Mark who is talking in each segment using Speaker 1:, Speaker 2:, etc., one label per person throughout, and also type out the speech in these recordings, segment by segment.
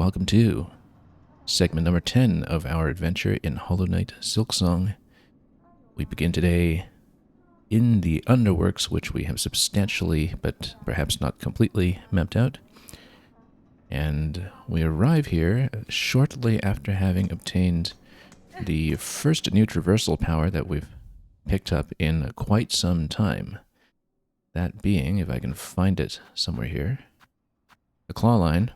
Speaker 1: welcome to segment number 10 of our adventure in Hollow Knight Silksong. We begin today in the Underworks, which we have substantially, but perhaps not completely, mapped out. And we arrive here shortly after having obtained the first new traversal power that we've picked up in quite some time. That being, if I can find it somewhere here, the claw line,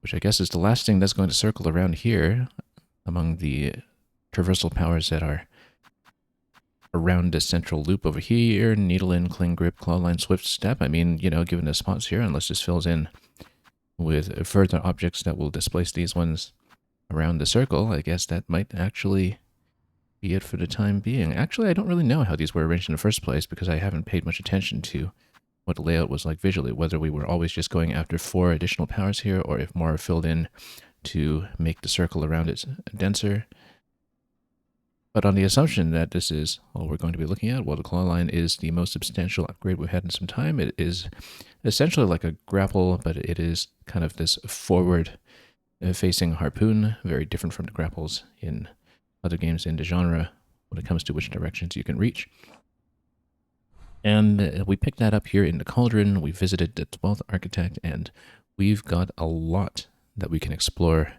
Speaker 1: which I guess is the last thing that's going to circle around here among the traversal powers that are around this central loop over here. Needle in, cling grip, claw line, swift step. I mean, you know, given the spots here, unless this fills in with further objects that will displace these ones around the circle, I guess that might actually be it for the time being. Actually, I don't really know how these were arranged in the first place because I haven't paid much attention to what the layout was like visually, whether we were always just going after 4 additional powers here or if more are filled in to make the circle around it denser. But on the assumption that this is all we're going to be looking at, well, the claw line is the most substantial upgrade we've had in some time. It is essentially like a grapple, but it is kind of this forward-facing harpoon, very different from the grapples in other games in the genre when it comes to which directions you can reach. And we picked that up here in the Cauldron. We visited the 12th Architect, and we've got a lot that we can explore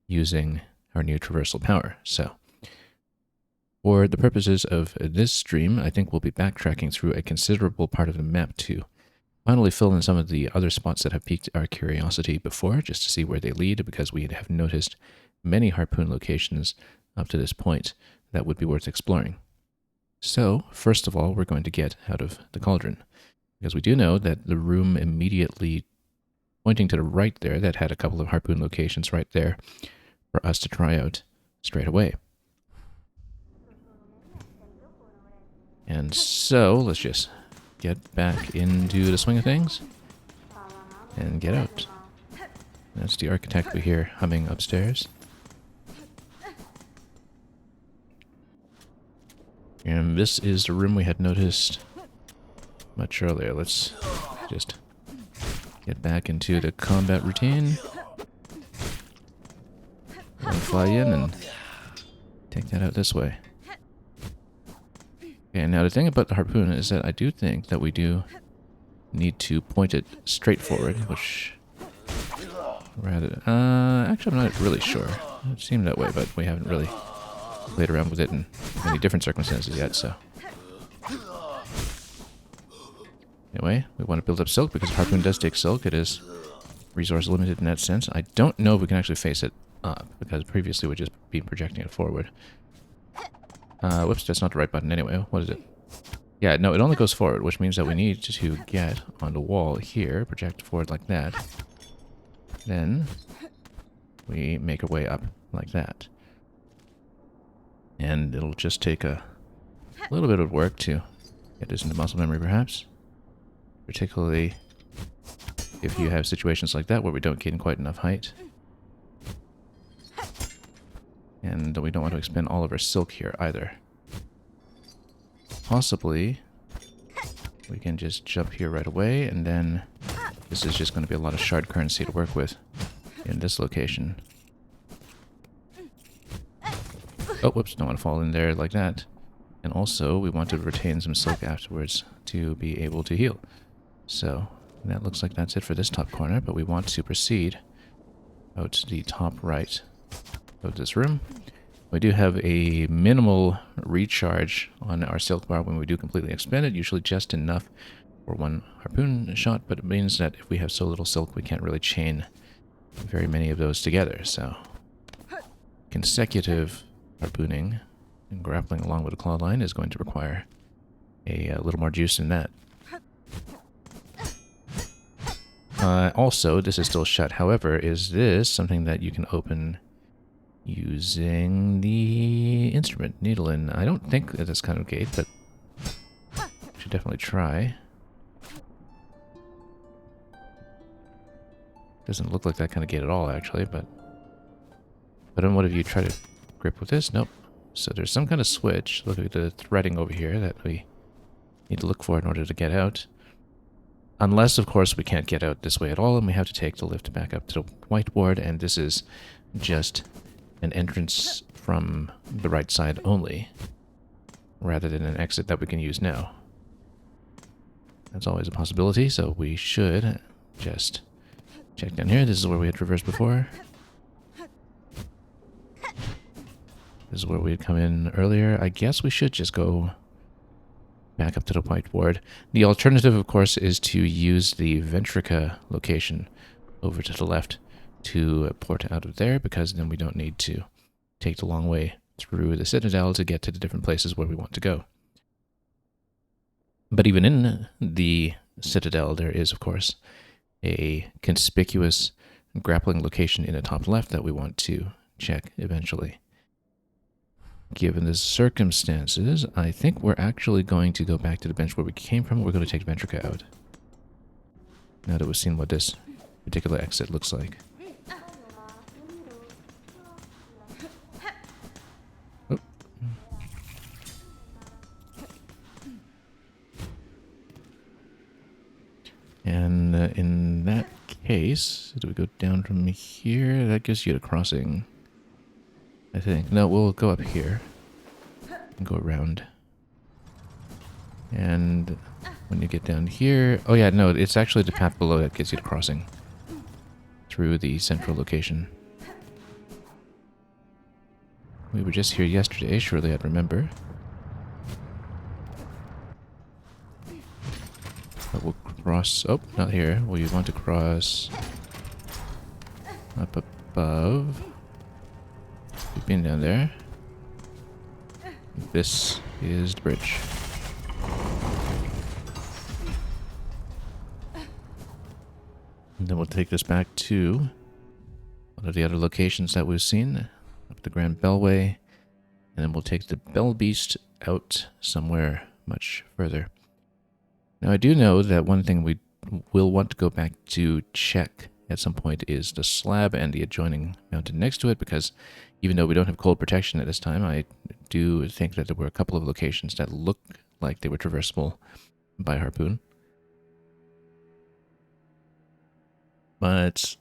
Speaker 1: using our new traversal power. So, for the purposes of this stream, I think we'll be backtracking through a considerable part of the map to finally fill in some of the other spots that have piqued our curiosity before, just to see where they lead, because we have noticed many harpoon locations up to this point that would be worth exploring. So, first of all, we're going to get out of the Cauldron, because we do know that the room immediately pointing to the right there, that had a couple of harpoon locations right there for us to try out straight away. And so, let's just get back into the swing of things and get out. That's the Architect we hear humming upstairs. And this is the room we had noticed much earlier. Let's just get back into the combat routine. We'll fly in and take that out this way. Okay, now the thing about the harpoon is that I do think that we do need to point it straight forward, which rather... actually, I'm not really sure. It seemed that way, but we haven't really played around with it in many different circumstances yet, so... Anyway, we want to build up silk because harpoon does take silk. It is resource limited in that sense. I don't know if we can actually face it up, because previously we'd just been projecting it forward. Whoops, that's not the right button anyway. What is it? Yeah, no, it only goes forward, which means that we need to get on the wall here, project forward like that. Then we make our way up like that. And it'll just take a little bit of work to get this into muscle memory, perhaps. Particularly if you have situations like that where we don't gain quite enough height. And we don't want to expend all of our silk here either. Possibly we can just jump here right away, and then this is just going to be a lot of shard currency to work with in this location. Oh, whoops, don't want to fall in there like that. And also, we want to retain some silk afterwards to be able to heal. So, that looks like that's it for this top corner, but we want to proceed out to the top right of this room. We do have a minimal recharge on our silk bar when we do completely expend it, usually just enough for one harpoon shot, but it means that if we have so little silk, we can't really chain very many of those together, so consecutive harpooning and grappling along with a claw line is going to require a little more juice than that. Also, this is still shut. However, is this something that you can open using the instrument needle in? I don't think that it's kind of gate, but we should definitely try. Doesn't look like that kind of gate at all, actually, but then what if you try to grip with this? Nope. So there's some kind of switch. Look at the threading over here that we need to look for in order to get out. Unless, of course, we can't get out this way at all and we have to take the lift back up to the whiteboard, and this is just an entrance from the right side only, rather than an exit that we can use now. That's always a possibility, so we should just check down here. This is where we had traversed before. This is where we had come in earlier. I guess we should just go back up to the whiteboard. The alternative, of course, is to use the Ventrica location over to the left to port out of there, because then we don't need to take the long way through the Citadel to get to the different places where we want to go. But even in the Citadel, there is, of course, a conspicuous grappling location in the top left that we want to check eventually. Given the circumstances, I think we're actually going to go back to the bench where we came from. We're going to take Ventrica out, now that we've seen what this particular exit looks like. Oh. And in that case, do we go down from here? That gives you the crossing, I think. No, we'll go up here and go around. And when you get down here... Oh yeah, no, it's actually the path below that gets you the crossing through the central location. We were just here yesterday, surely I'd remember. But we'll cross... Oh, not here. We want to cross up above. We've been down there. This is the bridge. And then we'll take this back to one of the other locations that we've seen, up the Grand Bellway, and then we'll take the Bell Beast out somewhere much further. Now, I do know that one thing we will want to go back to check at some point is the slab and the adjoining mountain next to it, because even though we don't have cold protection at this time, I do think that there were a couple of locations that looked like they were traversable by Harpoon. But,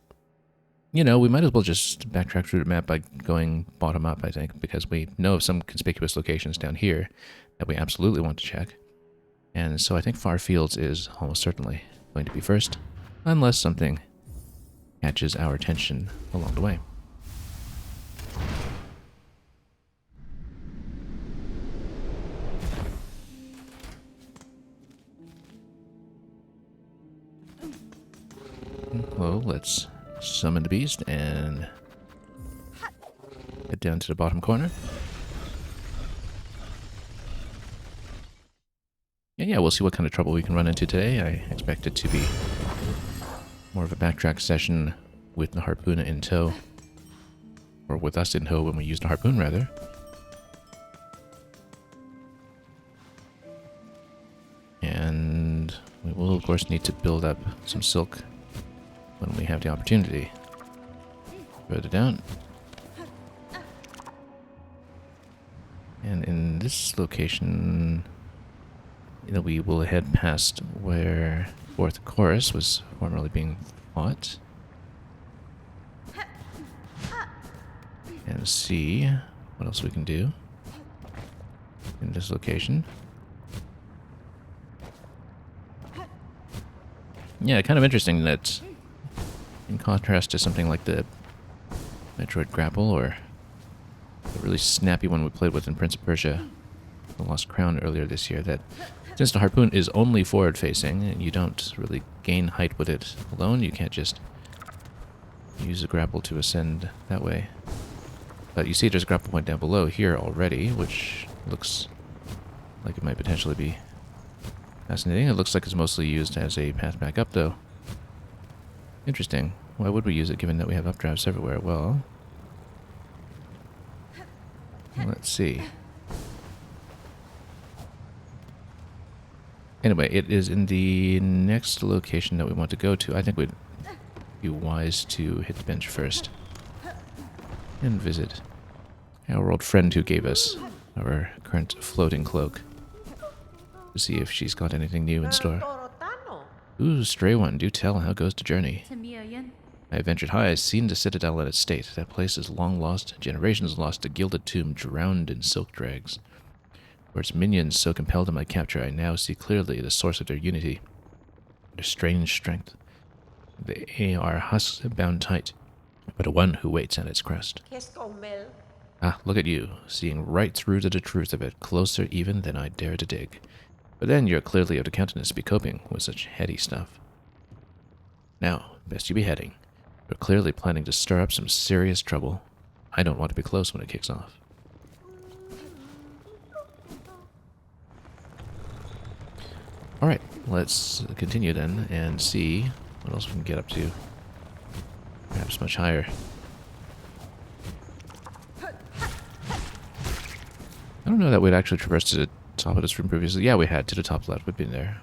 Speaker 1: you know, we might as well just backtrack through the map by going bottom up, I think, because we know of some conspicuous locations down here that we absolutely want to check. And so I think Far Fields is almost certainly going to be first, unless something catches our attention along the way. Well, let's summon the beast and get down to the bottom corner. And yeah, we'll see what kind of trouble we can run into today. I expect it to be more of a backtrack session with the Harpoon in tow. Or with us in tow when we use the Harpoon, rather. And we will, of course, need to build up some silk when we have the opportunity. Further down. And in this location, you know, we will head past where Fourth Chorus was formerly being fought. And see what else we can do in this location. Yeah, kind of interesting that in contrast to something like the Metroid Grapple or the really snappy one we played with in Prince of Persia, The Lost Crown earlier this year, that since the Harpoon is only forward-facing, you don't really gain height with it alone. You can't just use the grapple to ascend that way. But you see there's a grapple point down below here already, which looks like it might potentially be fascinating. It looks like it's mostly used as a path back up, though. Interesting. Why would we use it, given that we have updrafts everywhere? Well, let's see. Anyway, it is in the next location that we want to go to. I think we'd be wise to hit the bench first and visit our old friend who gave us our current floating cloak to see if she's got anything new in store. Ooh, stray one, do tell, how goes the journey? I have ventured high, seen the citadel in its state. That place is long lost, generations lost, a gilded tomb drowned in silk drags. For its minions so compelled in my capture, I now see clearly the source of their unity, their strange strength. They are husks bound tight, but a one who waits at its crest. Ah, look at you, seeing right through to the truth of it, closer even than I dare to dig. But then you're clearly of the countenance to be coping with such heady stuff. Now, best you be heading. You're clearly planning to stir up some serious trouble. I don't want to be close when it kicks off. Alright, let's continue then and see what else we can get up to. Perhaps much higher. I don't know that we'd actually traversed to the top of this room previously. Yeah, we had, to the top left. We've been there.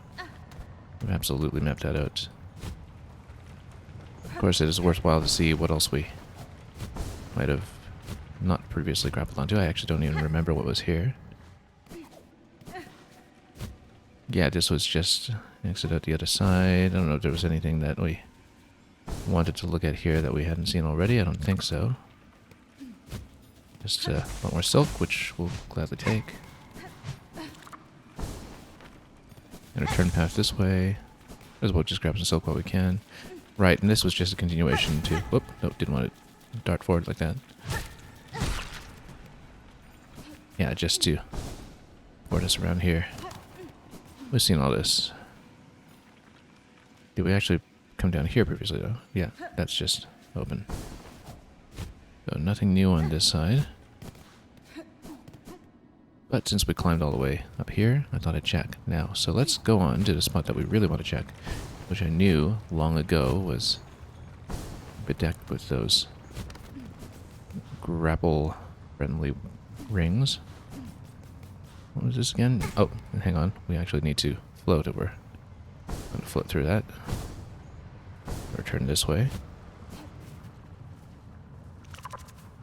Speaker 1: We've absolutely mapped that out. Of course, it is worthwhile to see what else we might have not previously grappled onto. I actually don't even remember what was here. Yeah, this was just exit out the other side. I don't know if there was anything that we wanted to look at here that we hadn't seen already. I don't think so. Just a lot more silk, which we'll gladly take. And return path this way. As well just grab some silk while we can. Right, and this was just a continuation to... Whoop, nope, didn't want to dart forward like that. Yeah, just to board us around here. We've seen all this. Did we actually come down here previously, though? Yeah, that's just open. So nothing new on this side. But since we climbed all the way up here, I thought I'd check now. So let's go on to the spot that we really want to check, which I knew long ago was bedecked with those grapple-friendly rings. What was this again? Oh, hang on. We actually need to float over. I'm going to float through that. Return this way.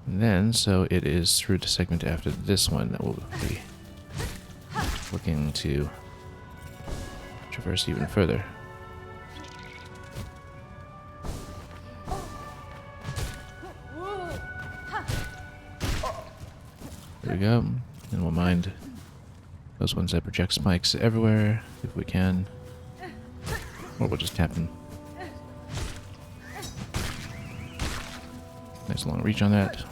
Speaker 1: And then, so it is through the segment after this one that we'll be looking to traverse even further. There we go. And we'll mind those ones that project spikes everywhere, if we can. Or we'll just tap them. Nice long reach on that.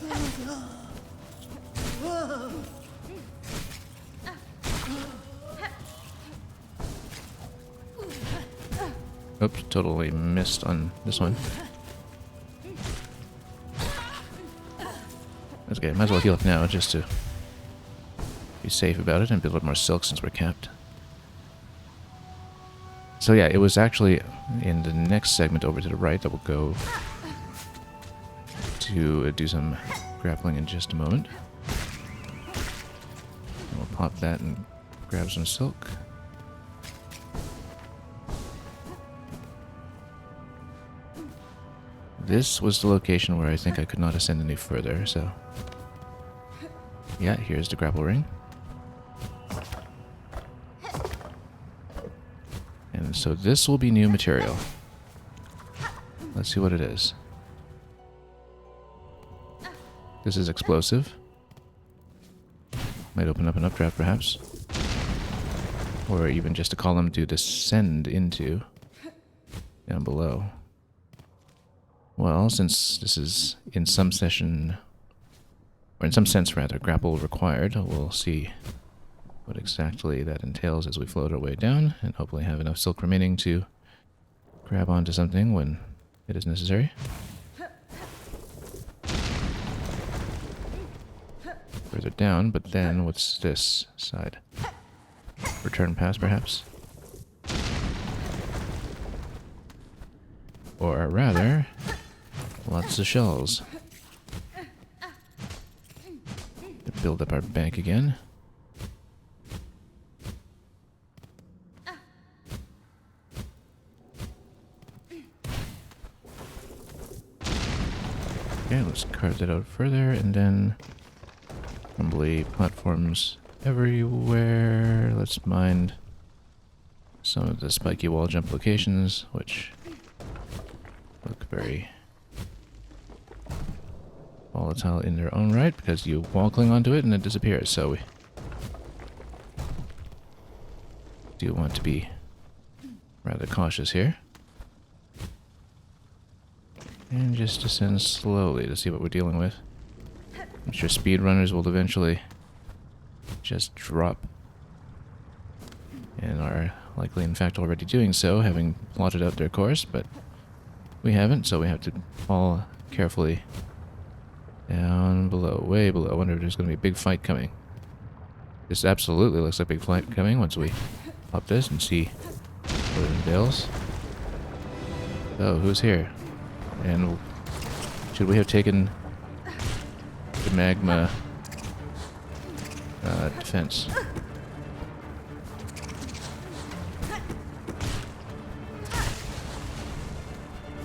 Speaker 1: Oops, totally missed on this one. That's okay, might as well heal up now just to be safe about it and build up more silk since we're capped. So yeah, it was actually in the next segment over to the right that we'll go to do some grappling in just a moment. And we'll pop that and grab some silk. This was the location where I think I could not ascend any further, so... Yeah, here's the grapple ring. And so this will be new material. Let's see what it is. This is explosive. Might open up an updraft, perhaps. Or even just a column to descend into down below. Well, since this is in some session, or in some sense rather, grapple required, we'll see what exactly that entails as we float our way down, and hopefully have enough silk remaining to grab onto something when it is necessary. Further down, but then what's this side? Return pass, perhaps? Or rather, lots of shells. Build up our bank again. Okay, let's carve that out further, and then probably platforms everywhere. Let's mind some of the spiky wall jump locations, which look very volatile in their own right, because you wall cling onto it and it disappears, so we do want to be rather cautious here. And just descend slowly to see what we're dealing with. I'm sure speedrunners will eventually just drop, and are likely in fact already doing so, having plotted out their course, but we haven't, so we have to fall carefully down below, way below. I wonder if there's going to be a big fight coming. This absolutely looks like a big fight coming once we pop this and see what it entails. Oh, who's here? And should we have taken the magma defense?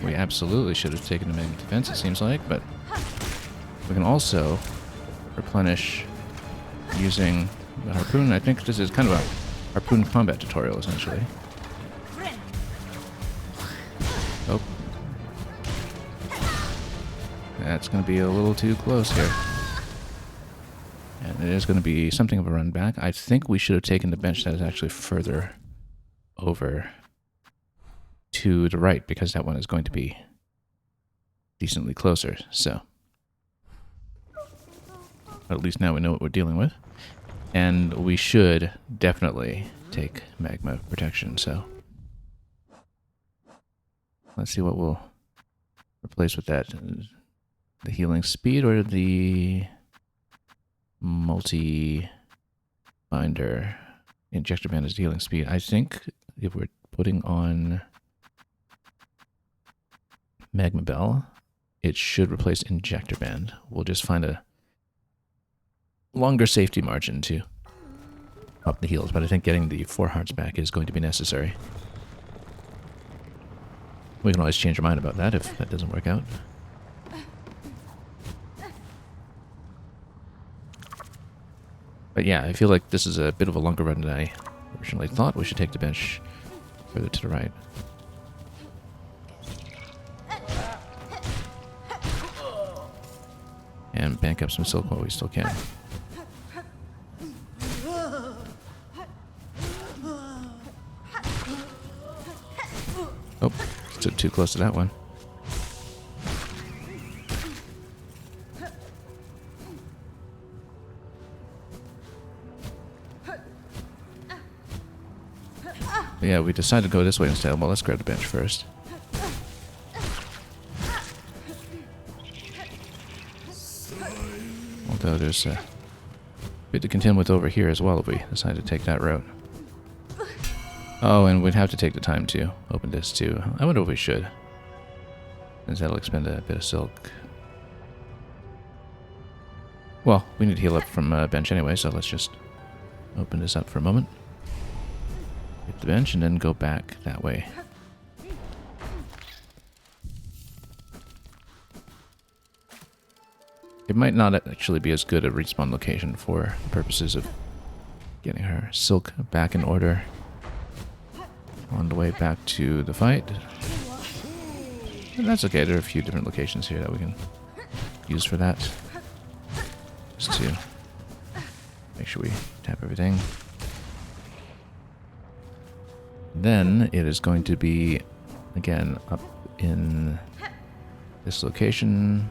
Speaker 1: We absolutely should have taken the magma defense, it seems like, but we can also replenish using the harpoon. I think this is kind of a harpoon combat tutorial, essentially. Oh. That's going to be a little too close here. And it is going to be something of a run back. I think we should have taken the bench that is actually further over to the right, because that one is going to be decently closer, so. At least now we know what we're dealing with. And we should definitely take magma protection, so. Let's see what we'll replace with that. The healing speed or the multi-binder injector band is the healing speed. I think if we're putting on magma bell, it should replace injector band. We'll just find a longer safety margin to up the heals, but I think getting the 4 hearts back is going to be necessary. We can always change our mind about that if that doesn't work out. But yeah, I feel like this is a bit of a longer run than I originally thought. We should take the bench further to the right. And bank up some silk while we still can. Oh, stood too close to that one. But yeah, we decided to go this way instead. Well, let's grab the bench first. Although there's a bit to contend with over here as well if we decide to take that route. Oh, and we'd have to take the time to open this too. I wonder if we should, since that'll expend a bit of silk. Well, we need to heal up from bench anyway, so let's just open this up for a moment. Hit the bench and then go back that way. It might not actually be as good a respawn location for purposes of getting her silk back in order on the way back to the fight. And that's okay, there are a few different locations here that we can use for that. Just to make sure we tap everything. Then it is going to be, again, up in this location.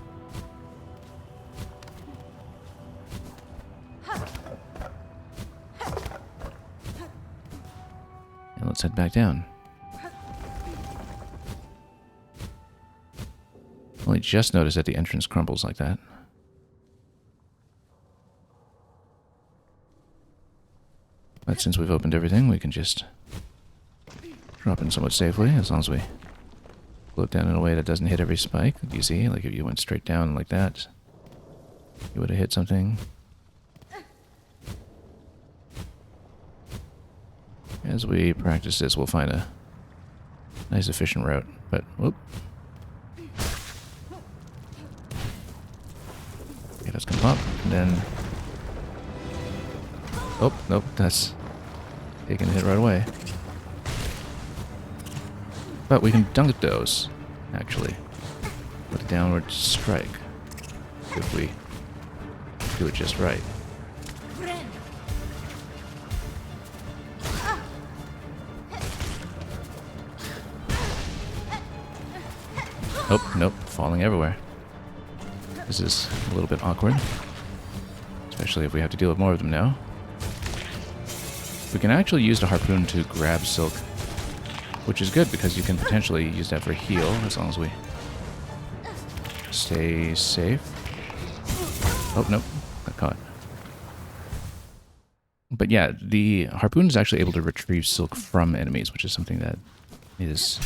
Speaker 1: And let's head back down. Only just noticed that the entrance crumbles like that. But since we've opened everything, we can just drop in somewhat safely, as long as we float down in a way that doesn't hit every spike. You see, like if you went straight down like that, you would have hit something. As we practice this, we'll find a nice efficient route, but whoop. Okay, that's gonna pop, and then oh, nope, that's taking a hit right away. But we can dunk those, actually, with a downward strike, if we do it just right. Oh, nope, falling everywhere. This is a little bit awkward, especially if we have to deal with more of them now. We can actually use the harpoon to grab silk, which is good because you can potentially use that for heal as long as we stay safe. Oh, nope, got caught. But yeah, the harpoon is actually able to retrieve silk from enemies, which is something that is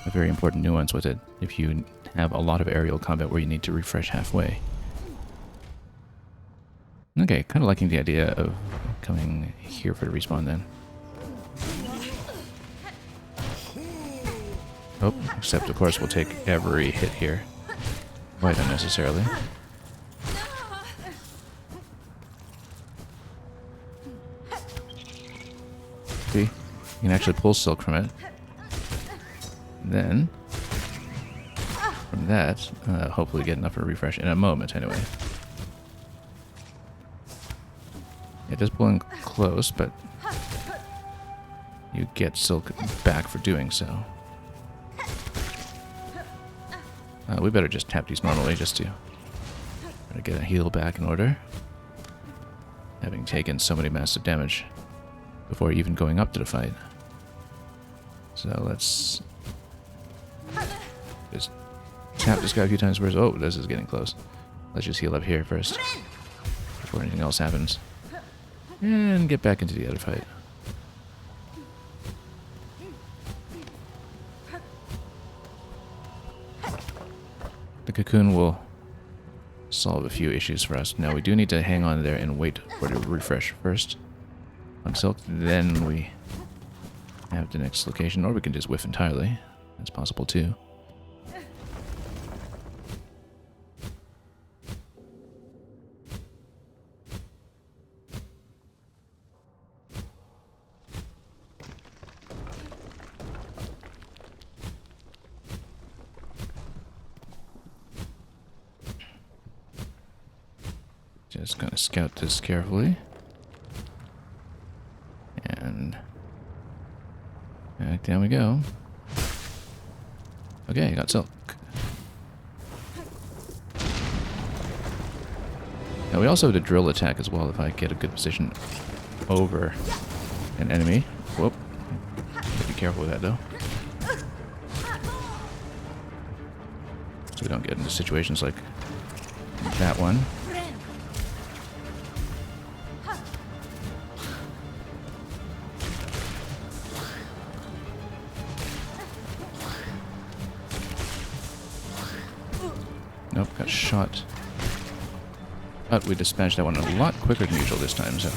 Speaker 1: a very important nuance with it if you have a lot of aerial combat where you need to refresh halfway. Okay, kind of liking the idea of coming here for the respawn then. Oh, except of course we'll take every hit here. Quite unnecessarily. See? You can actually pull silk from it. Then, from that, hopefully get enough to refresh in a moment anyway. It does pull in close, but you get silk back for doing so. We better just tap these normally just to try to get a heal back in order. Having taken so many massive damage before even going up to the fight. So let's just tap this guy a few times first. Oh, this is getting close. Let's just heal up here first before anything else happens. And get back into the other fight. The cocoon will solve a few issues for us. Now we do need to hang on there and wait for the refresh first on silk. Then we have the next location, or we can just whiff entirely. That's possible too. Just gonna scout this carefully. And back down we go. Okay, got silk. Now we also have the drill attack as well if I get a good position over an enemy. Whoop. Be careful with that though. So we don't get into situations like that one. Nope, got shot. But we dispatched that one a lot quicker than usual this time, so.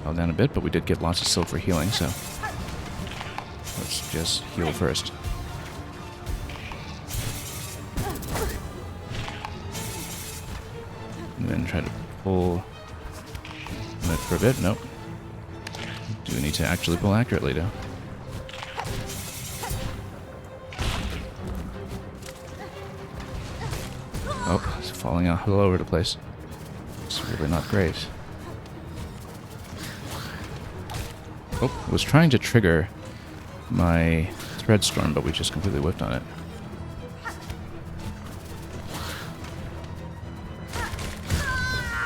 Speaker 1: Fell down a bit, but we did get lots of silk for healing, so. Let's just heal first. And then try to pull it for a bit. Nope. Do need to actually pull accurately, though. Oh, it's falling all over the place. It's really not great. Oh, was trying to trigger my thread storm, but we just completely whiffed on it.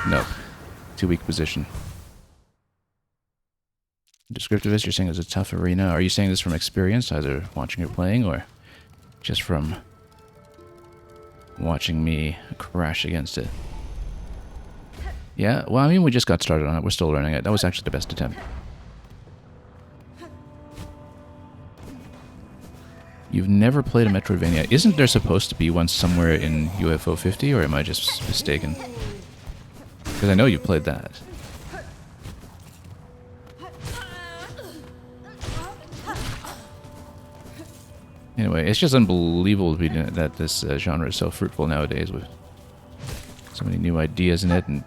Speaker 1: Nope. Too weak position. Descriptivist, you're saying it's a tough arena. Are you saying this from experience, either watching her playing or just from watching me crash against it? Yeah, well, I mean, we just got started on it. We're still learning it. That was actually the best attempt. You've never played a Metroidvania. Isn't there supposed to be one somewhere in UFO 50, or am I just mistaken? Because I know you played that. Anyway, it's just unbelievable that this genre is so fruitful nowadays with so many new ideas in it and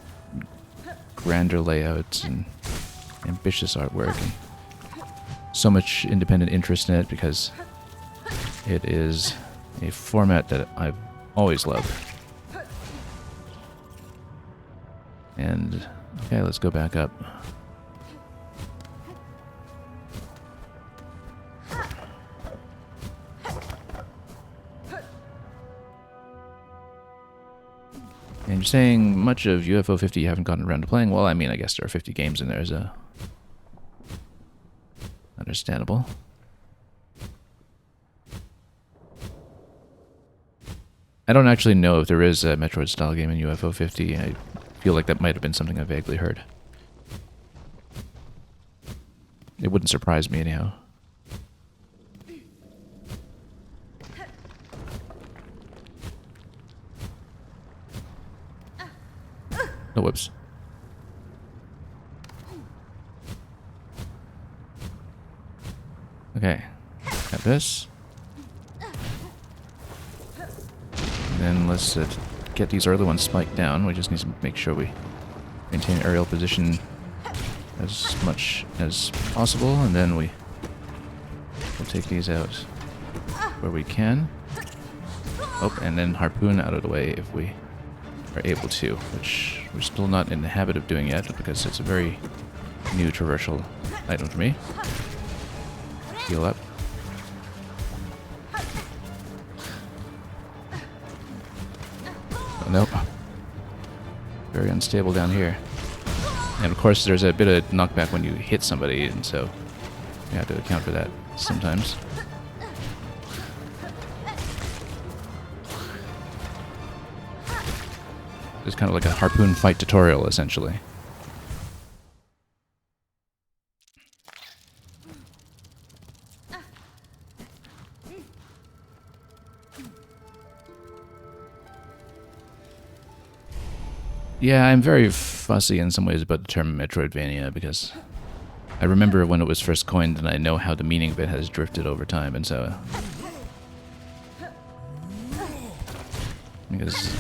Speaker 1: grander layouts and ambitious artwork, and so much independent interest in it because it is a format that I've always loved. And okay, let's go back up. And you're saying much of UFO 50 you haven't gotten around to playing? Well, I mean, I guess there are 50 games in there, so understandable. I don't actually know if there is a Metroid-style game in UFO 50. I feel like that might have been something I vaguely heard. It wouldn't surprise me anyhow. Oh, whoops. Okay. Got this. And then let's get these early ones spiked down. We just need to make sure we maintain aerial position as much as possible, and then we'll take these out where we can. Oh, and then harpoon out of the way if we are able to, which we're still not in the habit of doing yet because it's a very new traversal item for me. Heal up. Oh, nope. Very unstable down here. And of course there's a bit of knockback when you hit somebody, and so you have to account for that sometimes. It's kind of like a harpoon fight tutorial, essentially. Yeah, I'm very fussy in some ways about the term Metroidvania because I remember when it was first coined, and I know how the meaning of it has drifted over time, and so because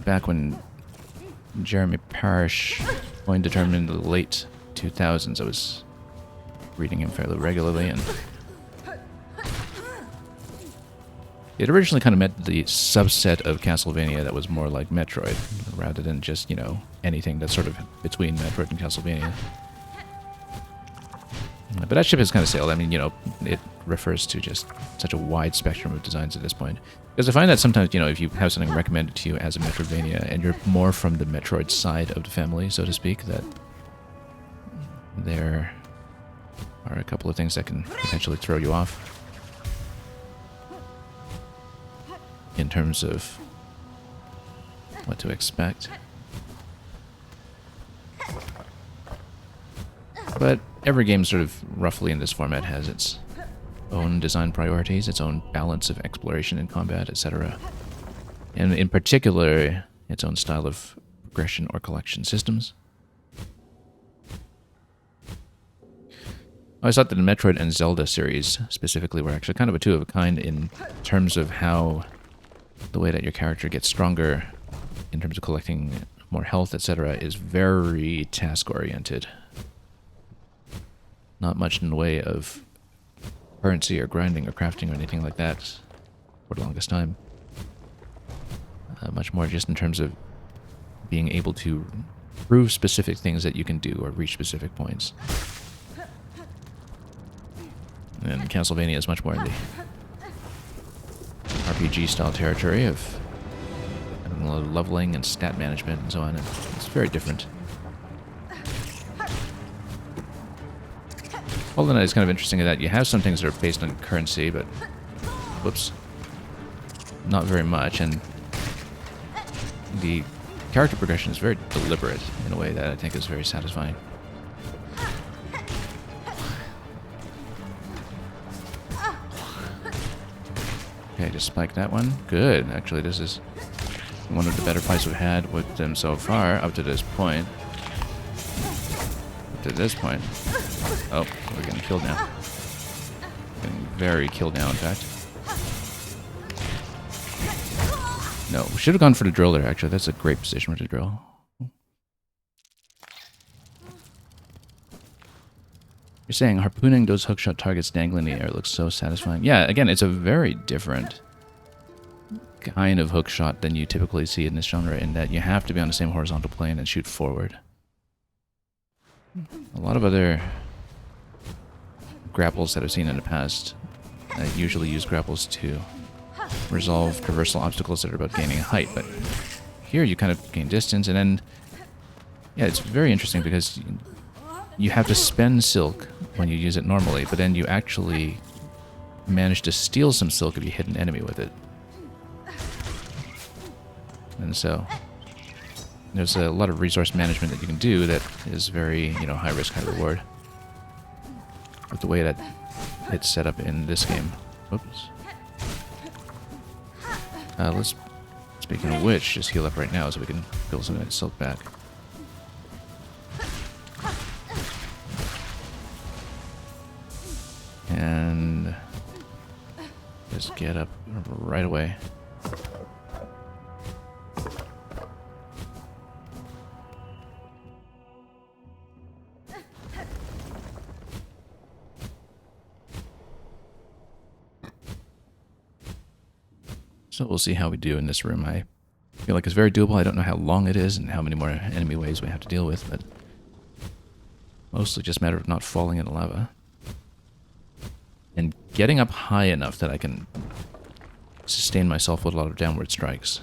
Speaker 1: back when Jeremy Parish coined the term in the late 2000s, I was reading him fairly regularly, and it originally kind of meant the subset of Castlevania that was more like Metroid, rather than just, you know, anything that's sort of between Metroid and Castlevania. But that ship has kind of sailed. I mean, you know, it refers to just such a wide spectrum of designs at this point. Because I find that sometimes, you know, if you have something recommended to you as a Metroidvania, and you're more from the Metroid side of the family, so to speak, that there are a couple of things that can potentially throw you off in terms of what to expect. But every game sort of roughly in this format has its own design priorities, its own balance of exploration and combat, etc. And in particular, its own style of progression or collection systems. I always thought that the Metroid and Zelda series specifically were actually kind of a two of a kind in terms of how the way that your character gets stronger in terms of collecting more health, etc., is very task-oriented. Not much in the way of currency or grinding or crafting or anything like that for the longest time. Much more just in terms of being able to prove specific things that you can do or reach specific points. And Castlevania is much more in the RPG style territory of leveling and stat management and so on, and it's very different. Hollow Knight is kind of interesting in that you have some things that are based on currency, but whoops, not very much, and the character progression is very deliberate in a way that I think is very satisfying. Okay, just spike that one. Good. Actually, this is one of the better fights we've had with them so far, up to this point. Up to this point. Oh, we're getting killed now. Getting very killed now, in fact. No, we should have gone for the drill there, actually. That's a great position for the drill. You're saying harpooning those hookshot targets dangling in the air looks so satisfying. Yeah, again, it's a very different kind of hookshot than you typically see in this genre, in that you have to be on the same horizontal plane and shoot forward. A lot of other grapples that I've seen in the past usually use grapples to resolve traversal obstacles that are about gaining height, but here you kind of gain distance, and then, yeah, it's very interesting because you have to spend silk when you use it normally, but then you actually manage to steal some silk if you hit an enemy with it. And so there's a lot of resource management that you can do that is very, high risk, high reward. With the way that it's set up in this game. Oops. Speaking of which, just heal up right now so we can build some of that silk back. And just get up right away. So we'll see how we do in this room. I feel like it's very doable. I don't know how long it is and how many more enemy waves we have to deal with, but mostly just a matter of not falling in the lava. And getting up high enough that I can sustain myself with a lot of downward strikes.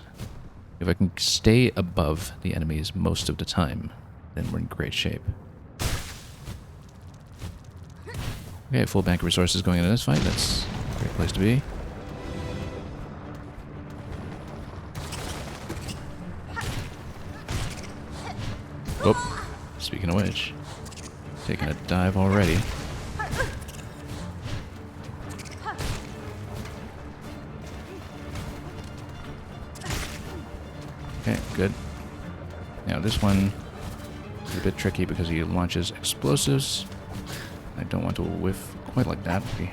Speaker 1: If I can stay above the enemies most of the time, then we're in great shape. Okay, full bank of resources going into this fight. That's a great place to be. Oh, speaking of which, taking a dive already. Okay, good. Now this one is a bit tricky because he launches explosives. I don't want to whiff quite like that. We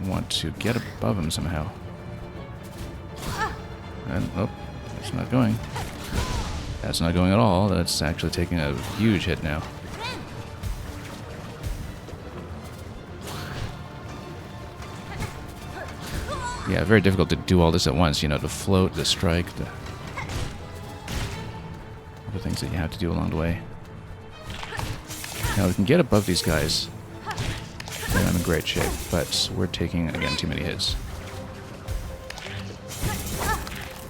Speaker 1: want to get above him somehow. And, oh, it's not going. That's not going at all. That's actually taking a huge hit now. Yeah, very difficult to do all this at once, to float, the strike, all the things that you have to do along the way. Now we can get above these guys, and I'm in great shape, but we're taking, again, too many hits.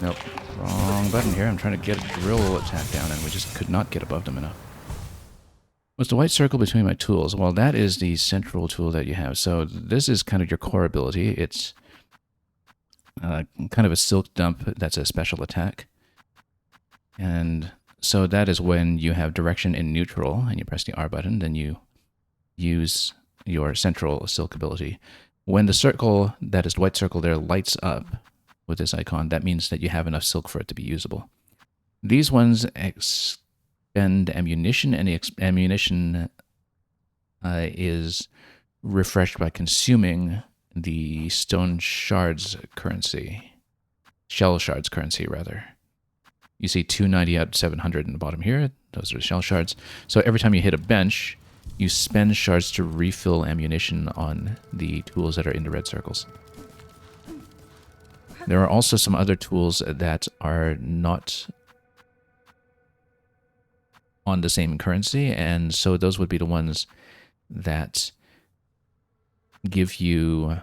Speaker 1: Nope. Wrong button here. I'm trying to get a drill attack down, and we just could not get above them enough. What's the white circle between my tools? Well, that is the central tool that you have. So this is kind of your core ability. It's kind of a silk dump that's a special attack. And so that is when you have direction in neutral, and you press the R button, then you use your central silk ability. When the circle, that is the white circle there, lights up with this icon, that means that you have enough silk for it to be usable. These ones expend ammunition, and the ammunition is refreshed by consuming the stone shards currency. Shell shards currency, rather. You see 290 out of 700 in the bottom here. Those are the shell shards. So every time you hit a bench, you spend shards to refill ammunition on the tools that are in the red circles. There are also some other tools that are not on the same currency, and so those would be the ones that give you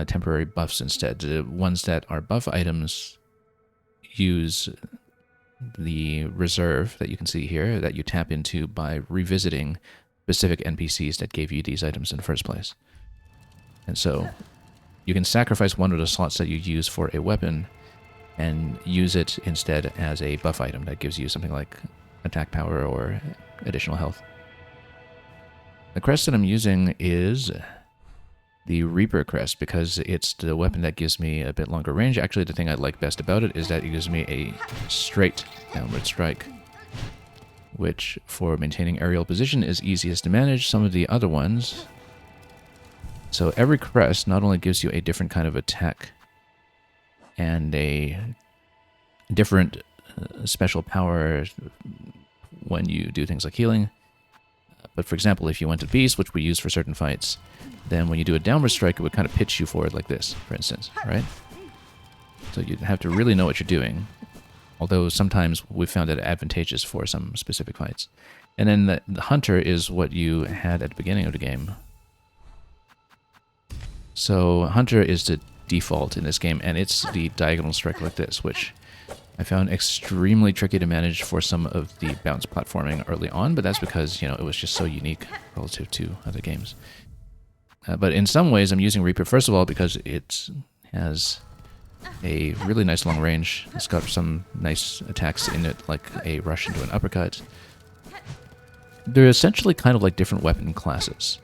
Speaker 1: temporary buffs instead. The ones that are buff items use the reserve that you can see here that you tap into by revisiting specific NPCs that gave you these items in the first place. And so you can sacrifice one of the slots that you use for a weapon and use it instead as a buff item that gives you something like attack power or additional health. The crest that I'm using is the Reaper crest because it's the weapon that gives me a bit longer range. Actually, the thing I like best about it is that it gives me a straight downward strike, which for maintaining aerial position is easiest to manage. Some of the other ones... So every crest not only gives you a different kind of attack and a different special power when you do things like healing. But for example, if you went to Beast, which we use for certain fights, then when you do a downward strike, it would kind of pitch you forward like this, for instance, right? So you'd have to really know what you're doing, although sometimes we've found it advantageous for some specific fights. And then the Hunter is what you had at the beginning of the game. So Hunter is the default in this game, and it's the diagonal strike like this, which I found extremely tricky to manage for some of the bounce platforming early on, but that's because, it was just so unique relative to other games. But in some ways, I'm using Reaper, first of all, because it has a really nice long range. It's got some nice attacks in it, like a rush into an uppercut. They're essentially kind of like different weapon classes,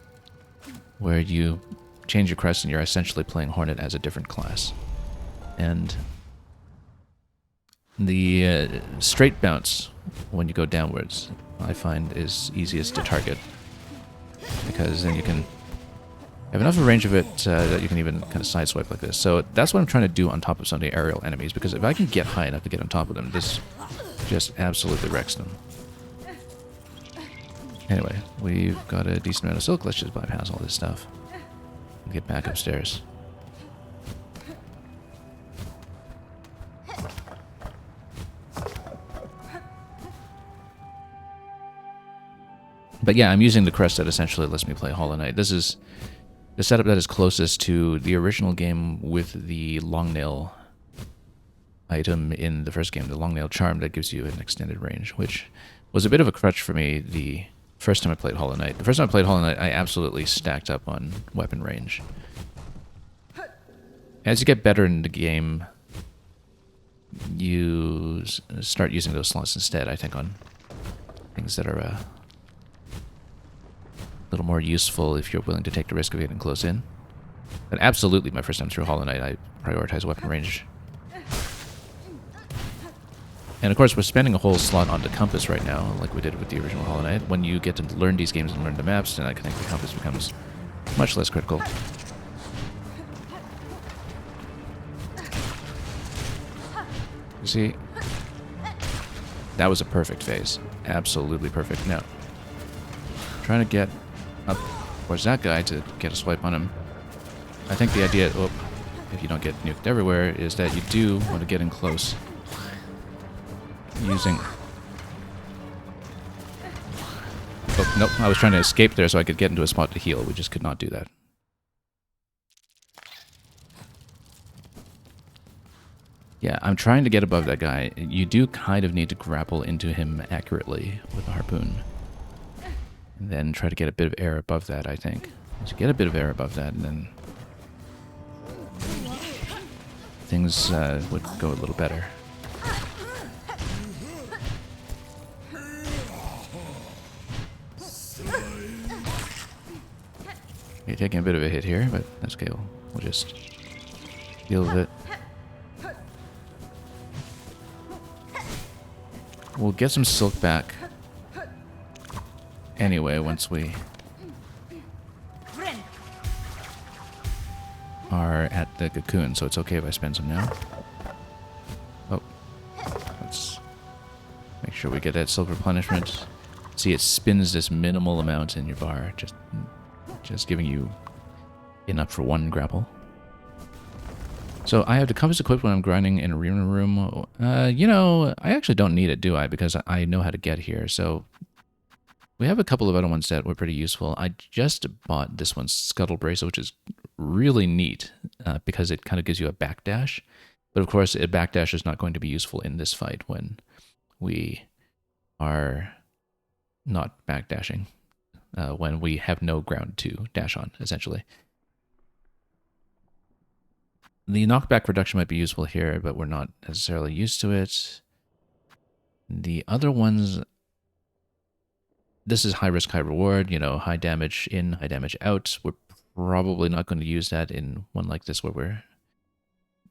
Speaker 1: where you change your crest and you're essentially playing Hornet as a different class. And the straight bounce, when you go downwards, I find is easiest to target, because then you can have enough of a range of it that you can even kind of sideswipe like this. So that's what I'm trying to do on top of some of the aerial enemies, because if I can get high enough to get on top of them, this just absolutely wrecks them. Anyway, we've got a decent amount of silk. Let's just bypass all this stuff and get back upstairs. But yeah, I'm using the crest that essentially lets me play Hollow Knight. This is the setup that is closest to the original game with the long nail item in the first game, the long nail charm that gives you an extended range, which was a bit of a crutch for me the first time I played Hollow Knight. The first time I played Hollow Knight, I absolutely stacked up on weapon range. As you get better in the game, you start using those slots instead, I think, on things that are a little more useful if you're willing to take the risk of getting close in. But absolutely, my first time through Hollow Knight, I prioritize weapon range. And of course, we're spending a whole slot on the compass right now, like we did with the original Hollow Knight. When you get to learn these games and learn the maps, then I think the compass becomes much less critical. You see? That was a perfect phase. Absolutely perfect. Now, trying to get up towards that guy to get a swipe on him. I think the idea, if you don't get nuked everywhere, is that you do want to get in close. Using... Oh, nope, I was trying to escape there so I could get into a spot to heal. We just could not do that. Yeah, I'm trying to get above that guy. You do kind of need to grapple into him accurately with a harpoon. And then try to get a bit of air above that, I think. Once you get a bit of air above that, and then things would go a little better. Okay, taking a bit of a hit here, but that's okay. We'll just deal with it. We'll get some silk back anyway once we are at the cocoon, so it's okay if I spend some now. Oh, let's make sure we get that silk replenishment. See, it spins this minimal amount in your bar, just giving you enough for one grapple. So I have the compass equipped when I'm grinding in Arena Room. I actually don't need it, do I? Because I know how to get here. So we have a couple of other ones that were pretty useful. I just bought this one, Scuttle Brace, which is really neat because it kind of gives you a backdash. But of course, a backdash is not going to be useful in this fight when we are not backdashing, when we have no ground to dash on, essentially. The knockback reduction might be useful here, but we're not necessarily used to it. The other ones, this is high risk, high reward, high damage in, high damage out. We're probably not going to use that in one like this where we're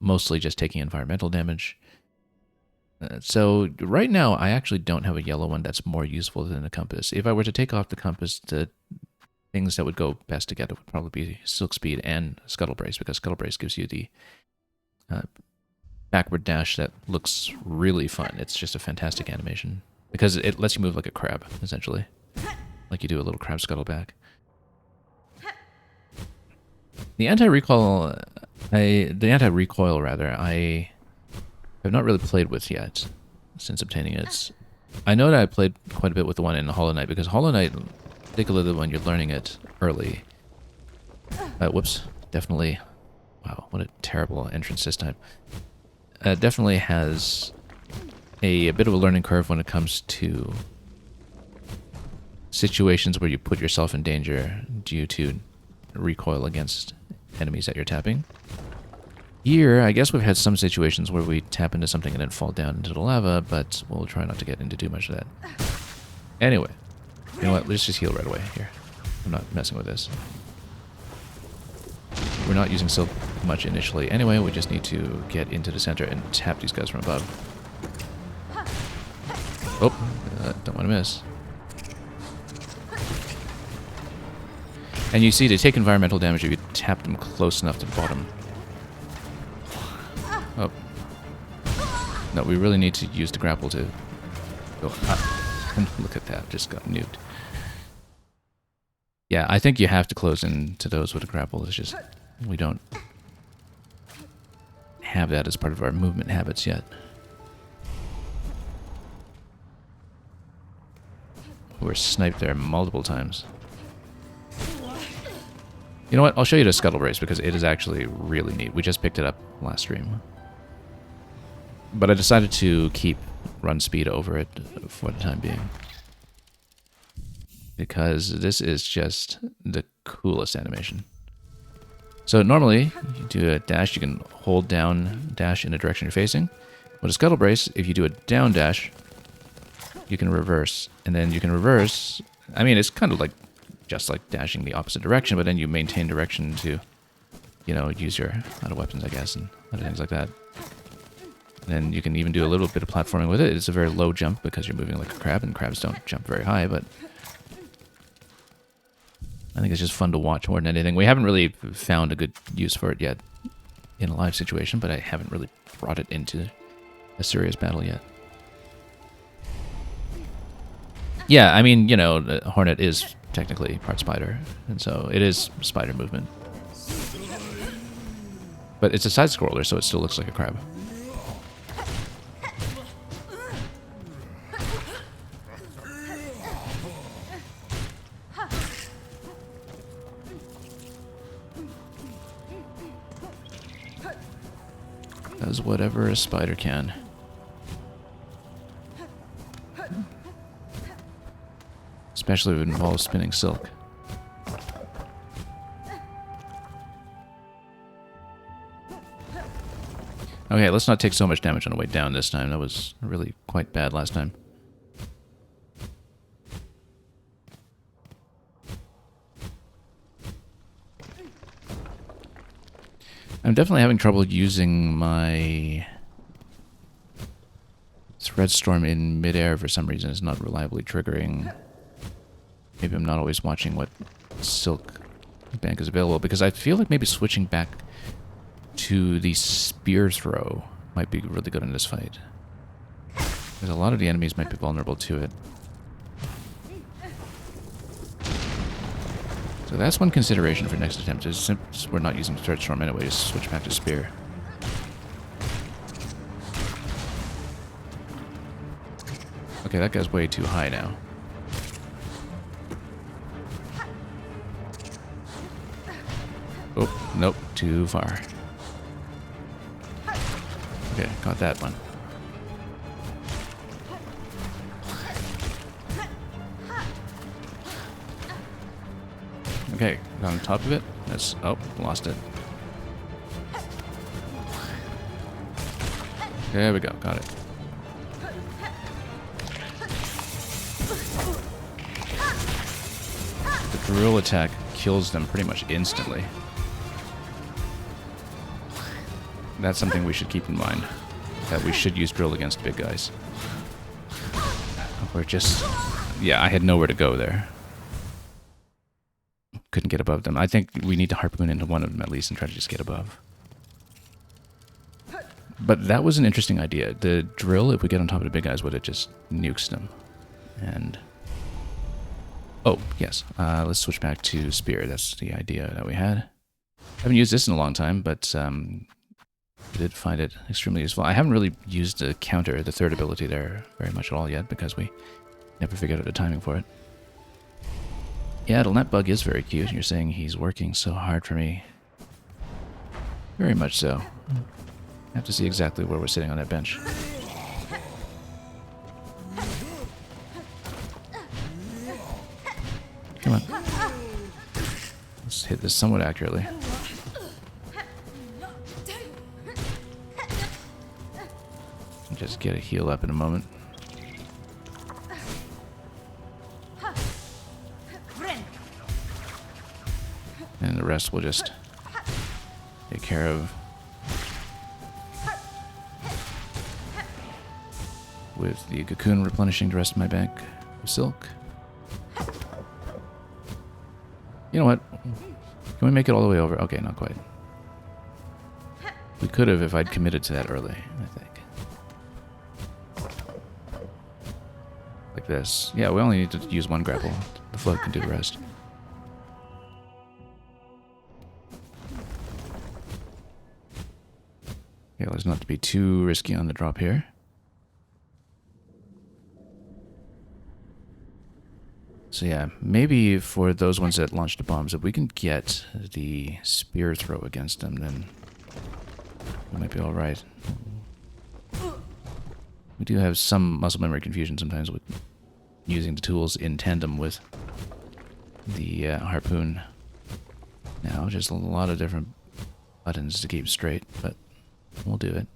Speaker 1: mostly just taking environmental damage. So right now, I actually don't have a yellow one that's more useful than the compass. If I were to take off the compass, the things that would go best together would probably be Silk Speed and Scuttle Brace, because Scuttle Brace gives you the backward dash that looks really fun. It's just a fantastic animation because it lets you move like a crab, essentially, like you do a little crab scuttleback. The anti-recoil, I have not really played with yet since obtaining it. I know that I played quite a bit with the one in Hollow Knight because Hollow Knight, particularly when you're learning it early. Whoops, definitely. Wow, what a terrible entrance this time. Definitely has a bit of a learning curve when it comes to situations where you put yourself in danger due to recoil against enemies that you're tapping. Here, I guess we've had some situations where we tap into something and then fall down into the lava, but we'll try not to get into too much of that. Anyway, you know what, let's just heal right away here. I'm not messing with this. We're not using silk much initially anyway, we just need to get into the center and tap these guys from above. Oh, don't want to miss. And you see, they take environmental damage if you tap them close enough to the bottom. Oh. No, we really need to use the grapple to go up. Look at that, just got nuked. Yeah, I think you have to close into those with a grapple. It's just, we don't have that as part of our movement habits yet. We're sniped there multiple times. You know what? I'll show you the scuttle brace because it is actually really neat. We just picked it up last stream. But I decided to keep run speed over it for the time being. Because this is just the coolest animation. So normally, you do a dash, you can hold down dash in the direction you're facing. With a scuttle brace, if you do a down dash, you can reverse. And then you can reverse, I mean, it's kind of like just like dashing the opposite direction, but then you maintain direction to, you know, use your other weapons, I guess, and other things like that. And then you can even do a little bit of platforming with it. It's a very low jump because you're moving like a crab, and crabs don't jump very high, but I think it's just fun to watch more than anything. We haven't really found a good use for it yet in a live situation, but I haven't really brought it into a serious battle yet. Yeah, I mean, you know, the Hornet is technically part spider, and so it is spider movement. But it's a side-scroller, so it still looks like a crab. Does whatever a spider can. Especially if it involves spinning silk. Okay, let's not take so much damage on the way down this time. That was really quite bad last time. I'm definitely having trouble using my Thread Storm in midair for some reason. It's not reliably triggering. Maybe I'm not always watching what silk bank is available, because I feel like maybe switching back to the spear throw might be really good in this fight. Because a lot of the enemies might be vulnerable to it. So that's one consideration for next attempt, is since we're not using Thread Storm anyway, just switch back to spear. Okay, that guy's way too high now. Oh, nope, too far. Okay, got that one. Okay, got on top of it. That's, oh, lost it. There we go, got it. The drill attack kills them pretty much instantly. That's something we should keep in mind. That we should use drill against big guys. We're just... yeah, I had nowhere to go there. Couldn't get above them. I think we need to harpoon into one of them at least and try to just get above. But that was an interesting idea. The drill, if we get on top of the big guys, would have just nukes them. And... oh, yes. Let's switch back to spear. That's the idea that we had. I haven't used this in a long time, but I did find it extremely useful. I haven't really used the counter, the third ability there, very much at all yet, because we never figured out the timing for it. Yeah, the net bug is very cute. You're saying he's working so hard for me. Very much so. I have to see exactly where we're sitting on that bench. Come on. Let's hit this somewhat accurately. Just get a heal up in a moment. And the rest we'll just take care of with the cocoon replenishing the rest of my bank of silk. You know what? Can we make it all the way over? Okay, not quite. We could have if I'd committed to that early, I think. Like this. Yeah, we only need to use one grapple. The float can do the rest. Okay, let's not be too risky on the drop here. So yeah, maybe for those ones that launch the bombs, if we can get the spear throw against them, then we might be alright. We do have some muscle memory confusion sometimes with using the tools in tandem with the harpoon. Now, just a lot of different buttons to keep straight, but we'll do it.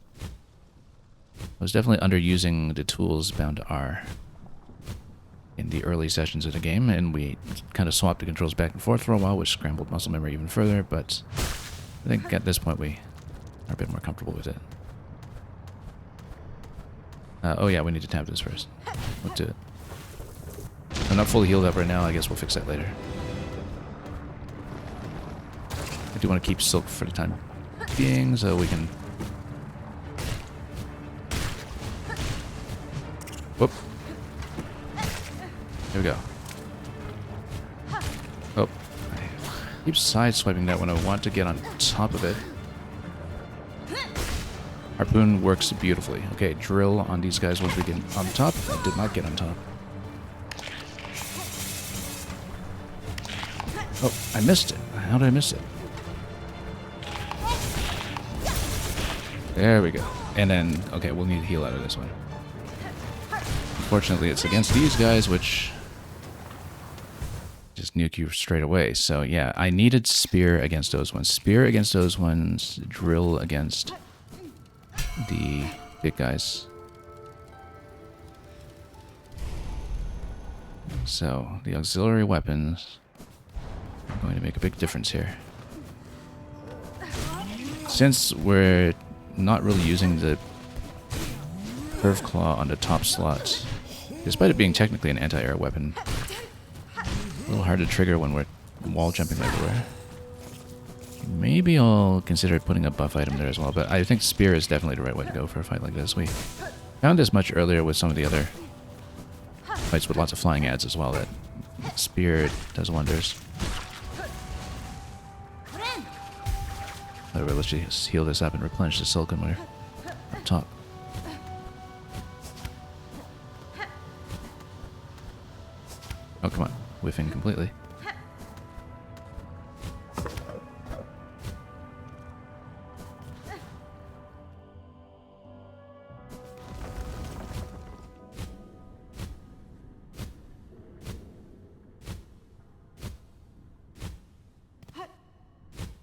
Speaker 1: I was definitely underusing the tools bound to R in the early sessions of the game, and we kind of swapped the controls back and forth for a while, which scrambled muscle memory even further, but I think at this point we are a bit more comfortable with it. Oh yeah, we need to tap this first. Let's do it. I'm not fully healed up right now, I guess we'll fix that later. I do want to keep silk for the time being, so we can... whoop. Here we go. Oh. I keep sideswiping that when I want to get on top of it. Harpoon works beautifully. Okay, drill on these guys once we get on top. I did not get on top. Oh, I missed it. How did I miss it? There we go. And then, okay, we'll need to heal out of this one. Unfortunately, it's against these guys, which just nuke you straight away. So yeah, I needed spear against those ones. Spear against those ones, drill against the big guys. So the auxiliary weapons are going to make a big difference here. Since we're not really using the curve claw on the top slot, despite it being technically an anti-air weapon, a little hard to trigger when we're wall jumping everywhere. Maybe I'll consider putting a buff item there as well, but I think spear is definitely the right way to go for a fight like this. We found this much earlier with some of the other fights with lots of flying ads as well, that spear does wonders. Alright, let's just heal this up and replenish the silk when we're up top. Oh, come on. Whiffing completely.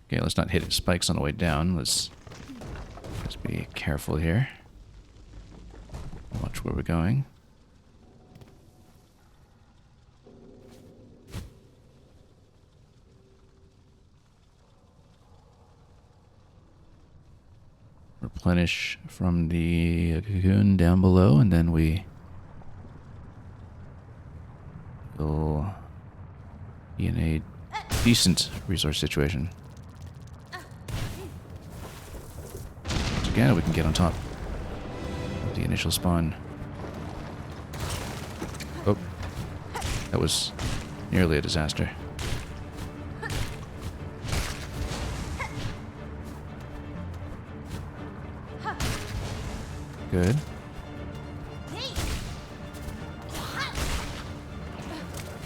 Speaker 1: Okay, let's not hit spikes on the way down. Let's just be careful here. Watch where we're going. Replenish from the cocoon down below, and then we will be in a decent resource situation. again, we can get on top of the initial spawn. Oh, that was nearly a disaster. Good.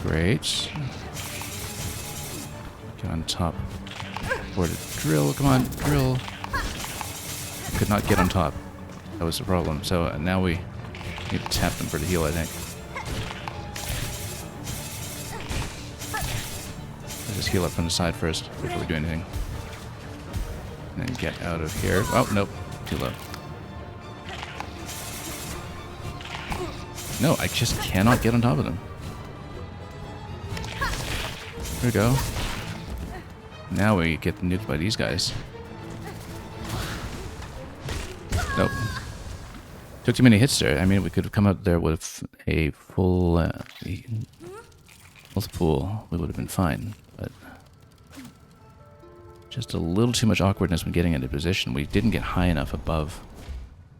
Speaker 1: Great. Get on top. Or to drill. Come on, drill. Could not get on top. That was the problem. So now we need to tap them for the heal, I think. Let's just heal up from the side first before we do anything. And then get out of here. Oh, nope. Too low. No, I just cannot get on top of them. There we go. Now we get nuked by these guys. Nope. Took too many hits there. I mean, we could have come out there with a full health pool. We would have been fine. But just a little too much awkwardness when getting into position. We didn't get high enough above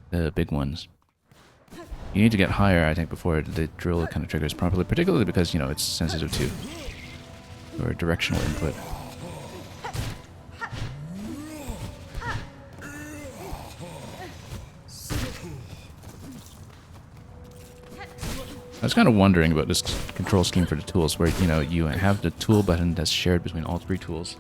Speaker 1: the big ones. You need to get higher, I think, before the drill kind of triggers properly, particularly because, you know, it's sensitive to your directional input. I was kind of wondering about this control scheme for the tools, where, you know, you have the tool button that's shared between all three tools,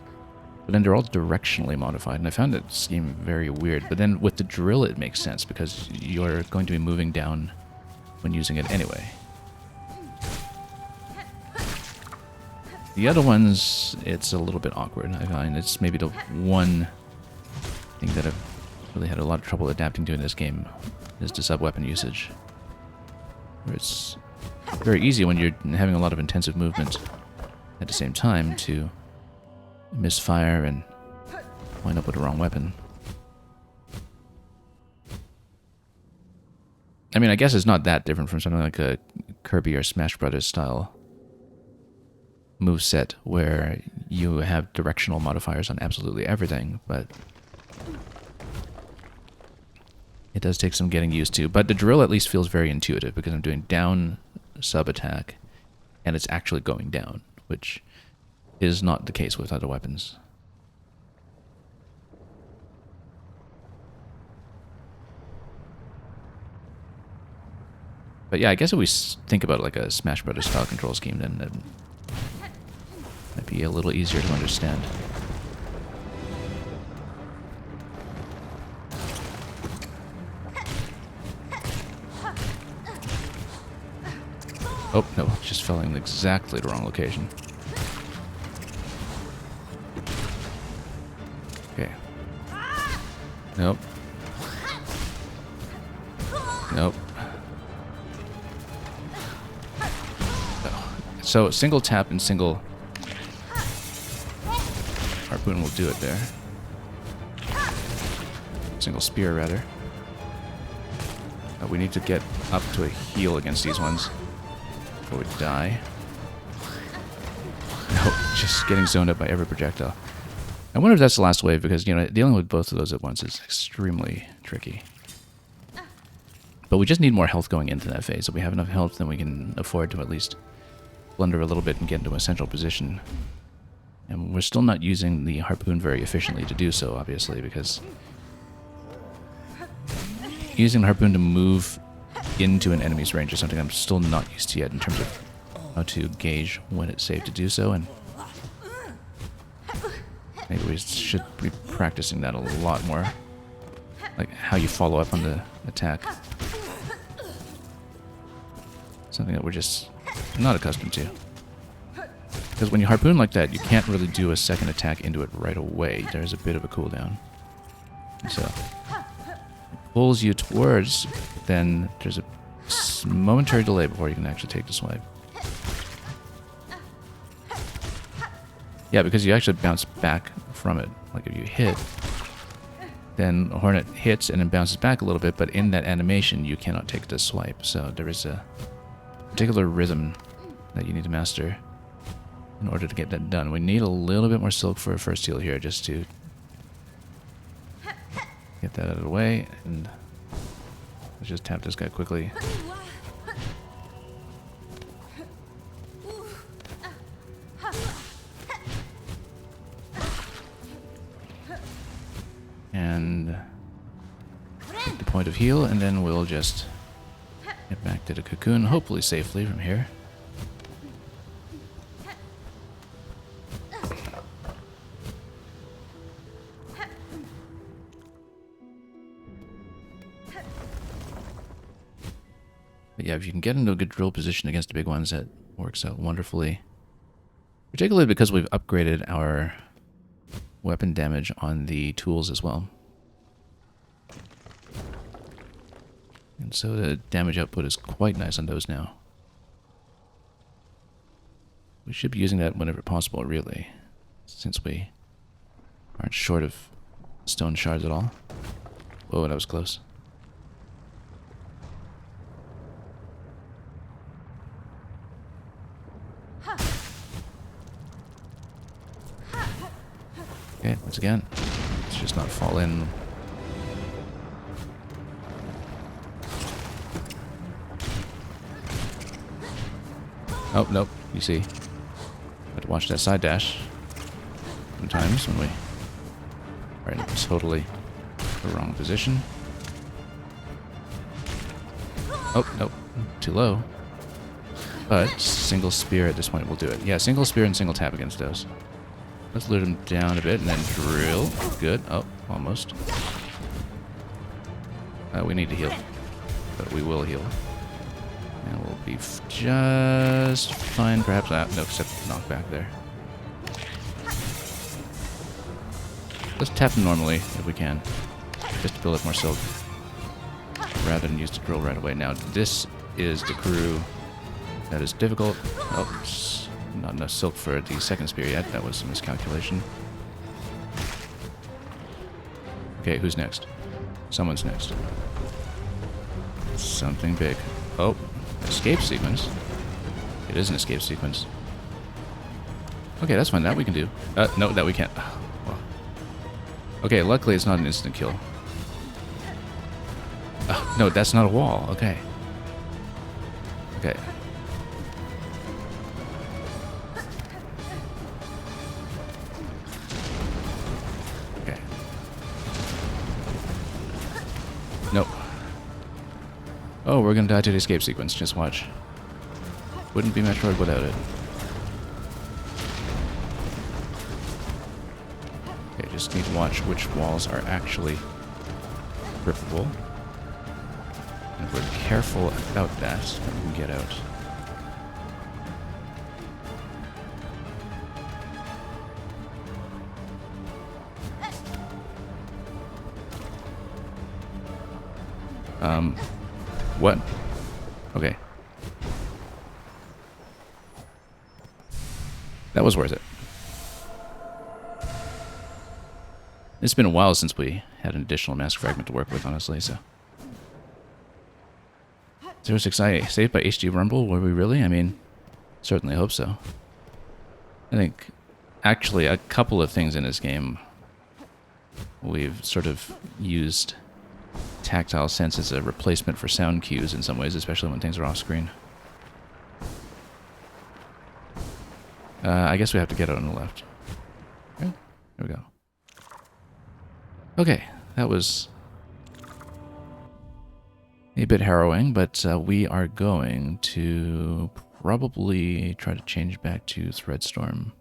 Speaker 1: but then they're all directionally modified, and I found that scheme very weird. But then with the drill, it makes sense, because you're going to be moving down when using it anyway. The other ones, it's a little bit awkward, I find. It's maybe the one thing that I've really had a lot of trouble adapting to in this game, is the sub-weapon usage. Where it's very easy when you're having a lot of intensive movement at the same time to misfire and wind up with the wrong weapon. I mean, I guess it's not that different from something like a Kirby or Smash Brothers style moveset, where you have directional modifiers on absolutely everything, but it does take some getting used to. But the drill at least feels very intuitive, because I'm doing down sub attack and it's actually going down, which is not the case with other weapons. But yeah, I guess if we think about it like a Smash Brothers style control scheme, then it might be a little easier to understand. Oh, no, just fell in exactly the wrong location. Okay. Nope. Nope. So, single tap and single harpoon will do it there. Single spear, rather. We need to get up to a heal against these ones before we die. No, just getting zoned up by every projectile. I wonder if that's the last wave, because, you know, dealing with both of those at once is extremely tricky. But we just need more health going into that phase. If we have enough health, then we can afford to at least blunder a little bit and get into a central position. And we're still not using the harpoon very efficiently to do so, obviously, because using the harpoon to move into an enemy's range is something I'm still not used to yet in terms of how to gauge when it's safe to do so, and maybe we should be practicing that a lot more. Like how you follow up on the attack. Something that we're just not accustomed to. Because when you harpoon like that, you can't really do a second attack into it right away. There's a bit of a cooldown. So it pulls you towards, then there's a momentary delay before you can actually take the swipe. Yeah, because you actually bounce back from it. Like if you hit, then Hornet hits and then bounces back a little bit, but in that animation you cannot take the swipe. So there is a particular rhythm that you need to master in order to get that done. We need a little bit more silk for a first heal here, just to get Get that out of the way, and let's just tap this guy quickly. And take the point of heal, and then we'll just get back to the cocoon, hopefully safely from here. But yeah, if you can get into a good drill position against the big ones, that works out wonderfully. Particularly because we've upgraded our weapon damage on the tools as well. And so the damage output is quite nice on those now. We should be using that whenever possible, really, since we aren't short of stone shards at all. Whoa, that was close. Okay, once again, let's just not fall in. Oh, nope, you see. Have to watch that side dash. Sometimes when we are in totally the wrong position. Oh, nope, too low. But single spear at this point will do it. Yeah, single spear and single tap against those. Let's loot him down a bit and then drill. Good. Oh, almost. We need to heal. But we will heal. And we'll be just fine. Perhaps not. No, except knockback there. Let's tap him normally if we can. Just to build up more silk. Rather than use the drill right away. Now, this is the crew that is difficult. Oh, not enough silk for the second spear yet. That was a miscalculation. Okay, who's next? Someone's next. Something big. Oh, escape sequence. It is an escape sequence. Okay, that's fine. That we can do. No, that we can't. Well. Okay, luckily it's not an instant kill. No, that's not a wall. Okay. Okay. Nope. Oh, we're gonna die to the escape sequence. Just watch. Wouldn't be Metroid without it. Okay, just need to watch which walls are actually rippable. And if we're careful about that, then we can get out. What? Okay. That was worth it. It's been a while since we had an additional mask fragment to work with, honestly, so. 068, saved by HG Rumble? Were we really? I mean, certainly hope so. I think, actually, a couple of things in this game we've sort of used tactile sense as a replacement for sound cues in some ways, especially when things are off screen. I guess we have to get out on the left. Okay, there we go. Okay, that was a bit harrowing, but we are going to probably try to change back to Threadstorm.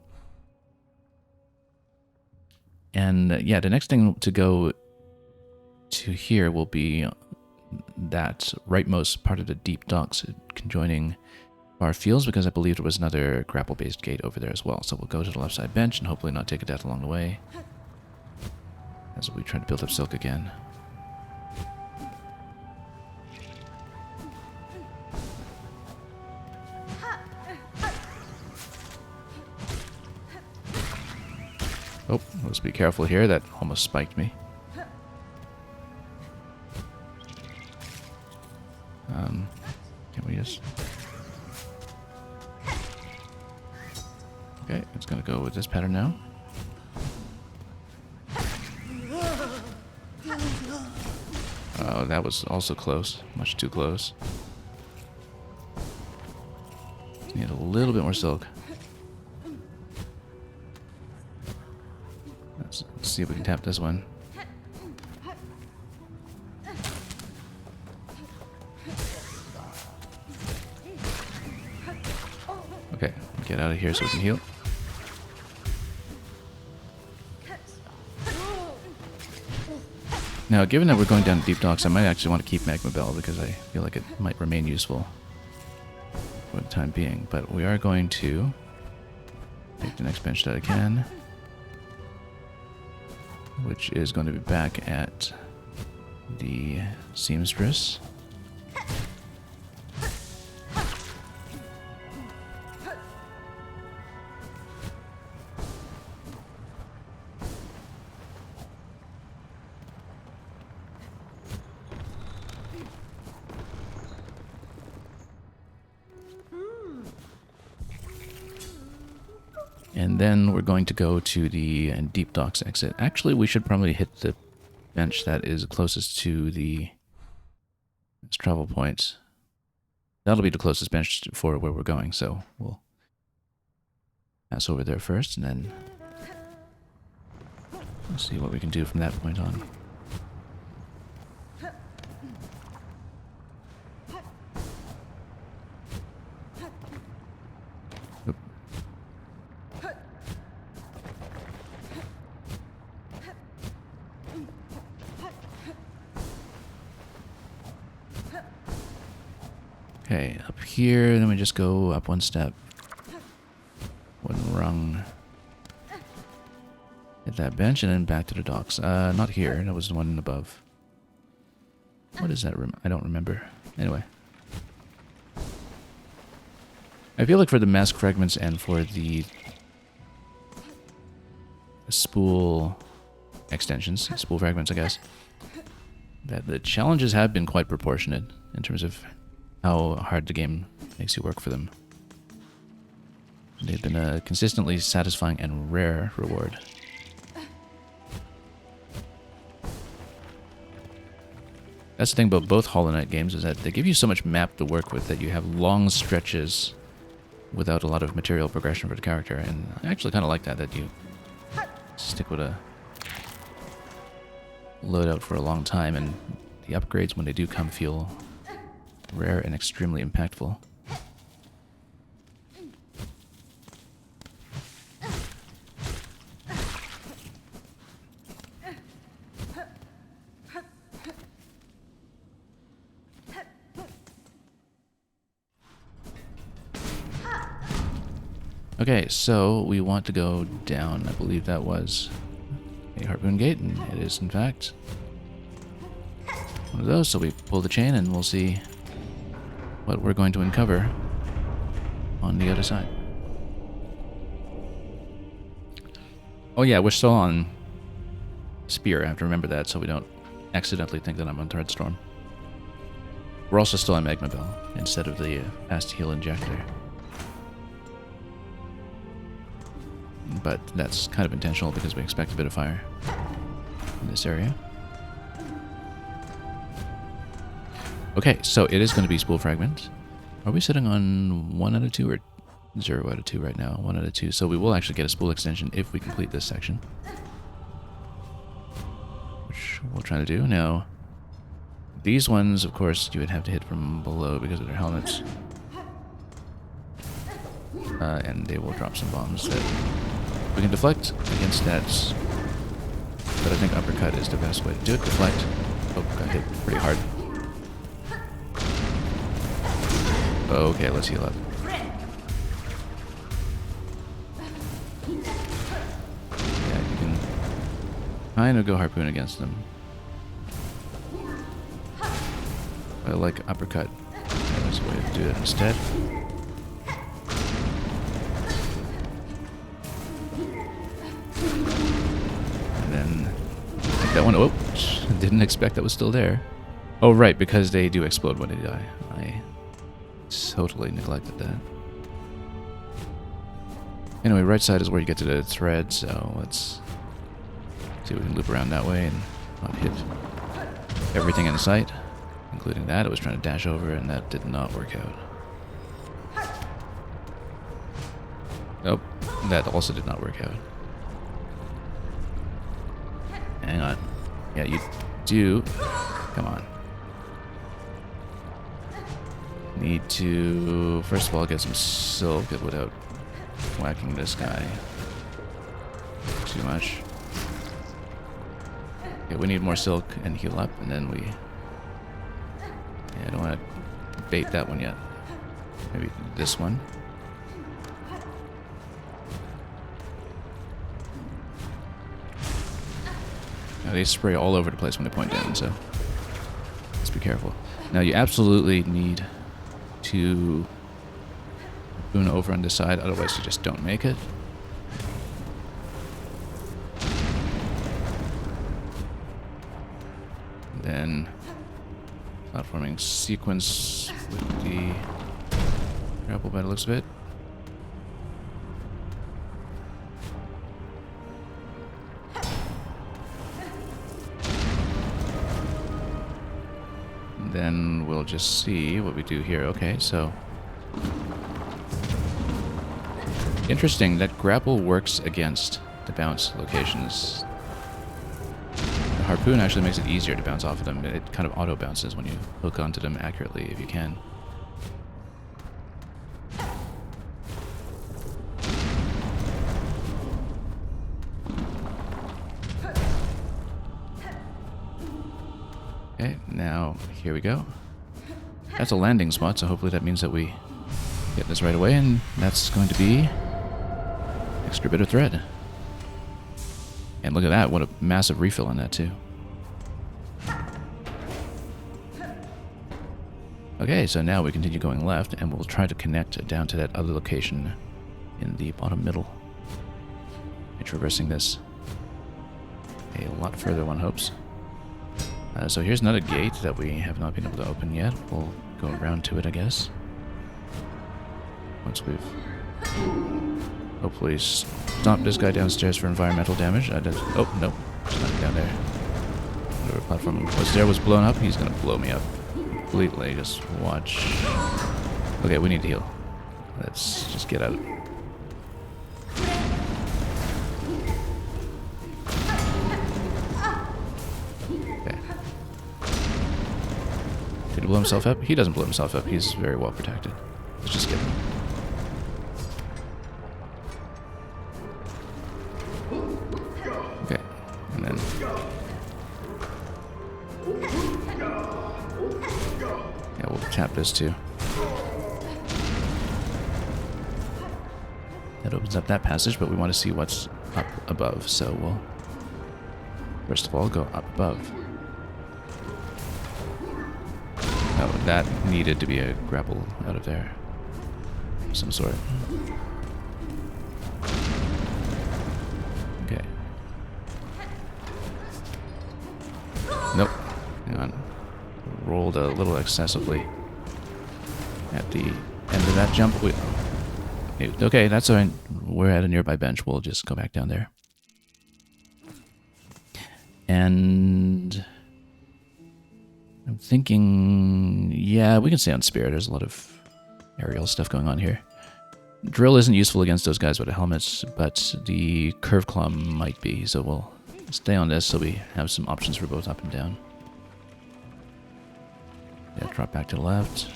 Speaker 1: And yeah, the next thing to go to here will be that rightmost part of the deep docks conjoining our fields, because I believe there was another grapple-based gate over there as well. So we'll go to the left side bench and hopefully not take a death along the way as we try to build up silk again. Oh, let's be careful here. That almost spiked me. Can we just... Okay, it's gonna go with this pattern now. Oh, that was also close. Much too close. Need a little bit more silk. Let's see if we can tap this one. Okay, get out of here so we can heal. Now, given that we're going down to deep docks, I might actually want to keep Magma Bell because I feel like it might remain useful for the time being. But we are going to take the next bench that I can, which is going to be back at the Seamstress. And then we're going to go to the deep docks exit. Actually, we should probably hit the bench that is closest to the travel point. That'll be the closest bench for where we're going, so we'll pass over there first, and then we'll see what we can do from that point on. Okay, up here, then we just go up one step. One rung. Hit that bench and then back to the docks. Not here, that was the one above. What is that room? I don't remember. Anyway. I feel like for the mask fragments and for the spool extensions, spool fragments I guess, that the challenges have been quite proportionate in terms of how hard the game makes you work for them. They've been a consistently satisfying and rare reward. That's the thing about both Hollow Knight games, is that they give you so much map to work with that you have long stretches without a lot of material progression for the character, and I actually kind of like that you stick with a loadout for a long time, and the upgrades, when they do come, feel rare and extremely impactful. Okay, so we want to go down. I believe that was a harpoon gate, and it is in fact one of those. So we pull the chain and we'll see what we're going to uncover on the other side. Oh yeah, we're still on Spear. I have to remember that so we don't accidentally think that I'm on Threadstorm. We're also still on Magma Bell instead of the fast heal injector. But that's kind of intentional because we expect a bit of fire in this area. Okay, so it is going to be spool fragment. Are we sitting on 1 out of 2 or 0 out of 2 right now? 1 out of 2. So we will actually get a spool extension if we complete this section, which we'll try to do. Now, these ones, of course, you would have to hit from below because of their helmets. And they will drop some bombs that we can deflect against that. But I think uppercut is the best way to do it. Deflect. Oh, got hit pretty hard. Okay, let's heal up. Yeah, you can kind of go harpoon against them. But I like uppercut. There's a way to do it instead. And then take that one. Oh, didn't expect that was still there. Oh, right, because they do explode when they die. I totally neglected that. Anyway, right side is where you get to the thread, so let's see if we can loop around that way and not hit everything in sight, including that. It was trying to dash over, and that did not work out. Nope, that also did not work out. Hang on. Yeah, you do. Come on. Need to, first of all, get some silk without whacking this guy too much. Okay, we need more silk and heal up, and then we... Yeah, I don't want to bait that one yet. Maybe this one. Now, they spray all over the place when they point down, so let's be careful. Now, you absolutely need to boon over on this side, otherwise you just don't make it. Then platforming sequence with the grapple by the looks of it. Then we'll just see what we do here. Okay, so... Interesting, that grapple works against the bounce locations. The harpoon actually makes it easier to bounce off of them. It kind of auto-bounces when you hook onto them accurately, if you can. Okay, now here we go. That's a landing spot, so hopefully that means that we get this right away, and that's going to be extra bit of thread. And look at that, what a massive refill on that too. Okay, so now we continue going left, and we'll try to connect down to that other location in the bottom middle. And traversing this a lot further, one hopes. So here's another gate that we have not been able to open yet. We'll go around to it, I guess. Once we've hopefully stomped this guy downstairs for environmental damage. Oh, no. It's not down there. Whatever platform was there was blown up. He's going to blow me up completely. Just watch. Okay, we need to heal. Let's just get out. Did he blow himself up? He doesn't blow himself up. He's very well protected. Let's just get him. Okay. And then... Yeah, we'll tap this too. That opens up that passage, but we want to see what's up above, so we'll... First of all, go up above. Oh, that needed to be a grapple out of there. Of some sort. Okay. Nope. Hang on. Rolled a little excessively at the end of that jump. Okay, that's alright. We're at a nearby bench. We'll just go back down there. And... I'm thinking, yeah, we can stay on Spear. There's a lot of aerial stuff going on here. Drill isn't useful against those guys with the helmets, but the Curve Claw might be, so we'll stay on this so we have some options for both up and down. Yeah, drop back to the left.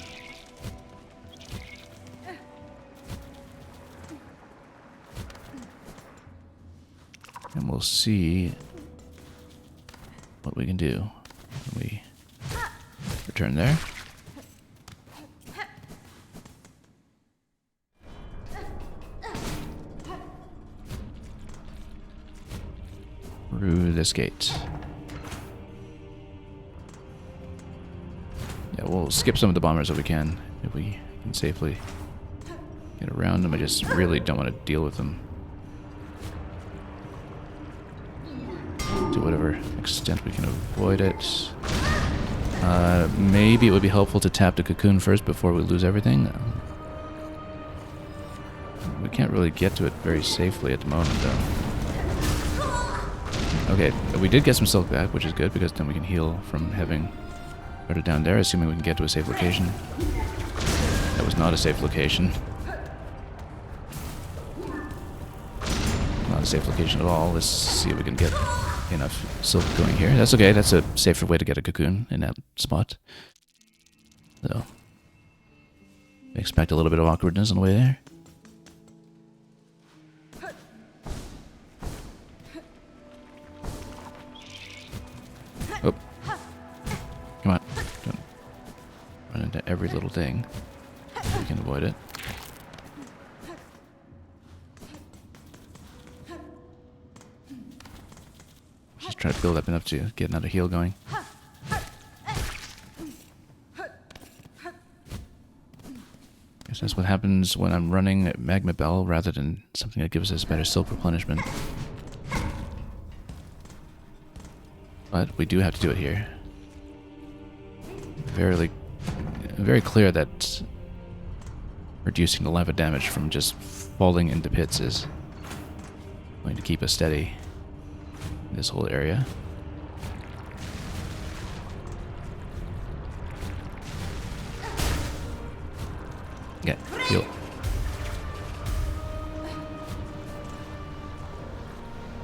Speaker 1: And we'll see what we can do when we return there. Through this gate. Yeah, we'll skip some of the bombers if we can safely get around them. I just really don't want to deal with them to whatever extent we can avoid it. Maybe it would be helpful to tap the cocoon first before we lose everything. We can't really get to it very safely at the moment, though. Okay, we did get some silk back, which is good, because then we can heal from having put it down there, assuming we can get to a safe location. That was not a safe location. Not a safe location at all. Let's see if we can get enough silk going here. That's okay, that's a safer way to get a cocoon in that spot. So, expect a little bit of awkwardness on the way there. Oh. Come on. Don't run into every little thing. We can avoid it. Just try to build up enough to get another heal going. Guess that's what happens when I'm running Magma Bell rather than something that gives us better silk replenishment. But we do have to do it here. Very clear that reducing the lava damage from just falling into pits is going to keep us steady in this whole area. Yeah, heal.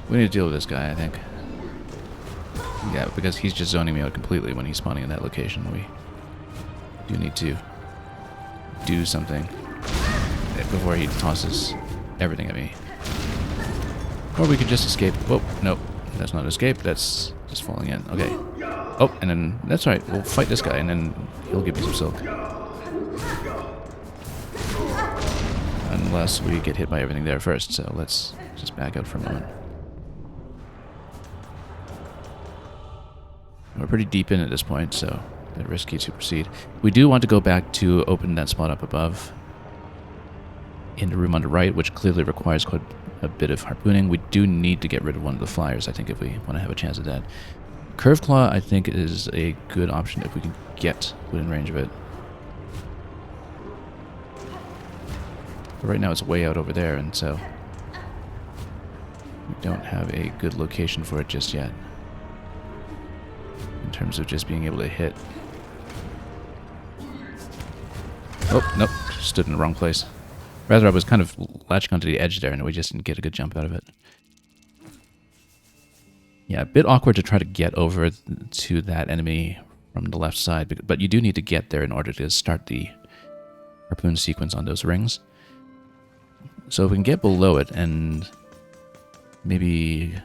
Speaker 1: We need to deal with this guy, I think. Yeah, because he's just zoning me out completely when he's spawning in that location. We do need to do something before he tosses everything at me. Or we could just escape. Whoa, nope. That's not escape, that's just falling in. Okay. Oh, and then, that's right, we'll fight this guy and then he'll give me some silk. Unless we get hit by everything there first, so let's just back out for a moment. We're pretty deep in at this point, so a bit risky to proceed. We do want to go back to open that spot up above in the room on the right, which clearly requires quite a bit of harpooning. We do need to get rid of one of the flyers, I think, if we want to have a chance at that. Curve Claw, I think, is a good option if we can get within range of it. But right now it's way out over there, and so we don't have a good location for it just yet. In terms of just being able to hit. Oh, nope. Stood in the wrong place. Rather, I was kind of latching onto the edge there, and we just didn't get a good jump out of it. Yeah, a bit awkward to try to get over to that enemy from the left side, but you do need to get there in order to start the harpoon sequence on those rings. So if we can get below it and maybe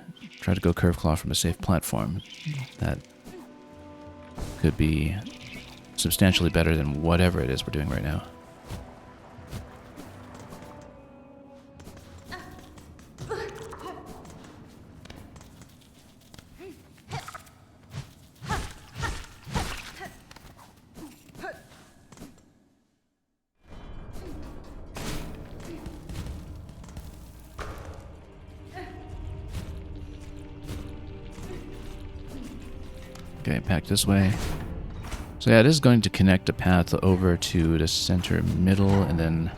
Speaker 1: try to go Curve Claw from a safe platform, that could be substantially better than whatever it is we're doing right now. Okay, back this way. So yeah, this is going to connect a path over to the center middle, and then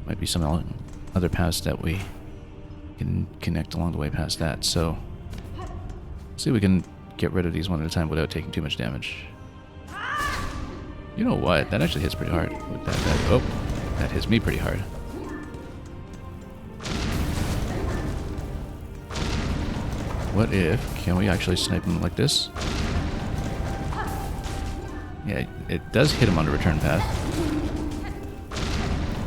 Speaker 1: might be some other paths that we can connect along the way past that. So see if we can get rid of these one at a time without taking too much damage. You know what? That actually hits pretty hard. With oh, that hits me pretty hard. What if, can we actually snipe him like this? Yeah, it does hit him on the return path.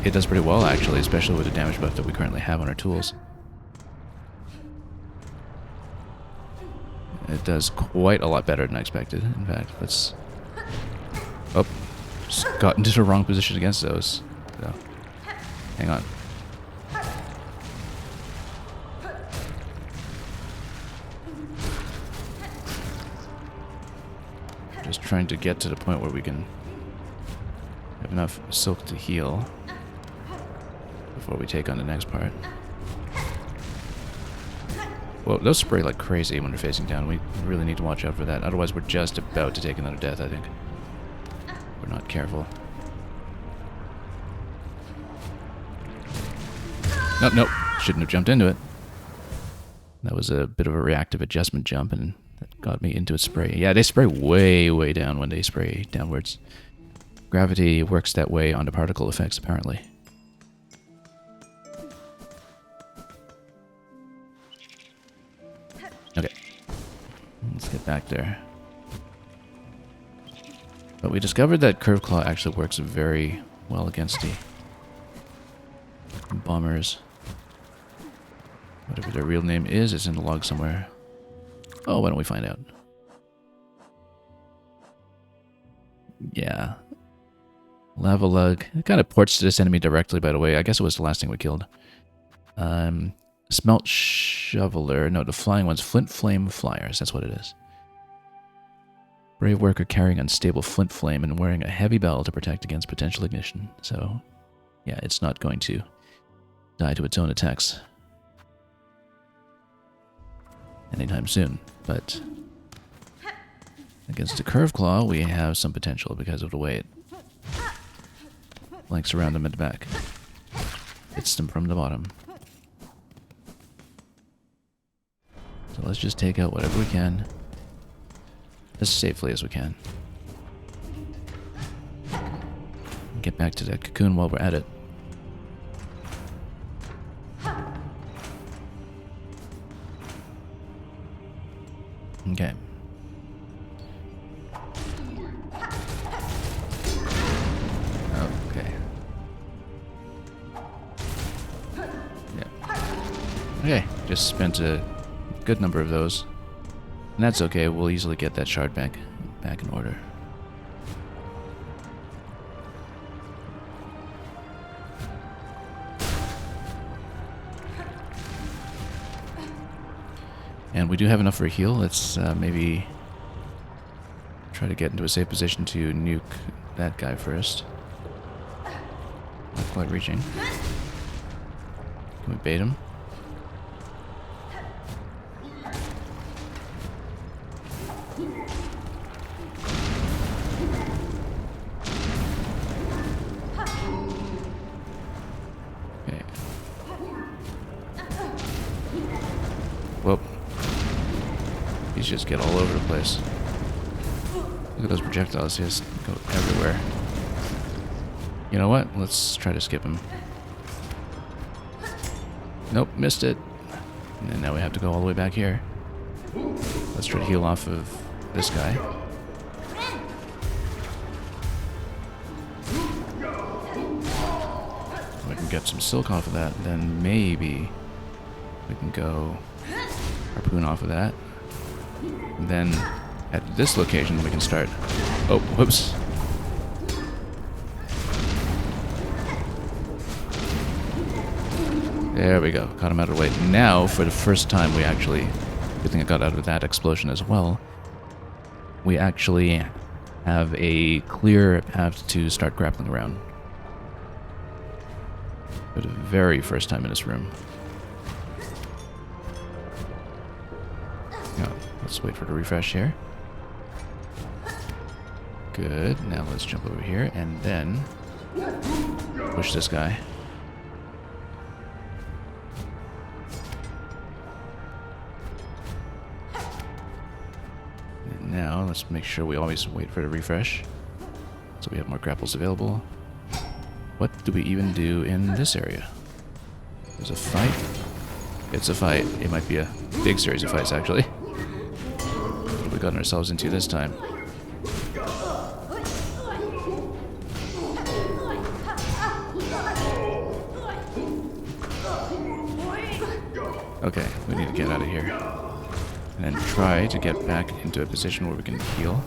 Speaker 1: It does pretty well, actually, especially with the damage buff that we currently have on our tools. It does quite a lot better than I expected, in fact. Let's... Oh, just got into the wrong position against those. So, hang on. Just trying to get to the point where we can have enough silk to heal before we take on the next part. Well, those spray like crazy when they're facing down. We really need to watch out for that. Otherwise, we're just about to take another death, I think. We're not careful. Nope, nope. Shouldn't have jumped into it. That was a bit of a reactive adjustment jump, and that got me into a spray. Yeah, they spray way, way down when they spray downwards. Gravity works that way onto particle effects, apparently. Okay. Let's get back there. But we discovered that Curve Claw actually works very well against the bombers. Whatever their real name is, it's in the log somewhere. Oh, why don't we find out? Yeah. Lava Lug. It kind of ports to this enemy directly, by the way. I guess it was the last thing we killed. Smelt Shoveler. No, the flying one's Flint Flame Flyers. That's what it is. Brave worker carrying unstable flint flame and wearing a heavy bell to protect against potential ignition. So, yeah, it's not going to die to its own attacks anytime soon. But against the Curve Claw, we have some potential because of the way it flanks around them at the back. Hits them from the bottom. So let's just take out whatever we can as safely as we can. Get back to that cocoon while we're at it. Okay. Okay. Yeah. Okay, just spent a good number of those. And that's okay, we'll easily get that shard back in order. And we do have enough for a heal. Let's maybe try to get into a safe position to nuke that guy first. Not quite reaching. Can we bait him? Okay. Whoop. These just get all over the place. Look at those projectiles, they just go everywhere. You know what? Let's try to skip him. Nope, missed it. And then now we have to go all the way back here. Let's try to heal off of this guy. We can get some silk off of that, then maybe we can go harpoon off of that. And then at this location we can start... Oh, whoops. There we go. Got him out of the way. Now, for the first time, we actually... Good thing I got out of that explosion as well. We actually have a clear path to start grappling around. For the very first time in this room. Yeah, let's wait for the refresh here. Good. Now let's jump over here and then push this guy. And now let's make sure we always wait for the refresh so we have more grapples available. What do we even do in this area? There's a fight. It's a fight. It might be a big series of fights, actually. What have we gotten ourselves into this time? Okay, we need to get out of here. And then try to get back into a position where we can heal.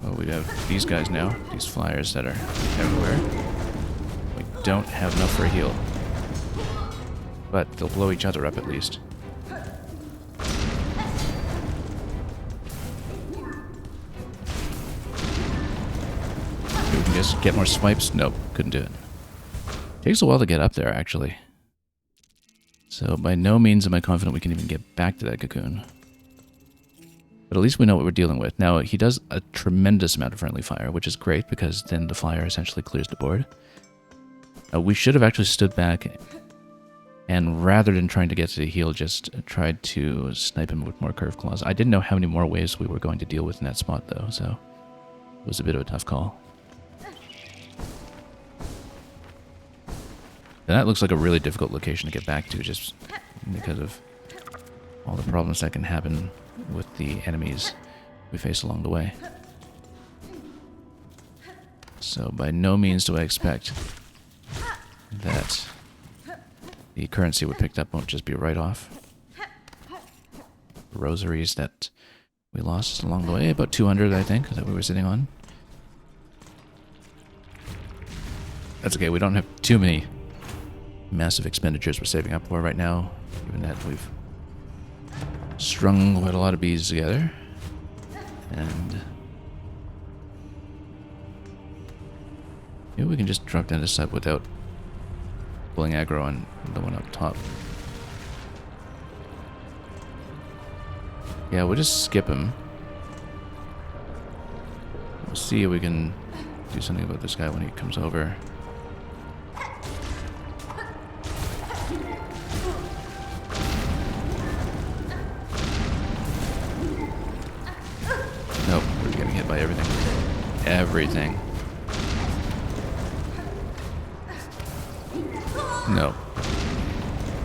Speaker 1: Oh, we have these guys now. These flyers that are everywhere. We don't have enough for a heal. But they'll blow each other up at least. We can just get more swipes? Nope, couldn't do it. Takes a while to get up there, actually. So by no means am I confident we can even get back to that cocoon. But at least we know what we're dealing with. Now, he does a tremendous amount of friendly fire, which is great, because then the flyer essentially clears the board. We should have actually stood back And rather than trying to get to the heal, just tried to snipe him with more curve claws. I didn't know how many more waves we were going to deal with in that spot, though, so it was a bit of a tough call. And that looks like a really difficult location to get back to, just because of all the problems that can happen with the enemies we face along the way. So by no means do I expect that the currency we picked up won't just be right off. Rosaries that we lost along the way, about 200 I think, that we were sitting on. That's okay, we don't have too many massive expenditures we're saving up for right now, given that we've strung quite a lot of bees together. And maybe we can just drop down this side without pulling aggro on the one up top. Yeah, we'll just skip him. We'll see if we can do something about this guy when he comes over. Nope, we're getting hit by everything. Everything. No.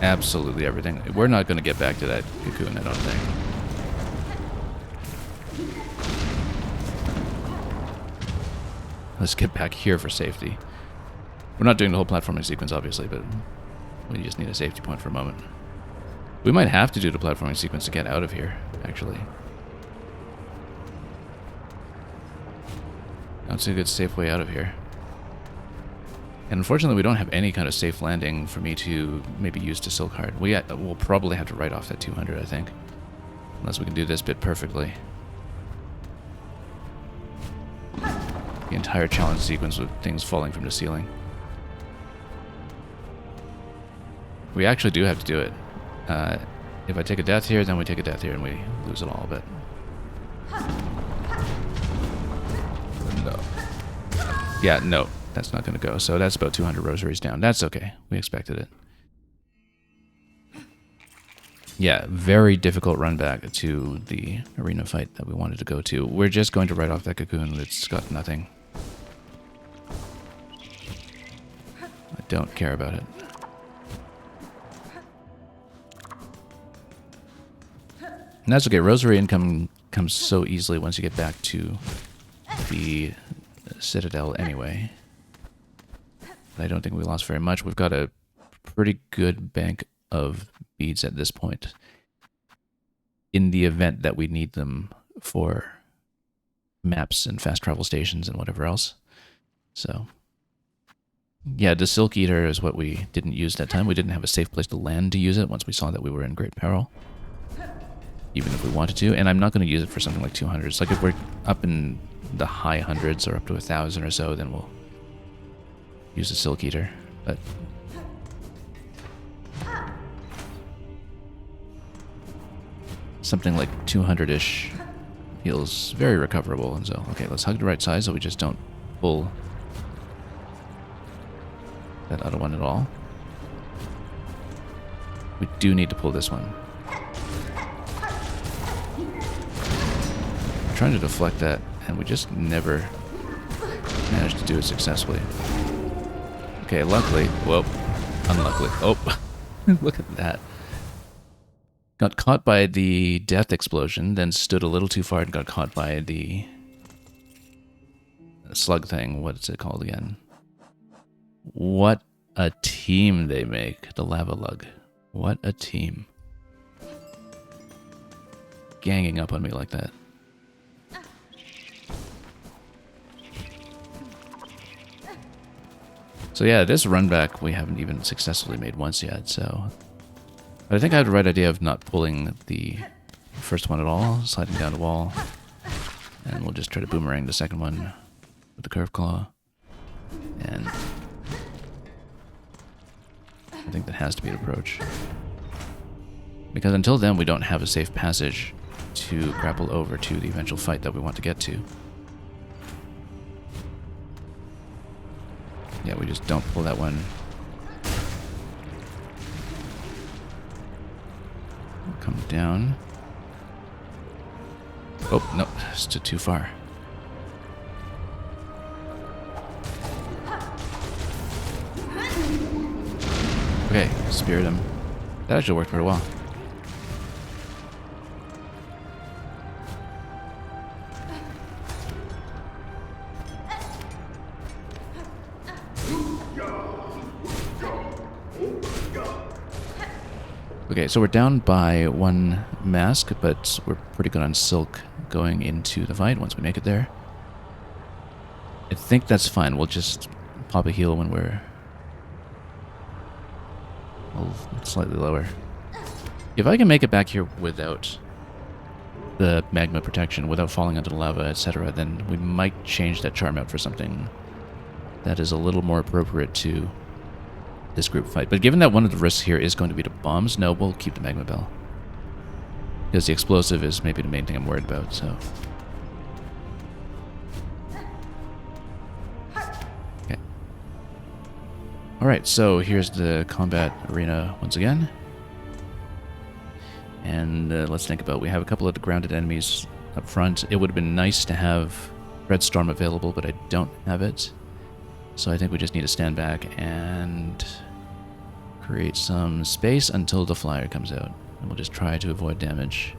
Speaker 1: Absolutely everything. We're not going to get back to that cocoon, I don't think. Let's get back here for safety. We're not doing the whole platforming sequence, obviously, but we just need a safety point for a moment. We might have to do the platforming sequence to get out of here, actually. That's a good safe way out of here. And unfortunately, we don't have any kind of safe landing for me to maybe use to Silk Heart. We'll probably have to write off that 200, I think. Unless we can do this bit perfectly. The entire challenge sequence with things falling from the ceiling. We actually do have to do it. If I take a death here, then we take a death here and we lose it all, but... No. Yeah, no. That's not going to go. So that's about 200 rosaries down. That's okay. We expected it. Yeah, very difficult run back to the arena fight that we wanted to go to. We're just going to write off that cocoon. It's got nothing. I don't care about it. And that's okay. Rosary income comes so easily once you get back to the Citadel anyway. I don't think we lost very much. We've got a pretty good bank of beads at this point, in the event that we need them for maps and fast travel stations and whatever else. So, yeah, the Silk Eater is what we didn't use that time. We didn't have a safe place to land to use it once we saw that we were in great peril, even if we wanted to. And I'm not going to use it for something like 200. It's like if we're up in the high hundreds or up to 1,000 or so, then we'll use the Silk Eater. But something like 200-ish feels very recoverable. And so, okay, let's hug the right side so we just don't pull that other one at all. We do need to pull this one. I'm trying to deflect that, and we just never managed to do it successfully. Okay, luckily, whoa, unluckily. Oh, look at that. Got caught by the death explosion, then stood a little too far and got caught by the slug thing. What's it called again? What a team they make, the lava lug. What a team. Ganging up on me like that. So yeah, this run back we haven't even successfully made once yet, so... But I think I have the right idea of not pulling the first one at all, sliding down the wall, and we'll just try to boomerang the second one with the curve claw. And I think that has to be the approach. Because until then, we don't have a safe passage to grapple over to the eventual fight that we want to get to. Yeah, we just don't pull that one. come down. Oh, no, it's too far. Okay, speared him. That actually worked pretty well. Okay, so we're down by one mask, but we're pretty good on Silk going into the fight once we make it there. I think that's fine. We'll just pop a heal when we're slightly lower. If I can make it back here without the magma protection, without falling into the lava, etc., then we might change that charm out for something that is a little more appropriate to this group fight. But given that one of the risks here is going to be the bombs, no, we'll keep the magma bell. Because the explosive is maybe the main thing I'm worried about, so... Okay. Alright, so here's the combat arena once again. And let's think about, we have a couple of the grounded enemies up front. It would have been nice to have Red Storm available, but I don't have it. So I think we just need to stand back and create some space until the flyer comes out. And we'll just try to avoid damage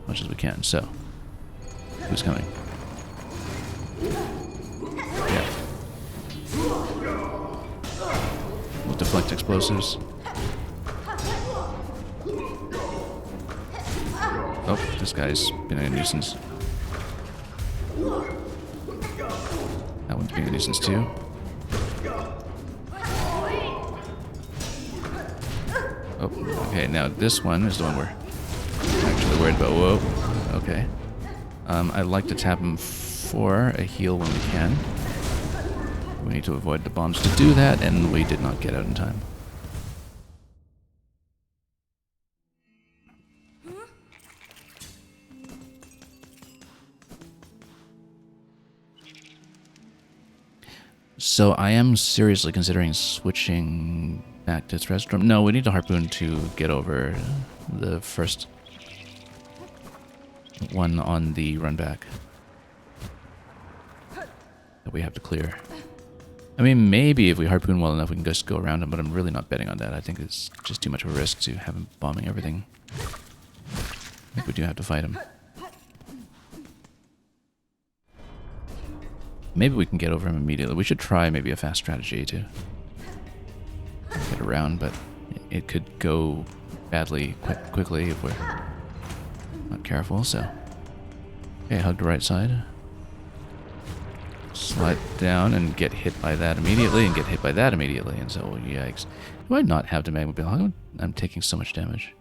Speaker 1: as much as we can. So, who's coming? Yeah. We'll deflect explosives. Oh, this guy's being a nuisance. That one's being a nuisance too. Oh, okay, now this one is the one we're actually worried about. Whoa, okay. I'd like to tap him for a heal when we can. We need to avoid the bombs to do that, and we did not get out in time. So I am seriously considering switching back to its restroom. No, we need a harpoon to get over the first one on the run back that we have to clear. I mean, maybe if we harpoon well enough, we can just go around him, but I'm really not betting on that. I think it's just too much of a risk to have him bombing everything. I think we do have to fight him. Maybe we can get over him immediately. We should try maybe a fast strategy to get around, but it could go badly quickly if we're not careful, so... Okay, hug the right side. Slide down and get hit by that immediately, and get hit by that immediately, and so, yikes. Do I not have the magma bill? How come I'm taking so much damage?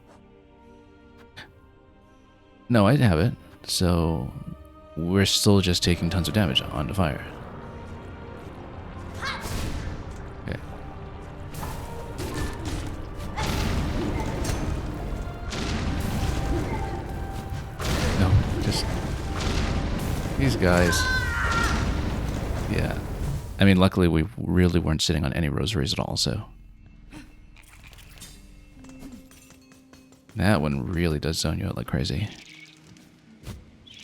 Speaker 1: No, I have it, so... We're still just taking tons of damage on the fire. Okay. No, just... These guys... Yeah. I mean, luckily we really weren't sitting on any rosaries at all, so... That one really does zone you out like crazy.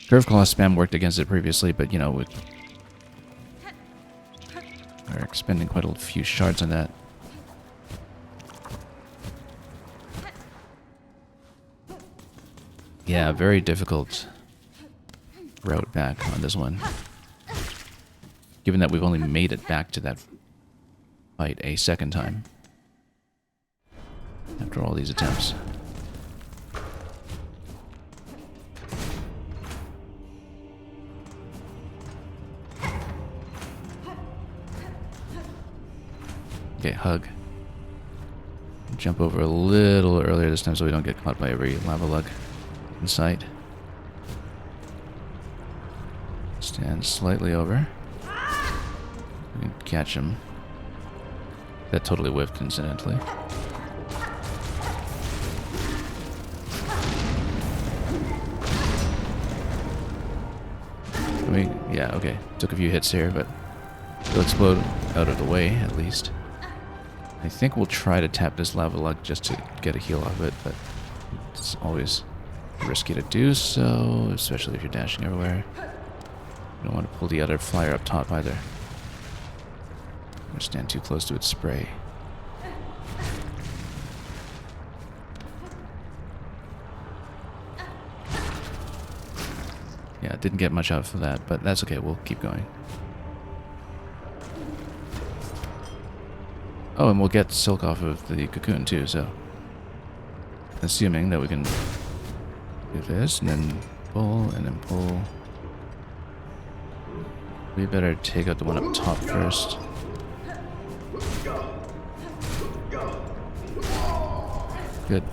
Speaker 1: Curve Claw spam worked against it previously, but, you know, we're expending quite a few shards on that. Yeah, very difficult route back on this one. Given that we've only made it back to that fight a second time. After all these attempts. Okay, hug. Jump over a little earlier this time so we don't get caught by every lava lug in sight. Stand slightly over. We can catch him. That totally whiffed, incidentally. Yeah, okay. Took a few hits here, but he'll explode out of the way, at least. I think we'll try to tap this lava lug just to get a heal off it, but It's always risky to do so, especially if you're dashing everywhere. You don't want to pull the other flyer up top either. Or stand too close to its spray. Yeah, didn't get much out of that, but that's okay, we'll keep going. Oh, and we'll get silk off of the cocoon too, so... Assuming that we can do this, and then pull, and then pull. We better take out the one up top first. Good.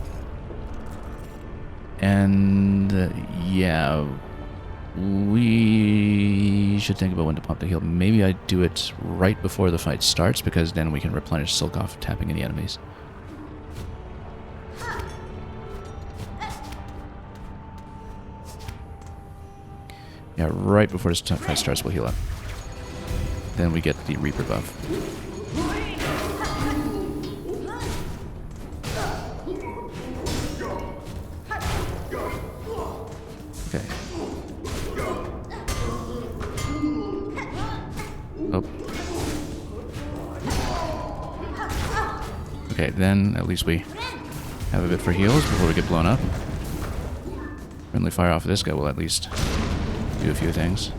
Speaker 1: And, yeah... We should think about when to pop the heal. Maybe I do it right before the fight starts, because then we can replenish silk off tapping any enemies. Yeah, right before this fight starts, we'll heal up. Then we get the Reaper buff. Okay. Oh. Okay, then at least we have a bit for heals before we get blown up. Friendly fire off of this guy will at least do a few things.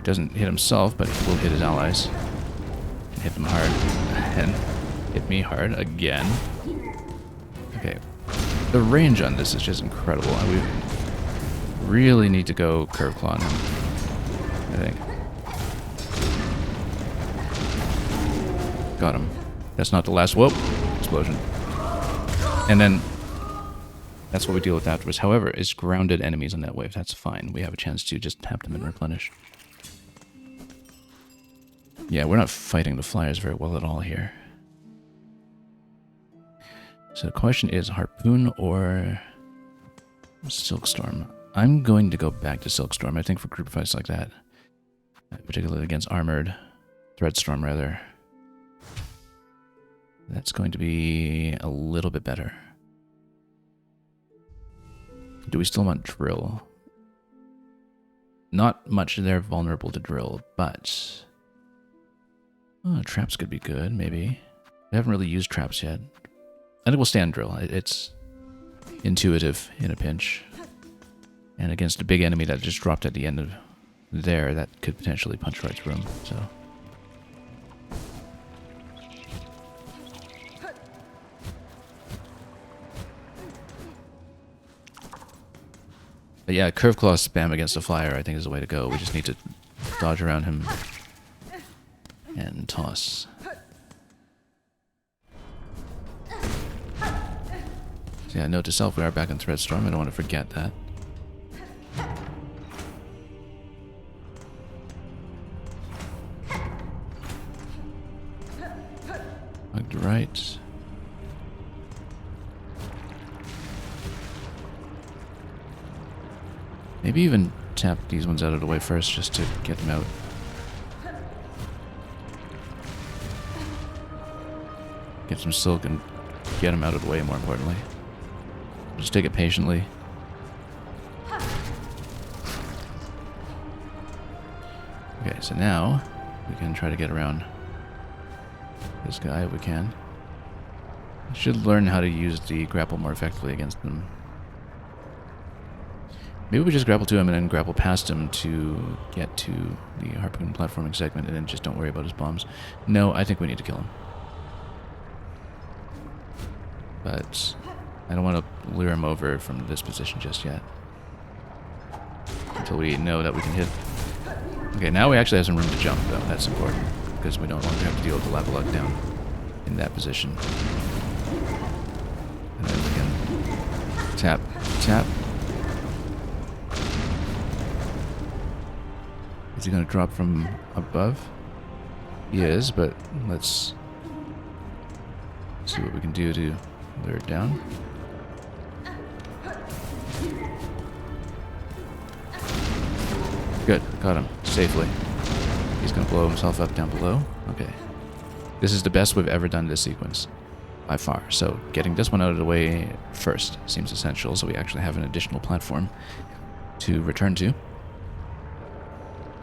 Speaker 1: Doesn't hit himself, but will hit his allies. And hit them hard. And hit me hard again. Okay. The range on this is just incredible. We really need to go curve claw on him, I think. Got him. That's not the last. Whoop! Explosion. And then that's what we deal with afterwards. However, it's grounded enemies on that wave. That's fine. We have a chance to just tap them and replenish. Yeah, we're not fighting the flyers very well at all here. So the question is Harpoon or Silkstorm? I'm going to go back to Silkstorm, I think, for group fights like that. Particularly against Armored. Threadstorm, rather. That's going to be a little bit better. Do we still want Drill? Not much they're vulnerable to Drill, but... Oh, traps could be good, maybe. We haven't really used traps yet. I think we'll stand Drill. It's intuitive in a pinch. And against a big enemy that just dropped at the end of there, that could potentially punch right through him, so... But yeah, Curve Claw spam against a flyer I think is the way to go. We just need to dodge around him and toss. So yeah, note to self, we are back in Threadstorm. I don't want to forget that. Hugged right. Maybe even tap these ones out of the way first, just to get them out. Get some silk and get them out of the way, more importantly. Just take it patiently. Okay, so now we can try to get around this guy if we can. I should learn how to use the grapple more effectively against them. Maybe we just grapple to him and then grapple past him to get to the Harpoon platforming segment and then just don't worry about his bombs. No, I think we need to kill him. But I don't want to lure him over from this position just yet. Until we know that we can hit. Okay, now we actually have some room to jump, though. That's important. Because we don't want to have to deal with the lava luck down in that position. And then we can tap, tap. Is he going to drop from above? He is, but let's see what we can do to lure it down. Good, got him safely. He's going to blow himself up down below. Okay. This is the best we've ever done this sequence. by far. So getting this one out of the way first seems essential, so we actually have an additional platform to return to.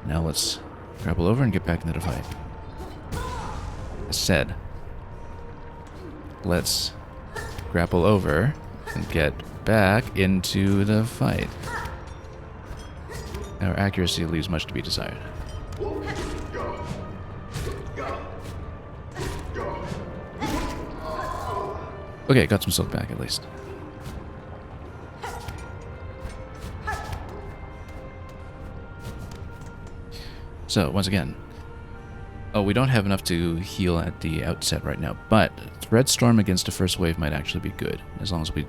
Speaker 1: Now let's grapple over and get back into the fight. As said, let's grapple over and get back into the fight. Our accuracy leaves much to be desired. Okay, got some silk back at least. So, once again, we don't have enough to heal at the outset right now, but Thread Storm against the first wave might actually be good, as long as we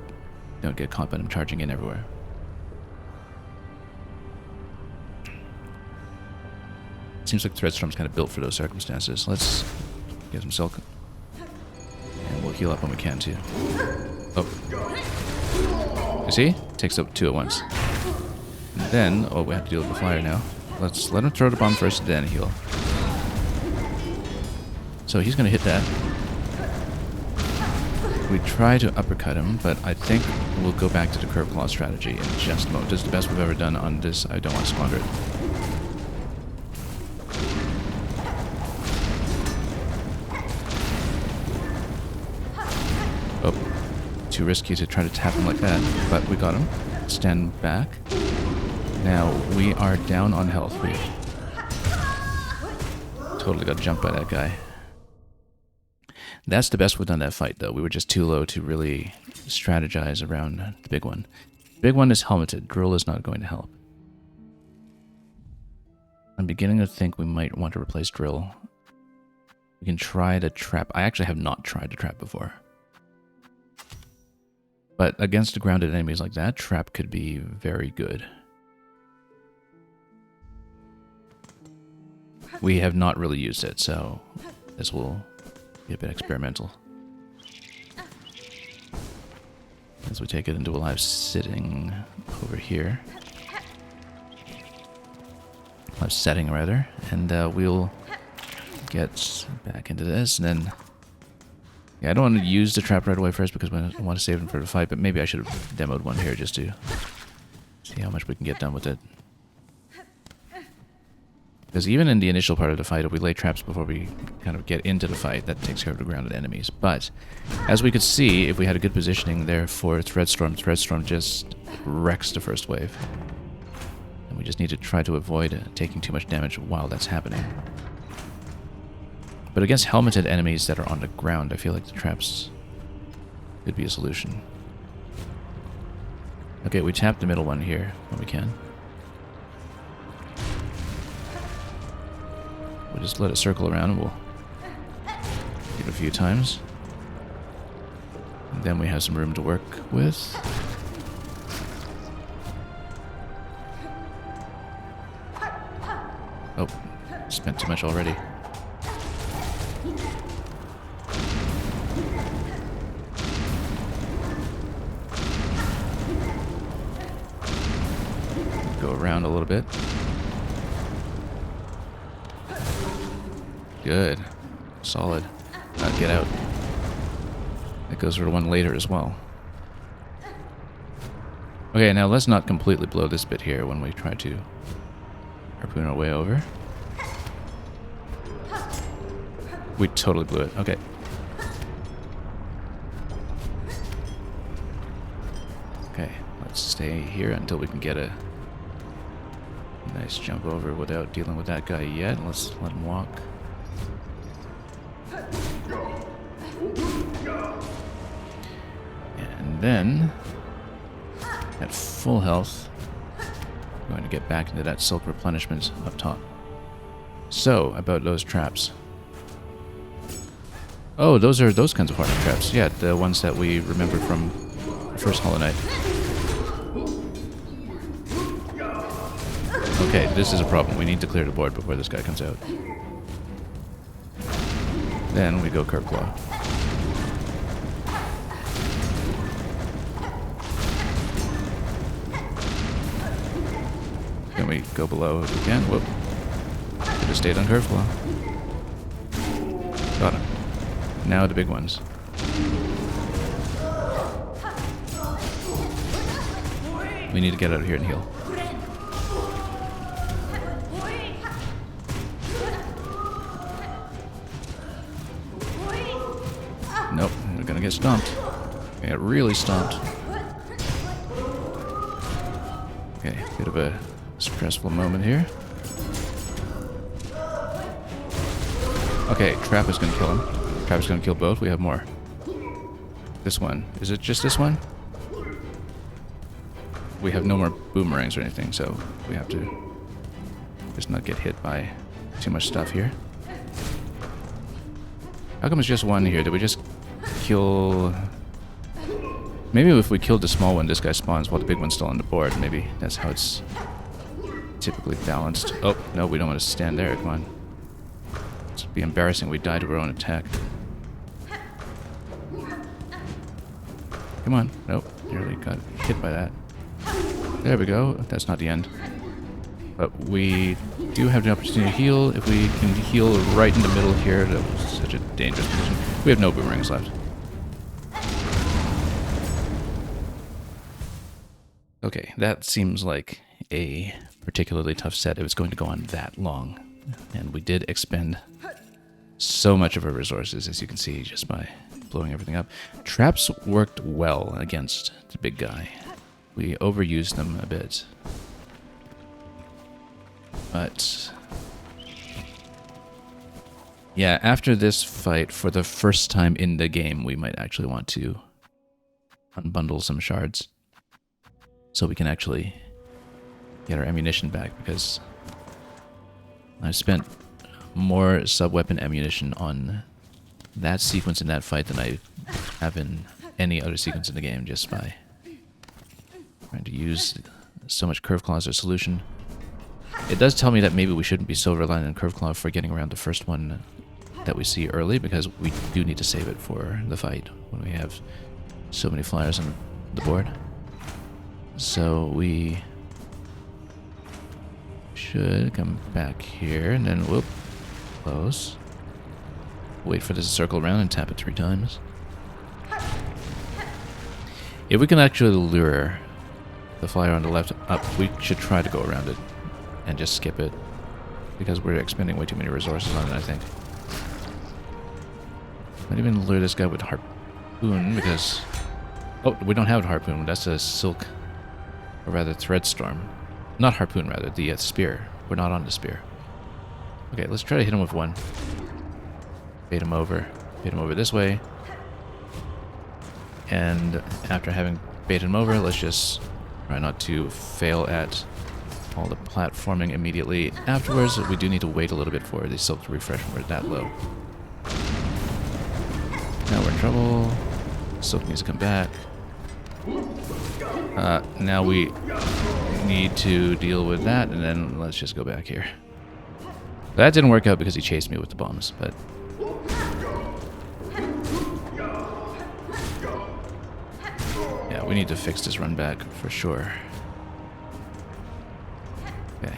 Speaker 1: don't get caught by them charging in everywhere. Seems like Thread Storm's kind of built for those circumstances. Let's get some silk. And we'll heal up when we can too. Oh. You see? Takes up two at once. And then, we have to deal with the flyer now. Let's let him throw the bomb first, then heal. So he's going to hit that. We try to uppercut him, but I think we'll go back to the curve claw strategy in just a moment. This is the best we've ever done on this. I don't want to squander it. Oh, too risky to try to tap him like that, but we got him. Stand back. Now we are down on health. We totally got jumped by that guy. That's the best we've done that fight, though. We were just too low to really strategize around the big one. The big one is helmeted. Drill is not going to help. I'm beginning to think we might want to replace Drill. We can try to trap. I actually have not tried to trap before. But against the grounded enemies like that, trap could be very good. We have not really used it, so this will be a bit experimental. As we take it into a live sitting over here. Live setting, rather. And we'll get back into this, and then... Yeah, I don't want to use the trap right away first because I want to save them for the fight, but maybe I should have demoed one here just to see how much we can get done with it. Because even in the initial part of the fight, if we lay traps before we kind of get into the fight, that takes care of the grounded enemies. But, as we could see, if we had a good positioning there for Thread Storm just wrecks the first wave. And we just need to try to avoid taking too much damage while that's happening. But against helmeted enemies that are on the ground, I feel like the traps could be a solution. Okay, we tap the middle one here when we can. We'll just let it circle around and we'll hit it a few times. And then we have some room to work with. Oh, spent too much already. Go around a little bit. Good. Solid. Get out. That goes for the one later as well. Okay, now let's not completely blow this bit here when we try to harpoon our way over. We totally blew it. Okay. Okay, let's stay here until we can get a nice jump over without dealing with that guy yet. Let's let him walk. And then, at full health, I'm going to get back into that silk replenishment up top. So, about those traps. Oh, those are those kinds of hardened traps. Yeah, the ones that we remember from the first Hollow Knight. Okay, this is a problem. We need to clear the board before this guy comes out. Then we go Curve Claw. Then we go below if we can. Whoop. Could have stayed on Curve Claw. Got him. Now the big ones. We need to get out of here and heal. Nope, we're gonna get stomped. We get really stomped. Okay, bit of a stressful moment here. Okay, Trap is gonna kill him. Trap is gonna kill both. We have more. This one. Is it just this one? We have no more boomerangs or anything, so we have to just not get hit by too much stuff here. How come it's just one here? Did we just kill... Maybe if we killed the small one, this guy spawns while the big one's still on the board. Maybe that's how it's typically balanced. Oh, no, we don't want to stand there. Come on. It'd be embarrassing. We died to our own attack. Come on. Nope. Nearly got hit by that. There we go. That's not the end. But we do have the opportunity to heal. If we can heal right in the middle here, that was such a dangerous position. We have no boomerangs left. Okay, that seems like a particularly tough set. It was going to go on that long. And we did expend so much of our resources, as you can see, just by blowing everything up. Traps worked well against the big guy. We overused them a bit. But yeah, after this fight, for the first time in the game, we might actually want to unbundle some shards so we can actually get our ammunition back, because I've spent more sub-weapon ammunition on that sequence in that fight than I have in any other sequence in the game, just by trying to use so much Curve Claw as a solution. It does tell me that maybe we shouldn't be so reliant on Curve Claw for getting around the first one that we see early, because we do need to save it for the fight when we have so many flyers on the board. So we should come back here and then whoop, close. Wait for this to circle around and tap it 3 times. If we can actually lure the flyer on the left up, we should try to go around it and just skip it, because we're expending way too many resources on it, I think. Might even lure this guy with Harpoon, because... Oh, we don't have a Harpoon. That's a Silk, or rather Threadstorm. Not Harpoon, rather. The Spear. We're not on the Spear. Okay, let's try to hit him with one. Bait him over. Bait him over this way. And after having baited him over, let's just try not to fail at all the platforming immediately afterwards. We do need to wait a little bit for the Silk to refresh when we're that low. Now we're in trouble. Silk needs to come back. Now we need to deal with that, and then let's just go back here. That didn't work out because he chased me with the bombs, but... yeah, we need to fix this run back for sure. Okay.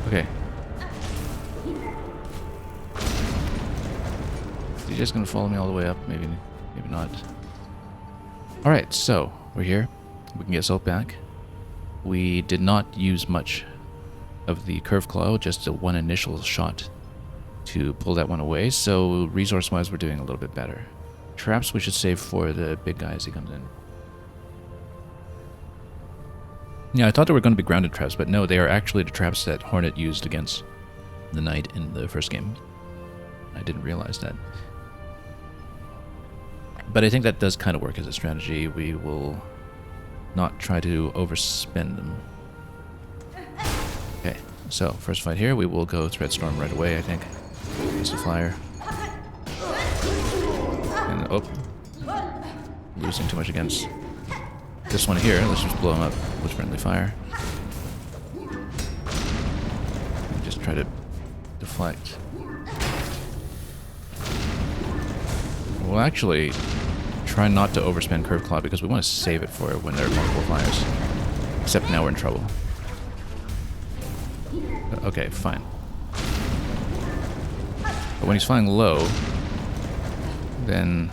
Speaker 1: Okay. Is he just gonna follow me all the way up? Maybe not. Alright, so we're here. We can get Silk back. We did not use much of the Curve Claw, just a one initial shot to pull that one away, so resource-wise we're doing a little bit better. Traps we should save for the big guy as he comes in. Yeah, I thought they were going to be grounded traps, but no, they are actually the traps that Hornet used against the Knight in the first game. I didn't realize that. But I think that does kind of work as a strategy. We will not try to overspend them. Okay, so first fight here, we will go Threadstorm right away, I think. Use the flyer. And, oh. Losing too much against this one here. Let's just blow him up with friendly fire. And just try to deflect. We'll actually try not to overspend Curve Claw because we want to save it for when there are multiple flyers. Except now we're in trouble. Okay, fine. But when he's flying low, then...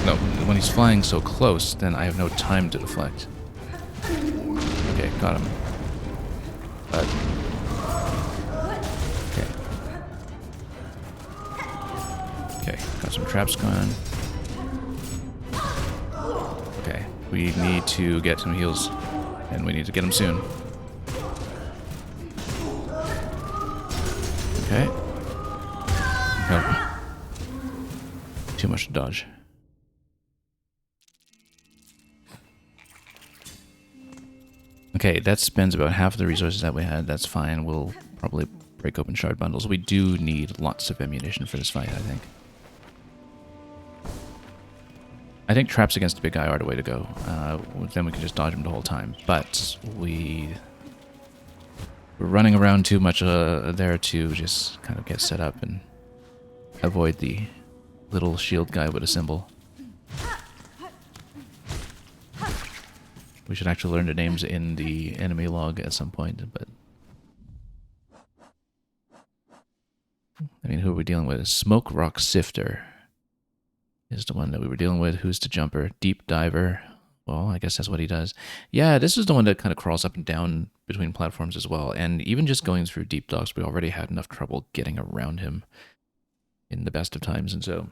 Speaker 1: No, when he's flying so close, then I have no time to deflect. Okay, got him. But... Okay. Okay, got some traps going. Okay, we need to get some heals. And we need to get them soon. Okay. Nope. Too much to dodge. Okay, that spends about half of the resources that we had. That's fine. We'll probably break open shard bundles. We do need lots of ammunition for this fight, I think. I think traps against the big guy are the way to go. Then we can just dodge him the whole time. But we're running around too much there to just kind of get set up and avoid the little shield guy with a symbol. We should actually learn the names in the enemy log at some point, but... I mean, who are we dealing with? Smoke Rock Sifter is the one that we were dealing with. Who's the jumper? Deep Diver. Well, I guess that's what he does. Yeah, this is the one that kind of crawls up and down between platforms as well. And even just going through deep docks, we already had enough trouble getting around him in the best of times. And so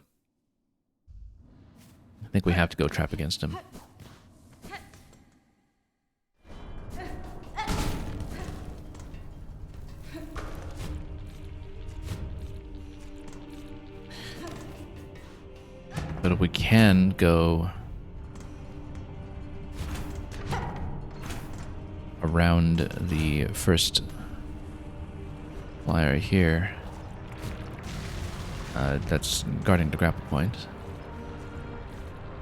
Speaker 1: I think we have to go trap against him. But if we can go around the first flyer here, that's guarding the grapple point,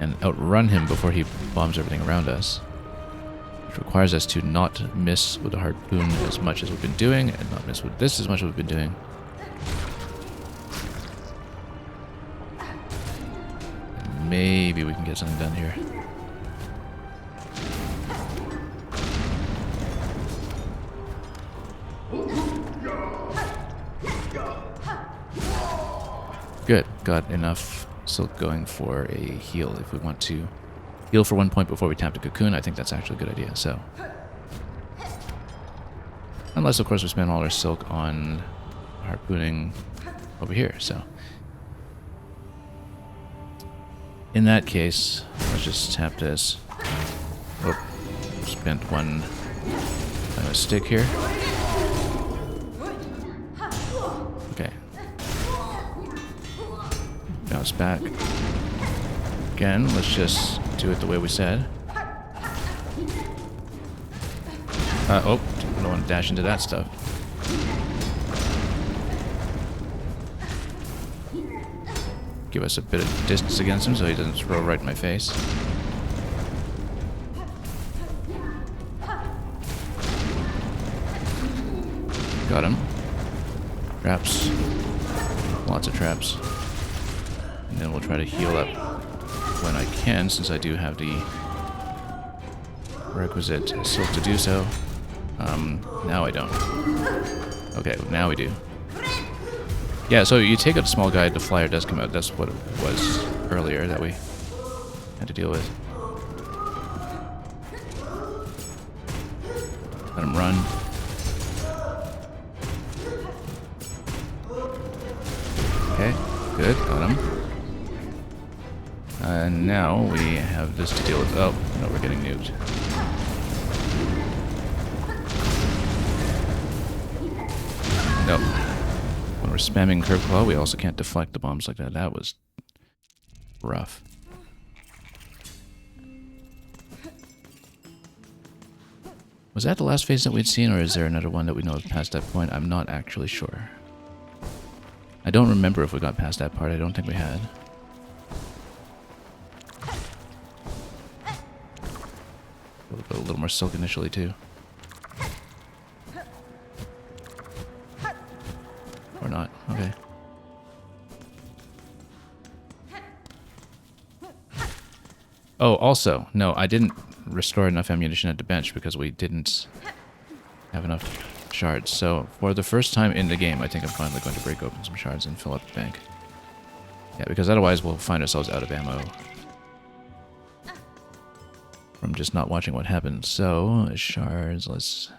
Speaker 1: and outrun him before he bombs everything around us, which requires us to not miss with the harpoon as much as we've been doing, and not miss with this as much as we've been doing. Maybe we can get something done here. Good. Got enough silk going for a heal. If we want to heal for 1 point before we tap the cocoon, I think that's actually a good idea. So, unless, of course, we spend all our silk on harpooning over here. So, in that case, let's just tap this. Oh, spent one stick here. Okay. Bounce back. Again, let's just do it the way we said. Oh, I don't want to dash into that stuff. Give us a bit of distance against him so he doesn't throw right in my face. Got him. Traps. Lots of traps. And then we'll try to heal up when I can, since I do have the requisite silk to do so. Now I don't. Okay, now we do. Yeah, so you take out a small guy, the flyer does come out. That's what it was earlier that we had to deal with. Let him run. Okay, good, got him. And now we have this to deal with. Oh, no, we're getting nuked. Nope. When we're spamming Curve Claw, we also can't deflect the bombs like that. That was rough. Was that the last phase that we'd seen, or is there another one that we know is past that point? I'm not actually sure. I don't remember if we got past that part. I don't think we had. We'll put a little more silk initially, too. Or not. Okay. Oh, also, no, I didn't restore enough ammunition at the bench because we didn't have enough shards. So for the first time in the game, I think I'm finally going to break open some shards and fill up the bank. Yeah, because otherwise we'll find ourselves out of ammo from just not watching what happens. So, shards, let's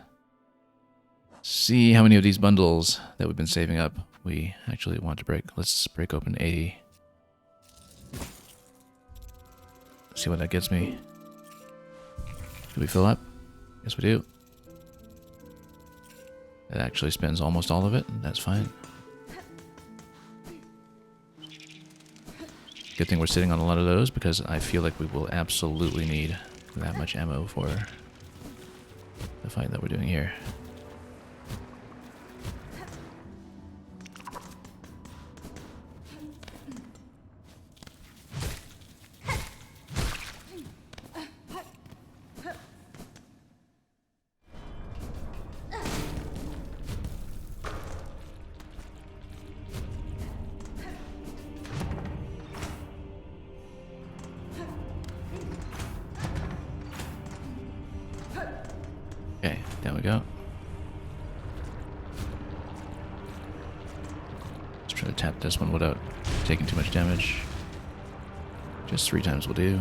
Speaker 1: see how many of these bundles that we've been saving up we actually want to break. Let's break open a... see what that gets me. Do we fill up? Yes, we do. That actually spends almost all of it. That's fine. Good thing we're sitting on a lot of those because I feel like we will absolutely need that much ammo for the fight that we're doing here. Okay, there we go. Let's try to tap this one without taking too much damage. Just 3 times will do.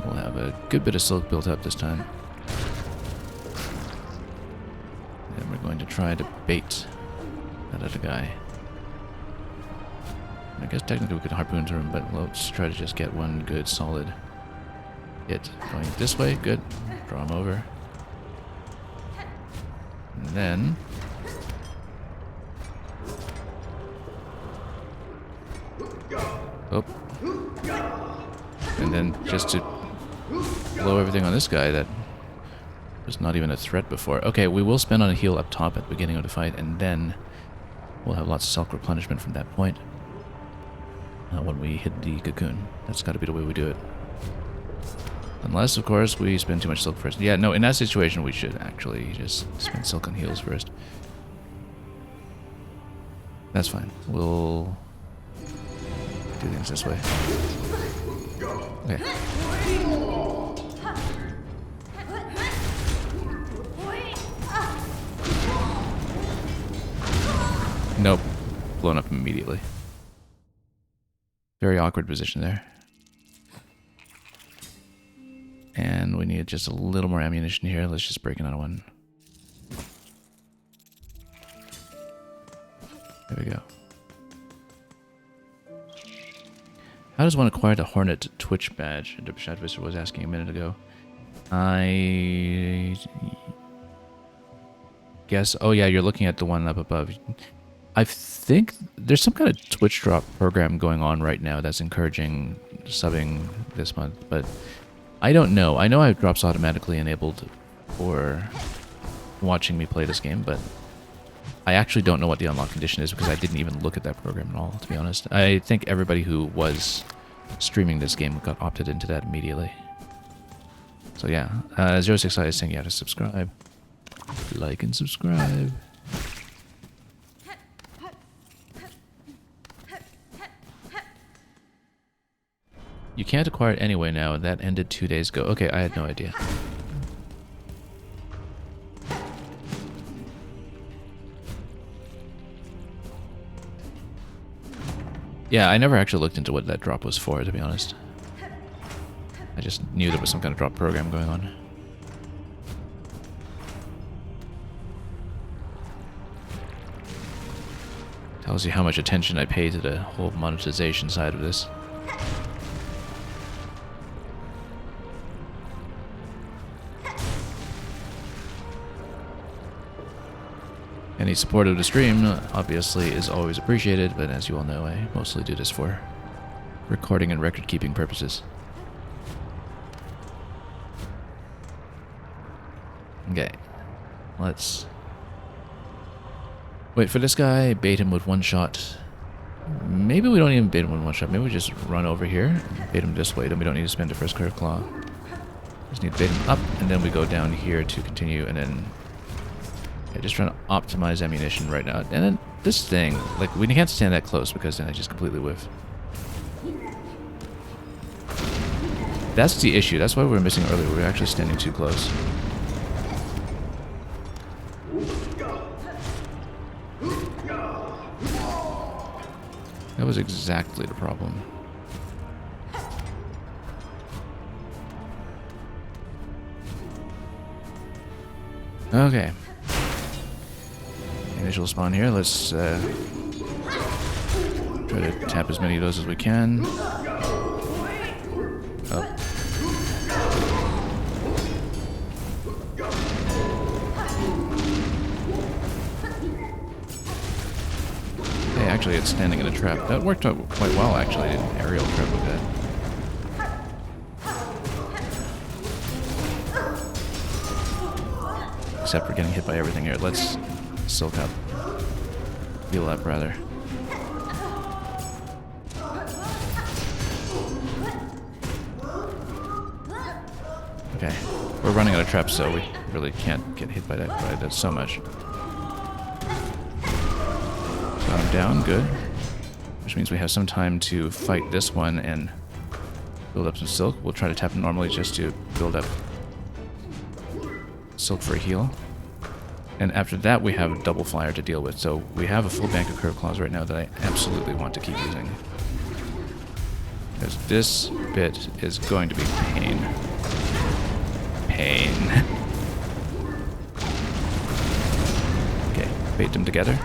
Speaker 1: We'll have a good bit of silk built up this time. And we're going to try to bait that other guy. I guess technically we could harpoon through him, but let's try to just get one good solid hit. Going this way, good. Draw him over. And then... oh. And then just to blow everything on this guy that was not even a threat before. Okay, we will spend on a heal up top at the beginning of the fight, and then we'll have lots of self-replenishment from that point. When we hit the cocoon. That's got to be the way we do it. Unless, of course, we spend too much silk first. Yeah, no, in that situation, we should actually just spend silk on heals first. That's fine. We'll do things this way. Okay. Nope. Blown up immediately. Very awkward position there. And we need just a little more ammunition here. Let's just break another one. There we go. How does one acquire the Hornet Twitch badge? The Shadvisor was asking a minute ago. I guess... oh yeah, you're looking at the one up above. I think there's some kind of Twitch drop program going on right now that's encouraging subbing this month, but I don't know. I know I have drops automatically enabled for watching me play this game, but I actually don't know what the unlock condition is because I didn't even look at that program at all, to be honest. I think everybody who was streaming this game got opted into that immediately. So yeah, 065 is saying you have to subscribe. Like and subscribe. You can't acquire it anyway now. That ended 2 days ago. Okay, I had no idea. Yeah, I never actually looked into what that drop was for, to be honest. I just knew there was some kind of drop program going on. Tells you how much attention I pay to the whole monetization side of this. Any support of the stream, obviously, is always appreciated, but as you all know, I mostly do this for recording and record-keeping purposes. Okay, let's wait for this guy, bait him with one shot. Maybe we don't even bait him with one shot, maybe we just run over here, bait him this way, then we don't need to spend a first curve claw. Just need to bait him up, and then we go down here to continue, and then... yeah, just trying to optimize ammunition right now. And then this thing, like, we can't stand that close because then I just completely whiff. That's the issue. That's why we were missing earlier. We were actually standing too close. was exactly the problem. Okay. Initial spawn here. Let's try to tap as many of those as we can. Oh. Hey, actually, it's standing in a trap. That worked out quite well, actually, an aerial trap with that. Except for getting hit by everything here. Let's silk up. Heal up, rather. Okay. We're running out of traps, so we really can't get hit by that so much. Got him down, good. Which means we have some time to fight this one and build up some silk. We'll try to tap normally just to build up silk for a heal. And after that, we have a double flyer to deal with. So we have a full bank of curve claws right now that I absolutely want to keep using. Because this bit is going to be pain. Pain. Okay, bait them together.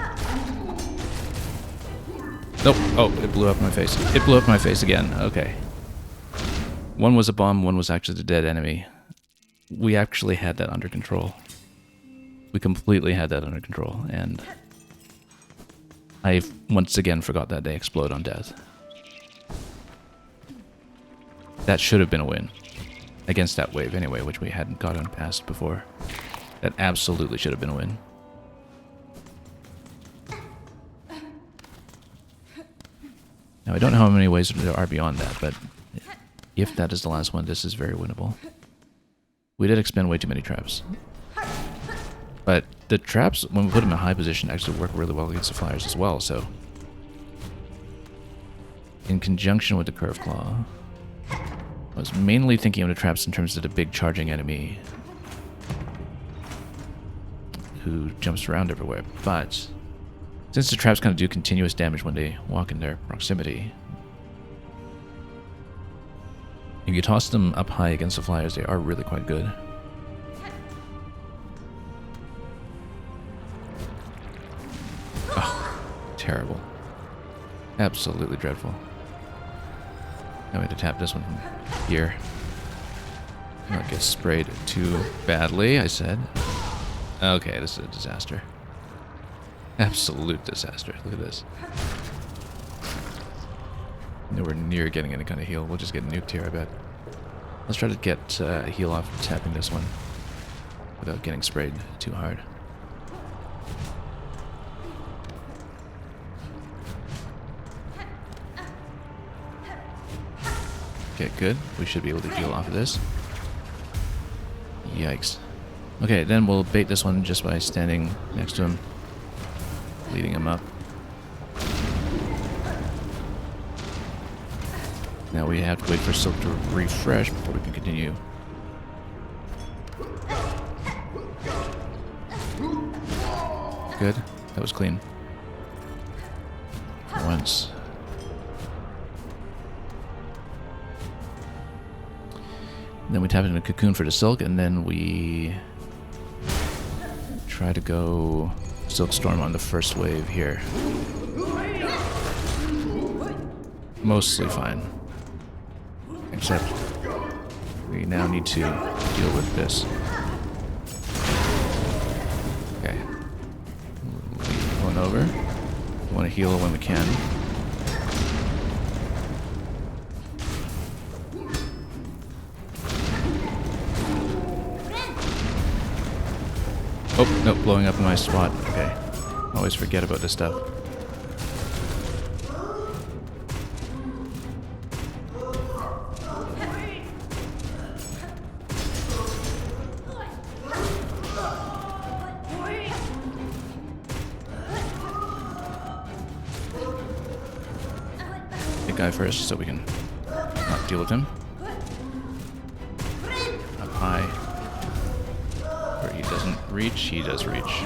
Speaker 1: Nope. Oh, it blew up in my face. It blew up in my face again. Okay. One was a bomb, one was actually the dead enemy. We actually had that under control. We completely had that under control, and I once again forgot that they explode on death. That should have been a win. Against that wave anyway, which we hadn't gotten past before. That absolutely should have been a win. Now, I don't know how many ways there are beyond that, but if that is the last one, this is very winnable. We did expend way too many traps. But the traps, when we put them in high position, actually work really well against the flyers as well, so... In conjunction with the Curve Claw, I was mainly thinking of the traps in terms of the big charging enemy who jumps around everywhere, but since the traps kind of do continuous damage when they walk in their proximity, if you toss them up high against the flyers, they are really quite good. Oh, terrible. Absolutely dreadful. Now we have to tap this one from here. Not get sprayed too badly, I said. Okay, this is a disaster. Absolute disaster. Look at this. Nowhere near getting any kind of heal. We'll just get nuked here, I bet. Let's try to get a heal off tapping this one without getting sprayed too hard. Okay, good. We should be able to heal off of this. Yikes. Okay, then we'll bait this one just by standing next to him, leading him up. Now we have to wait for Silk to refresh before we can continue. Good. That was clean. For once. Then we tap into Cocoon for the Silk, and then we try to go Silk Storm on the first wave here. Mostly fine. Except we now need to deal with this. Okay. Leave one over. We want to heal when we can. Oh, no, blowing up in my spot. Okay. Always forget about this stuff. Hit guy first so we can not deal with him. Up high. Where he doesn't reach, he does reach.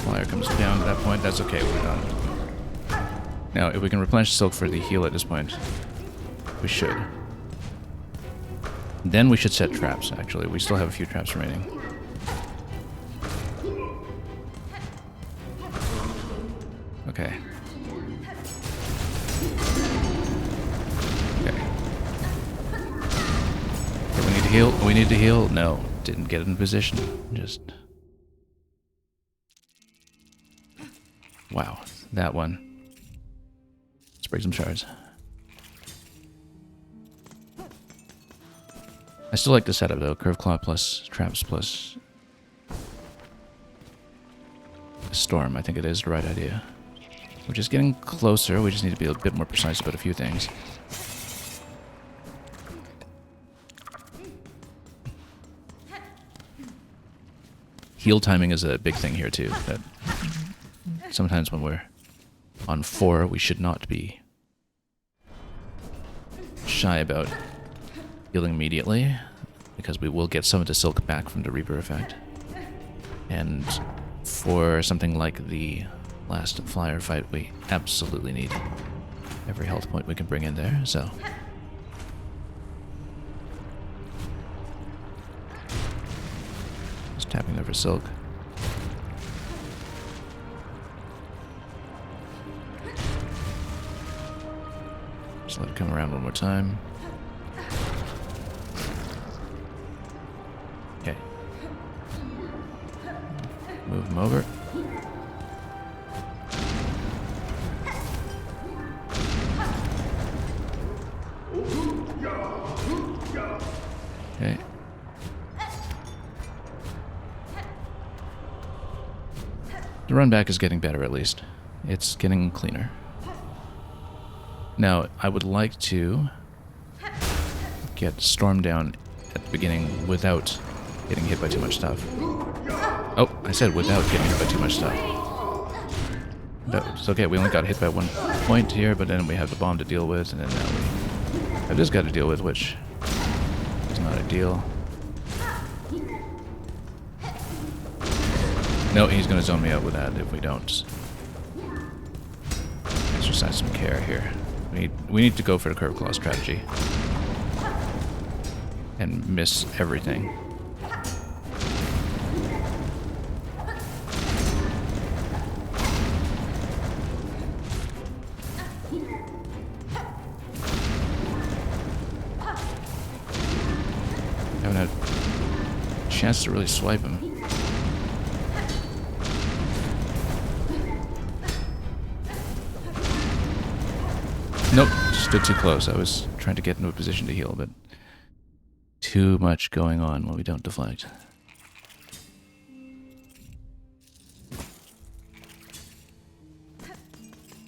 Speaker 1: flyer comes down at that point, that's okay, we're done. Now, if we can replenish Silk for the heal at this point, we should. Then we should set traps, actually. We still have a few traps remaining. Okay. Okay. Okay, we need to heal. We need to heal. No, didn't get in position. Just... Wow, that one. Let's break some shards. I still like the setup though. Curve Claw plus traps plus Storm. I think it is the right idea. We're just getting closer. We just need to be a bit more precise about a few things. Heal timing is a big thing here too. That sometimes when we're on 4, we should not be shy about healing immediately, because we will get some of the Silk back from the Reaper effect. And for something like the last flyer fight, we absolutely need every health point we can bring in there, so... Just tapping there for Silk. Just let it come around one more time. Okay. Move him over. Okay. The run back is getting better, at least. It's getting cleaner. Now, I would like to get Storm down at the beginning without getting hit by too much stuff. Oh, I said without getting hit by too much stuff. It's okay, we only got hit by 1 point here, but then we have the bomb to deal with, and then now we have this guy to deal with, which is not ideal. No, he's going to zone me out with that if we don't exercise some care here. We need to go for the Curve Claw strategy and miss everything. Haven't had a chance to really swipe him. Nope, stood too close. I was trying to get into a position to heal, but too much going on when we don't deflect.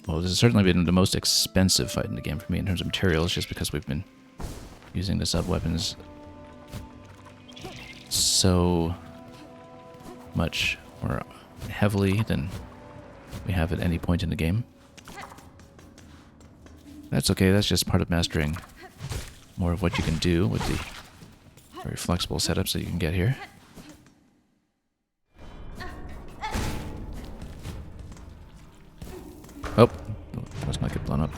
Speaker 1: Well, this has certainly been the most expensive fight in the game for me in terms of materials, just because we've been using the sub-weapons so much more heavily than we have at any point in the game. That's okay, that's just part of mastering more of what you can do with the very flexible setups that you can get here. Oh, let's not get blown up.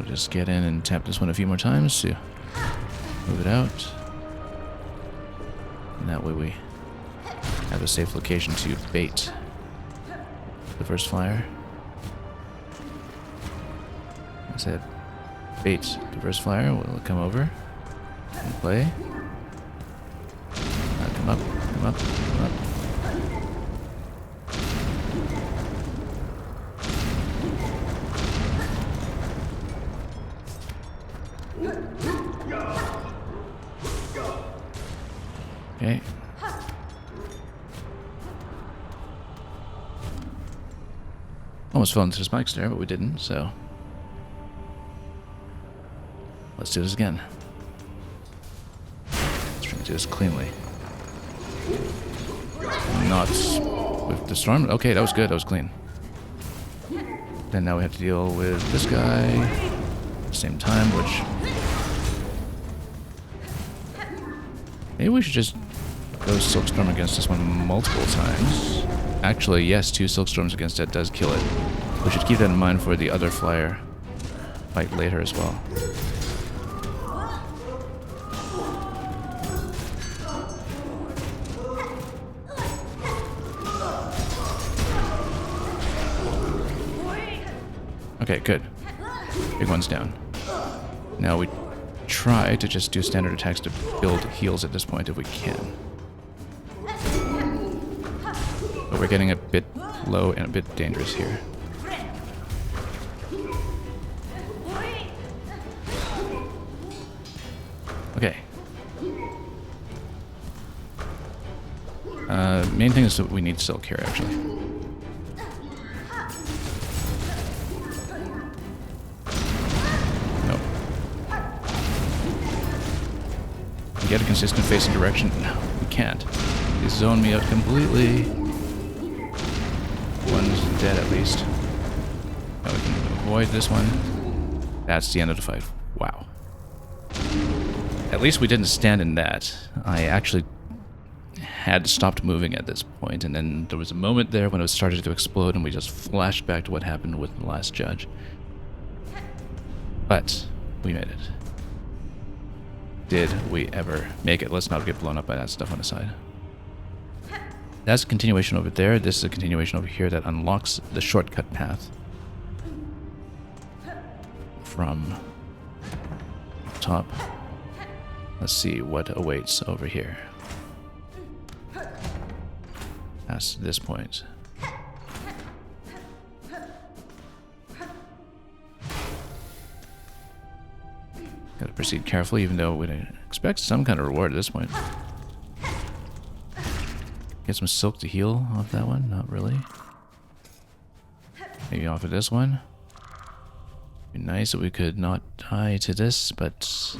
Speaker 1: Just get in and tap this one a few more times to move it out. And that way we have a safe location to bait the first flyer. I said bait the first flyer, will come over and play. Come up, come up, come up. Okay. Almost fell into the spikes there, but we didn't, so let's do this again. Let's try to do this cleanly. Not with the storm. Okay, that was good. That was clean. Then now we have to deal with this guy at the same time, which... Maybe we should just go Silkstorm against this one multiple times. Actually, yes, 2 Silkstorms against it does kill it. We should keep that in mind for the other flyer fight later as well. Okay, good. Big one's down. Now we try to just do standard attacks to build heals at this point if we can. But we're getting a bit low and a bit dangerous here. Okay. Main thing is that we need Silk here, actually. Nope. Get a consistent facing direction? No, we can't. They zone me out completely. One's dead at least. Now we can avoid this one. That's the end of the fight. Wow. At least we didn't stand in that. I actually had stopped moving at this point, and then there was a moment there when it started to explode, and we just flashed back to what happened with the last judge. But we made it. Did we ever make it? Let's not get blown up by that stuff on the side. That's a continuation over there. This is a continuation over here that unlocks the shortcut path from top. Let's see what awaits over here. Past this point. Gotta proceed carefully, even though we'd expect some kind of reward at this point. Get some silk to heal off that one? Not really. Maybe off of this one. Be nice if we could not die to this, but...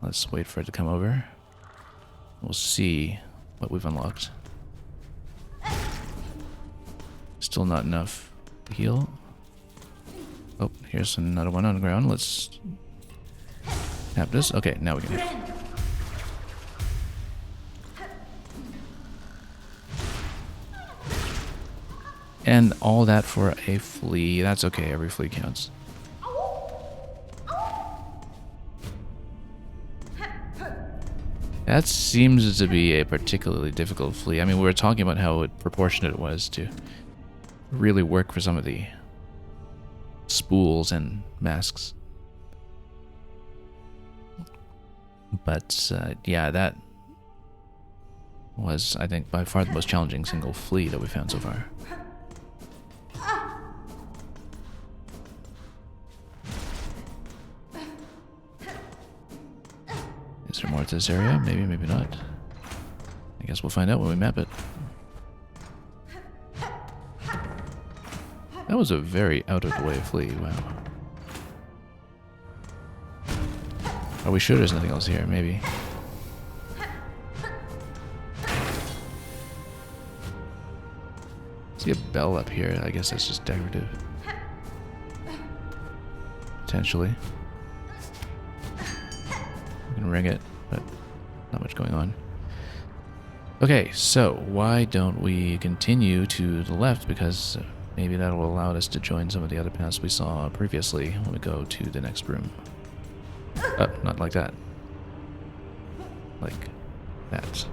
Speaker 1: Let's wait for it to come over. We'll see what we've unlocked. Still not enough to heal. Oh, here's another one on the ground. Let's tap this. Okay, now we can hit. And all that for a flea. That's okay, every flea counts. That seems to be a particularly difficult flea. I mean, we were talking about how proportionate it was to really work for some of the spools and masks. But, yeah, that was, I think, by far the most challenging single flea that we found so far. Is there more to this area? Maybe, maybe not. I guess we'll find out when we map it. That was a very out-of-the-way flea, wow. Are we sure there's nothing else here? Maybe. See a bell up here. I guess that's just decorative. Potentially. We can ring it, but not much going on. Okay, so why don't we continue to the left, because maybe that will allow us to join some of the other paths we saw previously when we go to the next room. Not like that. Like that.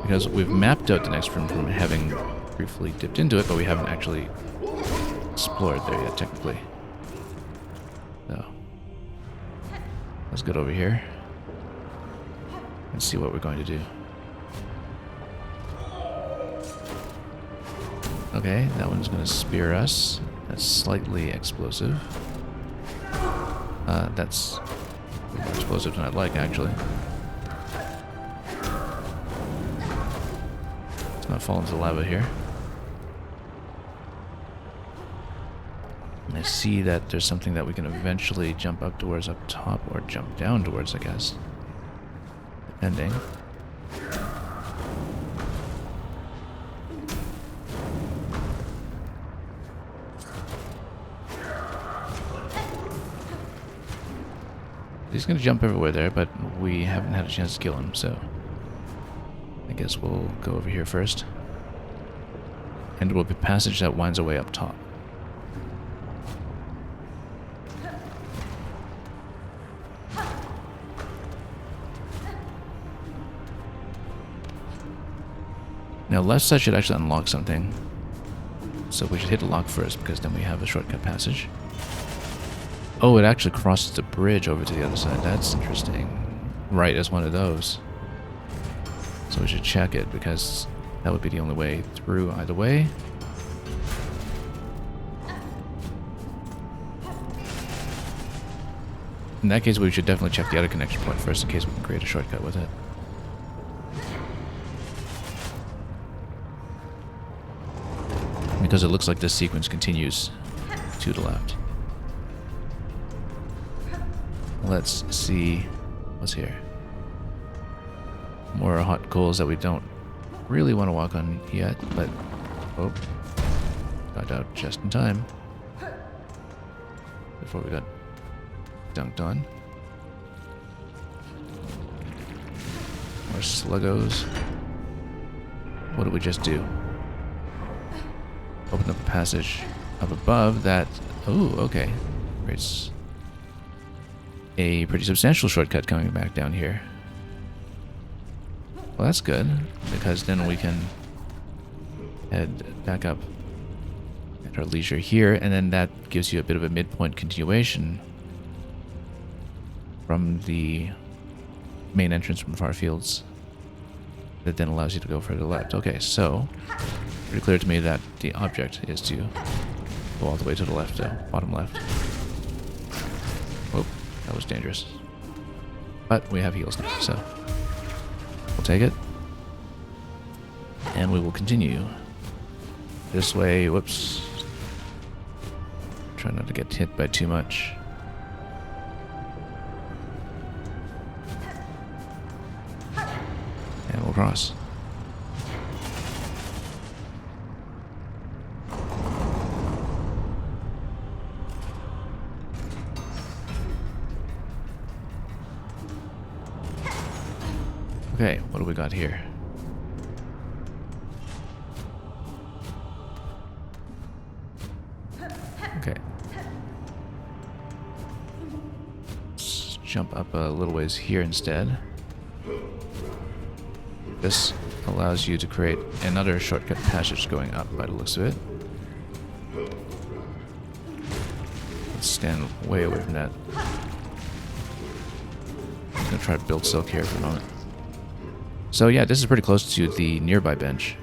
Speaker 1: Because we've mapped out the next room from having briefly dipped into it, but we haven't actually explored there yet, technically. So, let's get over here and see what we're going to do. Okay, that one's going to spear us. That's slightly explosive. That's more explosive than I'd like, actually. Let's not fall into the lava here. I see that there's something that we can eventually jump up towards up top or jump down towards, I guess. Depending. He's going to jump everywhere there, but we haven't had a chance to kill him, so I guess we'll go over here first. And it will be a passage that winds away up top. Now left side should actually unlock something. So we should hit the lock first, because then we have a shortcut passage. Oh, it actually crosses the bridge over to the other side. That's interesting. Right, as one of those. So we should check it, because that would be the only way through either way. In that case, we should definitely check the other connection point first, in case we can create a shortcut with it. Because it looks like this sequence continues to the left. Let's see what's here. More hot coals that we don't really want to walk on yet, but oh, got out just in time before we got dunked on. More sluggos. What did we just do? Open up a passage up above that. Oh, okay. It's a pretty substantial shortcut coming back down here. Well, that's good, because then we can head back up at our leisure here, and then that gives you a bit of a midpoint continuation from the main entrance from Farfields. That then allows you to go further left. Okay, so pretty clear to me that the object is to go all the way to the left, though, bottom left. Oh, that was dangerous. But we have heals now, so we'll take it. And we will continue this way. Whoops. Try not to get hit by too much. And we'll cross. Okay, what do we got here? Okay. Let's jump up a little ways here instead. This allows you to create another shortcut passage going up by the looks of it. Let's stand way away from that. I'm gonna try to build silk here for a moment. So yeah, this is pretty close to the nearby bench.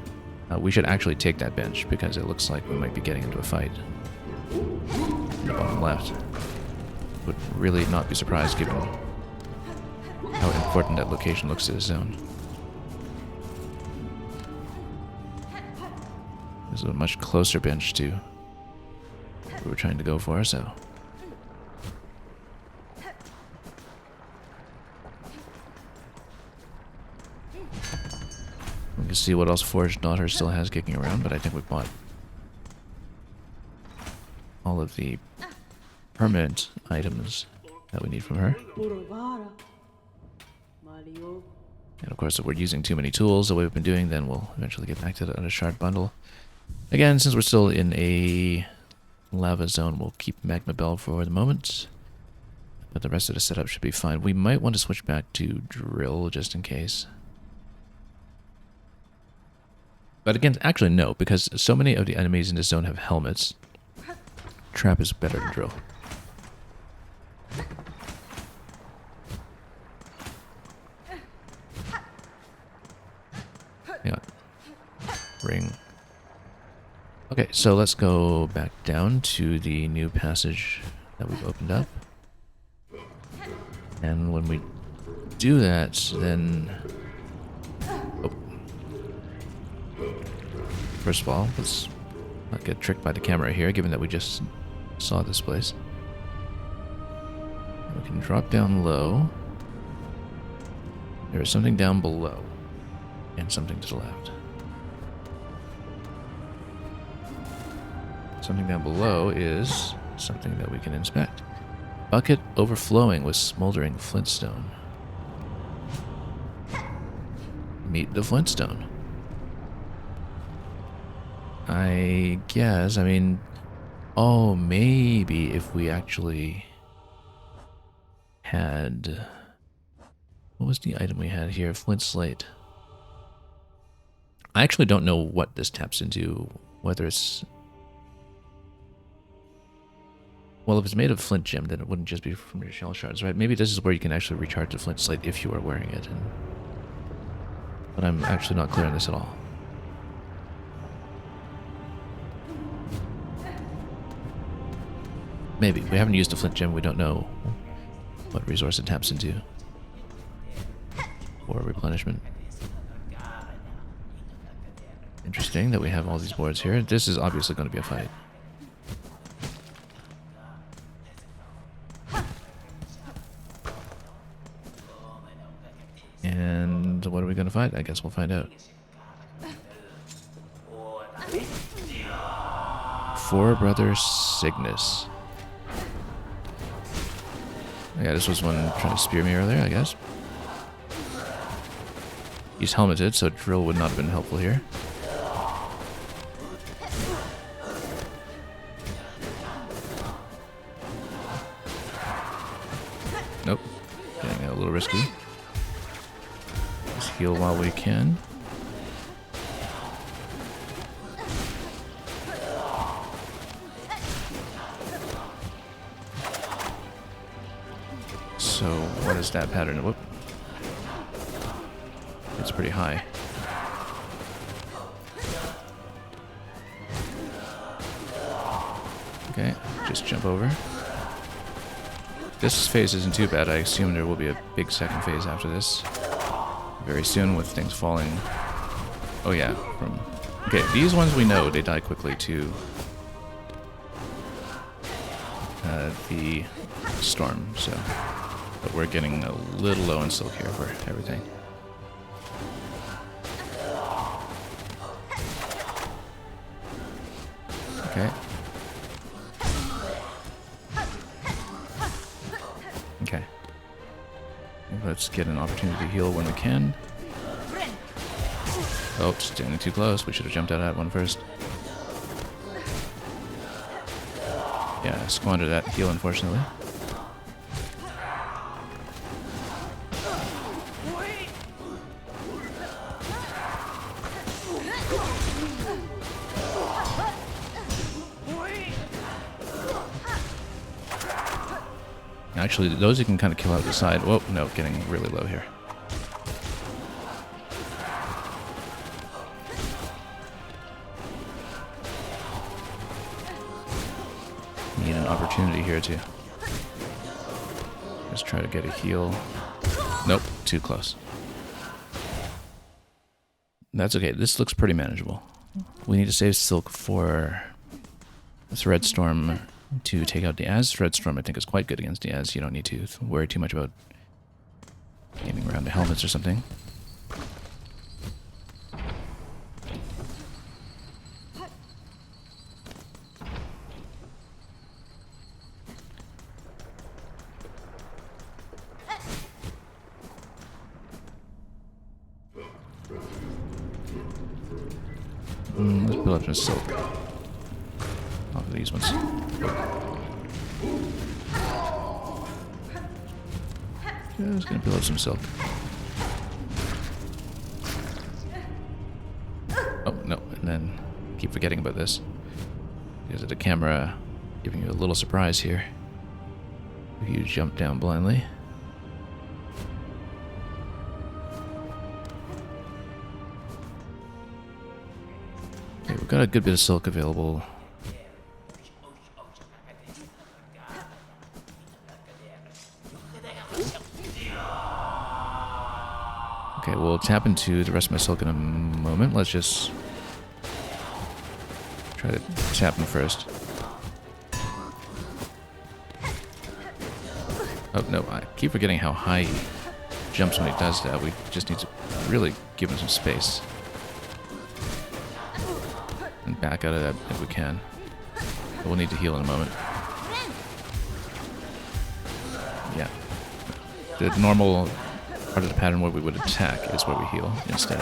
Speaker 1: We should actually take that bench, because it looks like we might be getting into a fight. In the bottom left. Would really not be surprised given how important that location looks to the zone. This is a much closer bench to what we were trying to go for, so. We can see what else Forged Daughter still has kicking around, but I think we bought all of the permanent items that we need from her. And of course, if we're using too many tools the way we've been doing, then we'll eventually get back to the other shard bundle. Again, since we're still in a lava zone, we'll keep Magma Bell for the moment. But the rest of the setup should be fine. We might want to switch back to Drill just in case. But again, actually no, because so many of the enemies in this zone have helmets. Trap is better than Drill. Hang on. Ring. Okay, so let's go back down to the new passage that we've opened up. And when we do that, then... Oh. First of all, let's not get tricked by the camera here, given that we just saw this place. We can drop down low. There is something down below. And something to the left. Something down below is something that we can inspect. Bucket overflowing with smoldering flintstone. Meet the flintstone. I guess, I mean... Oh, maybe if we actually had... What was the item we had here? Flint slate. I actually don't know what this taps into. Whether it's... Well, if it's made of flint gem, then it wouldn't just be from your shell shards, right? Maybe this is where you can actually recharge the flint slate if you are wearing it. But I'm actually not clear on this at all. Maybe. We haven't used a flint gem. We don't know what resource it taps into for replenishment. Interesting that we have all these boards here. This is obviously going to be a fight. And what are we going to fight? I guess we'll find out. Four Brothers Cygnus. Yeah, this was one trying to spear me earlier, I guess. He's helmeted, so drill would not have been helpful here. Nope. Getting a little risky. Let's heal while we can. So, what is that pattern? Whoop. It's pretty high. Okay, just jump over. This phase isn't too bad. I assume there will be a big second phase after this. Very soon with things falling. Oh yeah, from... Okay, these ones we know, they die quickly to the storm, so... But we're getting a little low in silk here for everything. Okay. Okay. Let's get an opportunity to heal when we can. Oh, standing too close. We should have jumped out at one first. Yeah, squandered that heal, unfortunately. Actually, those you can kind of kill out the side. Whoa, no, getting really low here. Need an opportunity here to just try to get a heal. Nope, too close. That's okay. This looks pretty manageable. We need to save silk for Threadstorm to take out Diaz. Threadstorm, I think, is quite good against Diaz. You don't need to worry too much about aiming around the helmets or something. Let's build up some silk off of these ones. Just gonna build up some silk. Oh, no, and then keep forgetting about this. Because of the camera giving you a little surprise here. If you jump down blindly. Okay, we've got a good bit of silk available. Okay, we'll tap into the rest of my silk in a moment. Let's just try to tap him first. Oh, no, I keep forgetting how high he jumps when he does that. We just need to really give him some space. And back out of that if we can. But we'll need to heal in a moment. Yeah. The normal part of the pattern where we would attack is where we heal instead.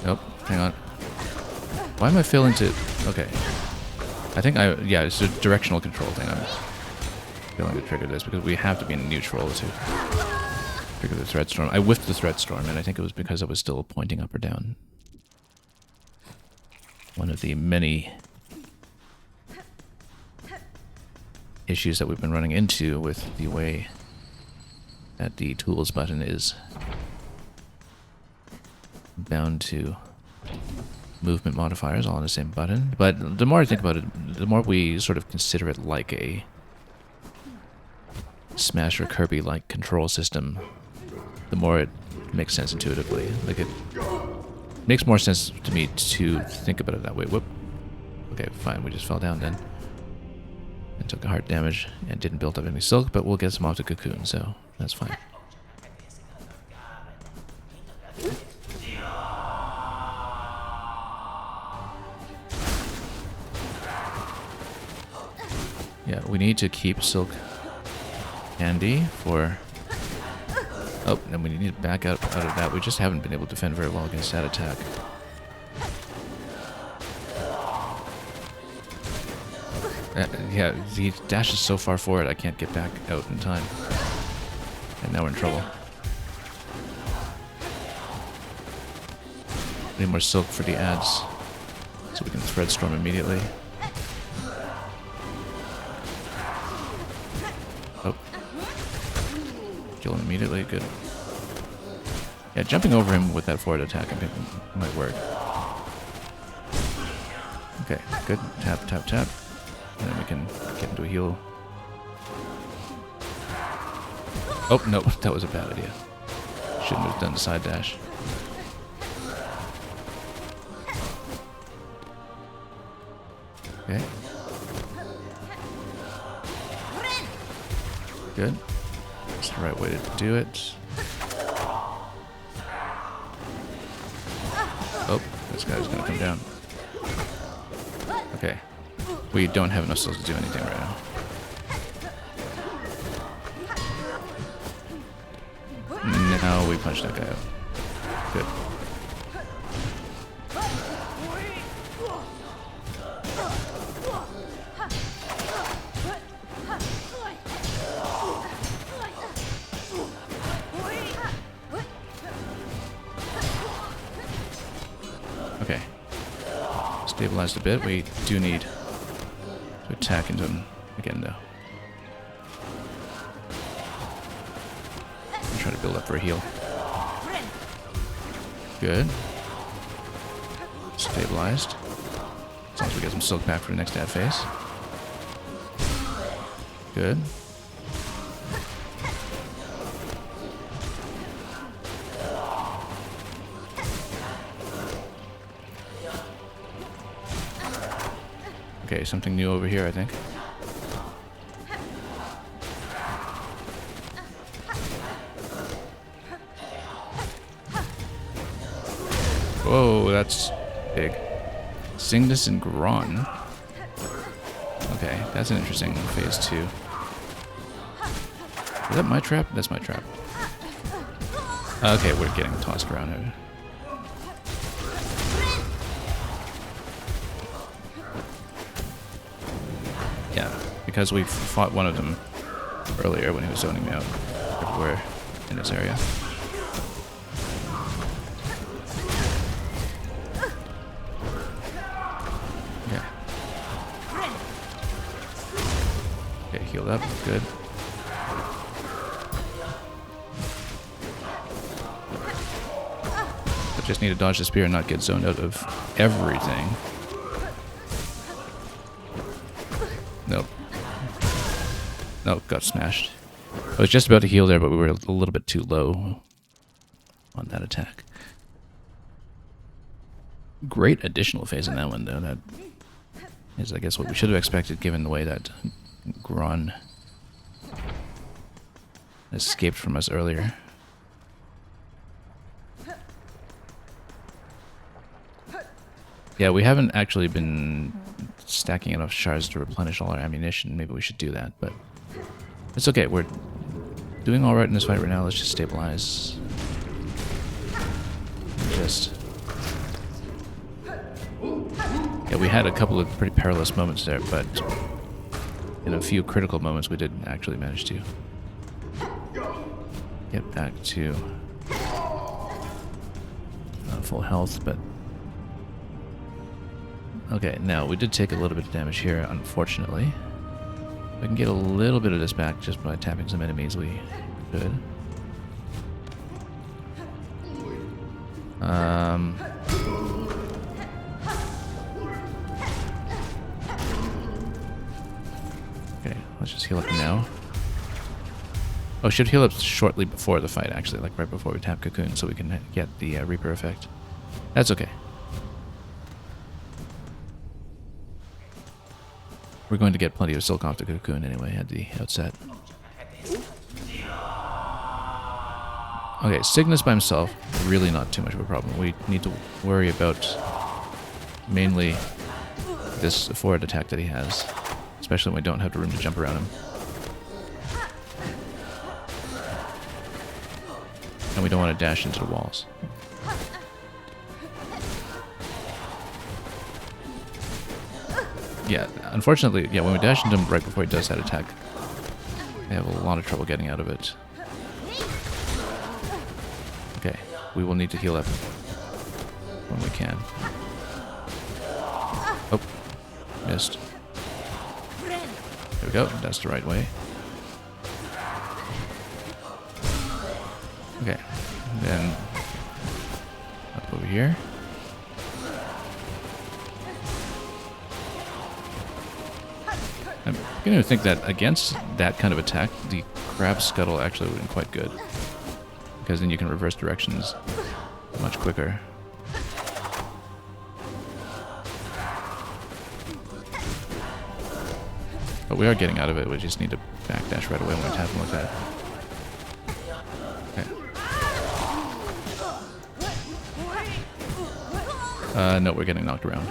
Speaker 1: Nope, hang on. Why am I failing to... Okay. I think yeah, it's a directional control thing. I'm failing to trigger this because we have to be in neutral to trigger the threat storm. I whiffed the threat storm, and I think it was because I was still pointing up or down. One of the many issues that we've been running into with the way that the tools button is bound to movement modifiers all on the same button. But the more I think about it, the more we sort of consider it like a Smash or Kirby-like control system, the more it makes sense intuitively. Like, it makes more sense to me to think about it that way. Whoop. Okay, fine, we just fell down then. And took a heart damage and didn't build up any silk, but we'll get some off the cocoon, so that's fine. Yeah, we need to keep silk handy for... Oh, and we need to back out of that. We just haven't been able to defend very well against that attack. Yeah, he dashes so far forward I can't get back out in time. And now we're in trouble. Need more silk for the ads, so we can thread storm immediately. Oh. Kill him immediately, good. Yeah, jumping over him with that forward attack I think might work. Okay, good. Tap, tap, tap. And then we can get into a heal. Oh, no, that was a bad idea. Shouldn't have done the side dash. Okay. Good. That's the right way to do it. Oh, this guy's gonna come down. Okay. We don't have enough souls to do anything right now. Now we punch that guy out. Good. Okay. Stabilized a bit. We do need to attack into him again, though. I'm trying to build up for a heal. Good. Stabilized. As long as we get some silk back for the next ad phase. Good. Okay, something new over here, I think. Whoa, that's big. Cygnus and Gron. Okay, that's an interesting phase 2. Is that my trap? That's my trap. Okay, we're getting tossed around here. Yeah, because we fought one of them earlier when he was zoning me out everywhere in this area. Yeah. Okay, healed up. Good. I just need to dodge the spear and not get zoned out of everything. Nope. Nope, got smashed. I was just about to heal there, but we were a little bit too low on that attack. Great additional phase in that one, though. That is, I guess, what we should have expected, given the way that Gron escaped from us earlier. Yeah, we haven't actually been stacking enough shards to replenish all our ammunition. Maybe we should do that, but it's okay. We're doing all right in this fight right now. Let's just stabilize. Yeah, we had a couple of pretty perilous moments there, but in a few critical moments we did actually manage to get back to full health, but okay, now we did take a little bit of damage here, unfortunately. We can get a little bit of this back just by tapping some enemies, we could. Okay, let's just heal up now. Oh, should heal up shortly before the fight, actually, like right before we tap Cocoon, so we can get the Reaper effect. That's okay. We're going to get plenty of silk off the Cocoon anyway at the outset. Okay, Cygnus by himself, really not too much of a problem. We need to worry about mainly this forward attack that he has, especially when we don't have the room to jump around him. And we don't want to dash into the walls. Yeah, unfortunately, yeah, when we dash into him right before he does that attack, we have a lot of trouble getting out of it. Okay, we will need to heal up when we can. Oh, missed. There we go, that's the right way. Okay, then up over here. I'm beginning to think that against that kind of attack, the crab scuttle actually would have been quite good. Because then you can reverse directions much quicker. But we are getting out of it, we just need to backdash right away when we tap him like that. Okay. No, we're getting knocked around.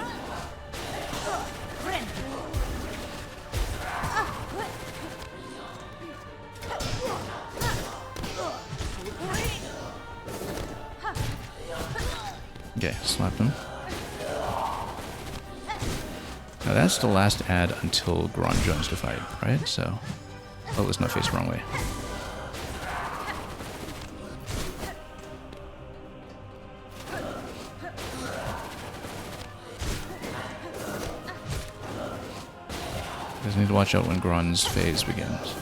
Speaker 1: Okay, slap him. Now that's the last ad until Gron joins the fight, right? So, oh, let's not face the wrong way. Just need to watch out when Gron's phase begins.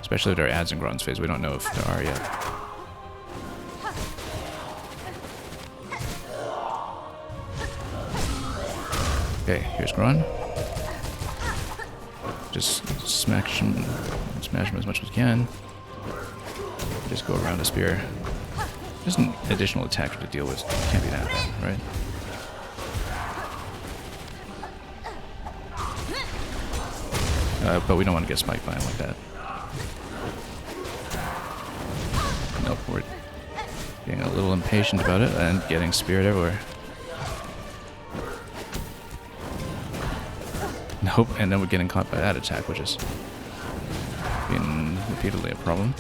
Speaker 1: Especially if there are ads in Gron's phase. We don't know if there are yet. Okay, here's Gron. Just smash him as much as we can. Just go around a spear. Just an additional attack to deal with. Can't be that bad, right? But we don't want to get spiked by him like that. Nope, we're getting a little impatient about it and getting speared everywhere. Nope, and then we're getting caught by that attack, which is being repeatedly a problem.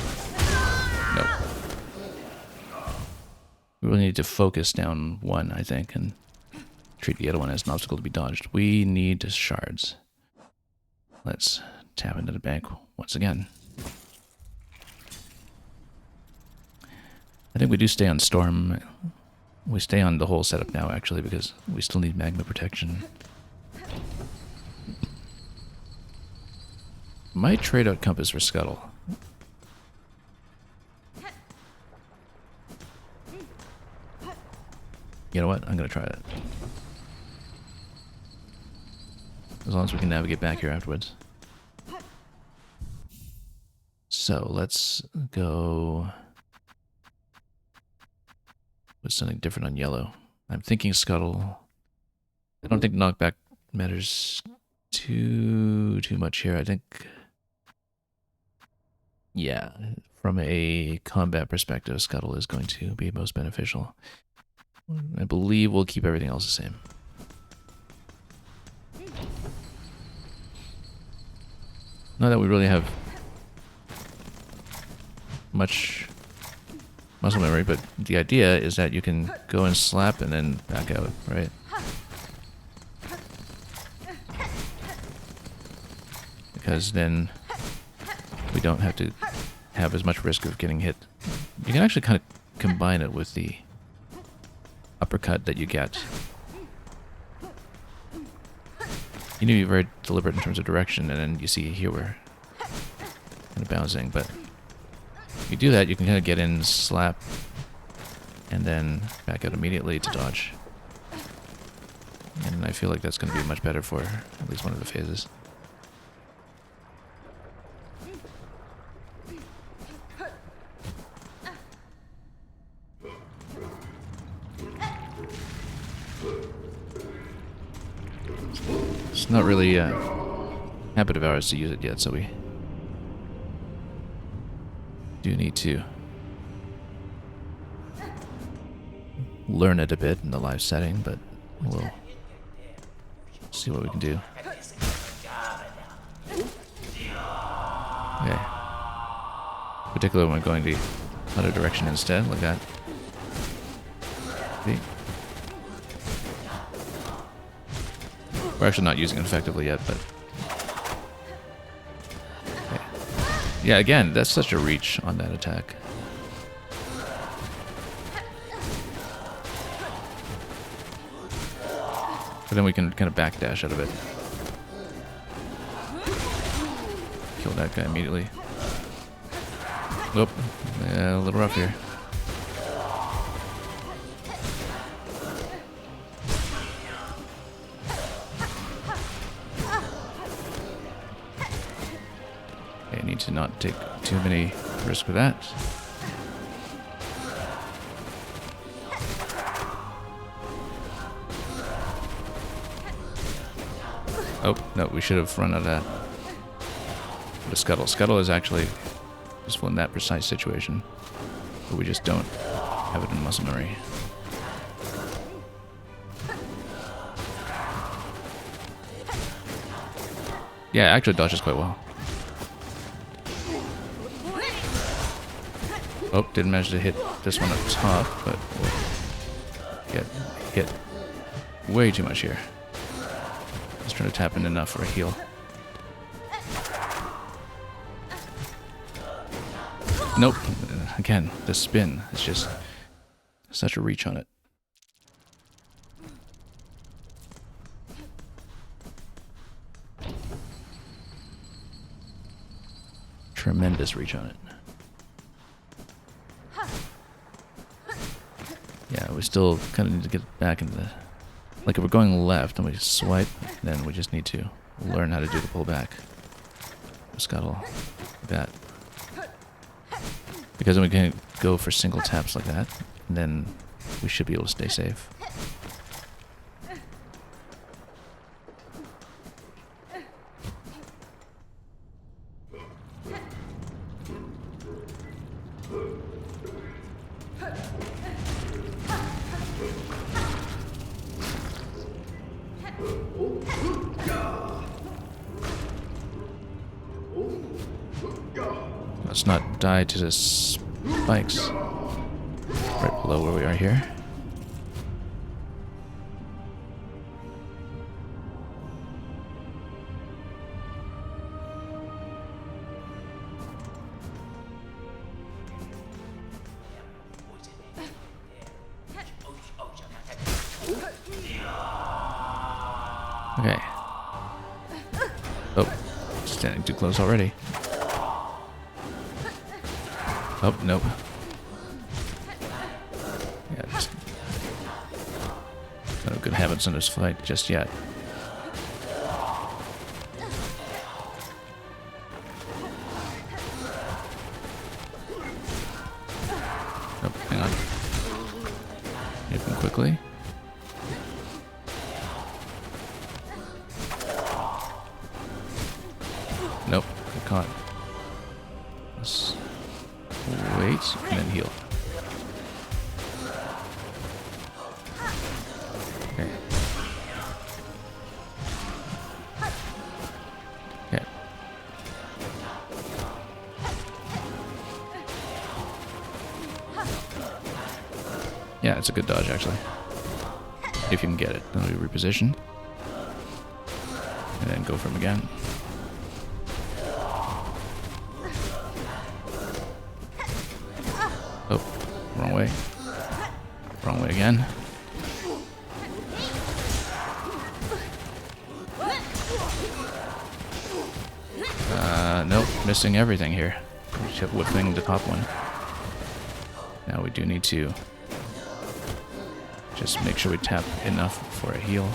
Speaker 1: Nope. We really need to focus down one, I think, and treat the other one as an obstacle to be dodged. We need shards. Let's tap into the bank once again. I think we do stay on Storm. We stay on the whole setup now, actually, because we still need magma protection. Might trade out Compass for Scuttle. You know what? I'm going to try that. As long as we can navigate back here afterwards. So let's go with something different on yellow. I'm thinking Scuttle. I don't think knockback matters too much here. I think, yeah, from a combat perspective, Scuttle is going to be most beneficial. I believe we'll keep everything else the same. Not that we really have much muscle memory, but the idea is that you can go and slap and then back out, right? Because then we don't have to have as much risk of getting hit. You can actually kind of combine it with the uppercut that you get. You need to be very deliberate in terms of direction, and then you see here we're kind of bouncing, but if you do that, you can kind of get in, slap, and then back out immediately to dodge. And I feel like that's going to be much better for at least one of the phases. It's not really a habit of ours to use it yet, so we do need to learn it a bit in the live setting, but we'll see what we can do. Okay. Particularly when we're going the other direction instead, like that. See? We're actually not using it effectively yet, but... Okay. Yeah, again, that's such a reach on that attack. But then we can kind of backdash out of it. Kill that guy immediately. Whoop. Yeah, a little rough here. Need to not take too many risks with that. Oh, no, we should have run out of that. The Scuttle. Scuttle is actually useful in that precise situation, but we just don't have it in muscle memory. Yeah, actually dodges quite well. Oh, didn't manage to hit this one up top, but we'll get hit way too much here. Just trying to tap in enough for a heal. Nope. Again, the spin is just such a reach on it. Tremendous reach on it. Yeah, we still kind of need to get back into the... Like if we're going left and we swipe, then we just need to learn how to do the pullback. Scuttle. Like that. Because then we can go for single taps like that, and then we should be able to stay safe. Let's not die to the spikes right below where we are here. Okay. Oh, standing too close already. Oh, nope. Yeah, just no good habits in this fight just yet. Oh, hang on. Hit him quickly. caught. Let's wait and then heal. Okay. Okay. Yeah, it's a good dodge actually. If you can get it. Then we reposition. And then go for him again. Oh, wrong way. Wrong way again. Nope, missing everything here. We kept whipping the top one. Now we do need to just make sure we tap enough for a heal.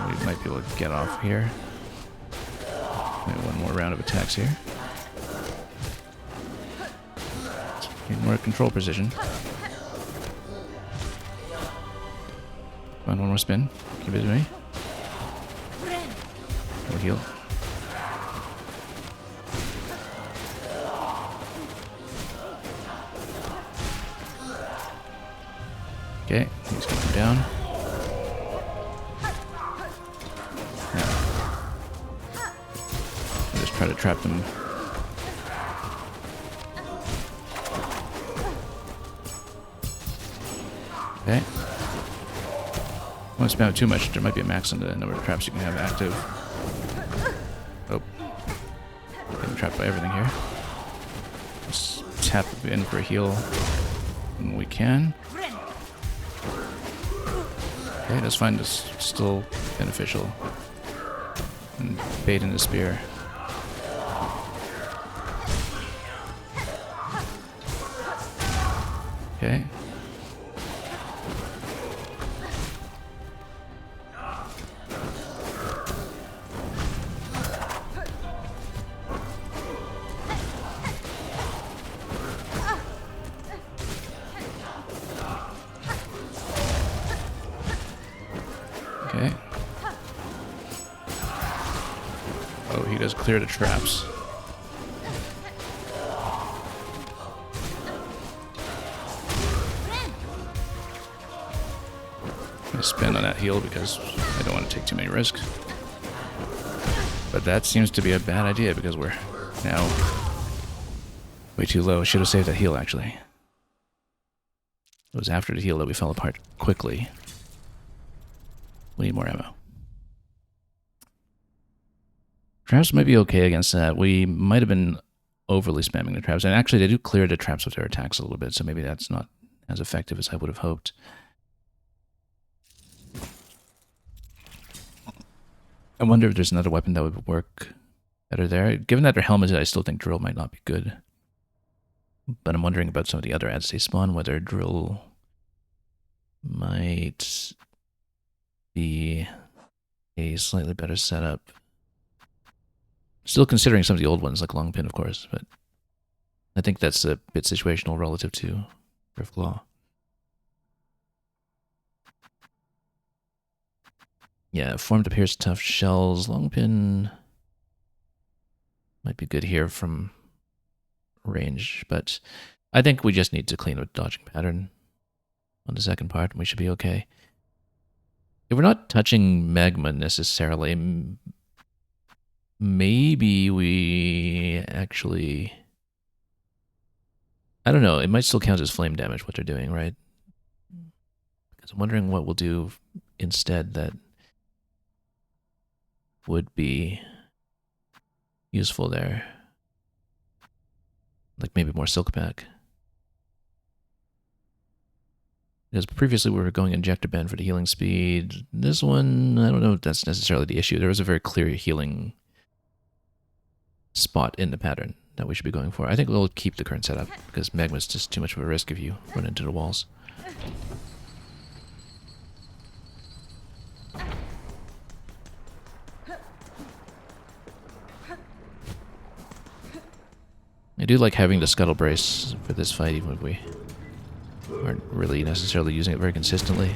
Speaker 1: We might be able to get off here. Maybe one more round of attacks here. Need more control precision. Come on, one more spin. Keep it to me. We'll heal. Okay, he's gonna come down. Now, I'll just try to trap them. Okay. Don't spam it too much. There might be a max on the number of traps you can have active. Oh. Getting trapped by everything here. Let's tap in for a heal when we can. Okay, that's fine. It's still beneficial. And bait in the spear. Okay. Okay. Oh, he does clear the traps. I'm gonna spin on that heal because I don't want to take too many risks. But that seems to be a bad idea because we're now way too low. Should have saved that heal actually. It was after the heal that we fell apart quickly. We need more ammo. Traps might be okay against that. We might have been overly spamming the traps. And actually, they do clear the traps with their attacks a little bit, so maybe that's not as effective as I would have hoped. I wonder if there's another weapon that would work better there. Given that they're helmeted, I still think drill might not be good. But I'm wondering about some of the other ads they spawn, whether drill might be a slightly better setup. Still considering some of the old ones, like Long Pin, of course, but I think that's a bit situational relative to Rift Claw. Yeah, form to pierce tough shells. Long Pin might be good here from range, but I think we just need to clean with dodging pattern on the second part, and we should be okay. If we're not touching magma necessarily, maybe we actually... I don't know, it might still count as flame damage, what they're doing, right? Because I'm wondering what we'll do instead that would be useful there. Like maybe more silk pack. Because previously we were going injector bend for the healing speed. This one, I don't know if that's necessarily the issue. There was a very clear healing spot in the pattern that we should be going for. I think we'll keep the current setup because magma's just too much of a risk if you run into the walls. I do like having the scuttle brace for this fight, even if we aren't really necessarily using it very consistently.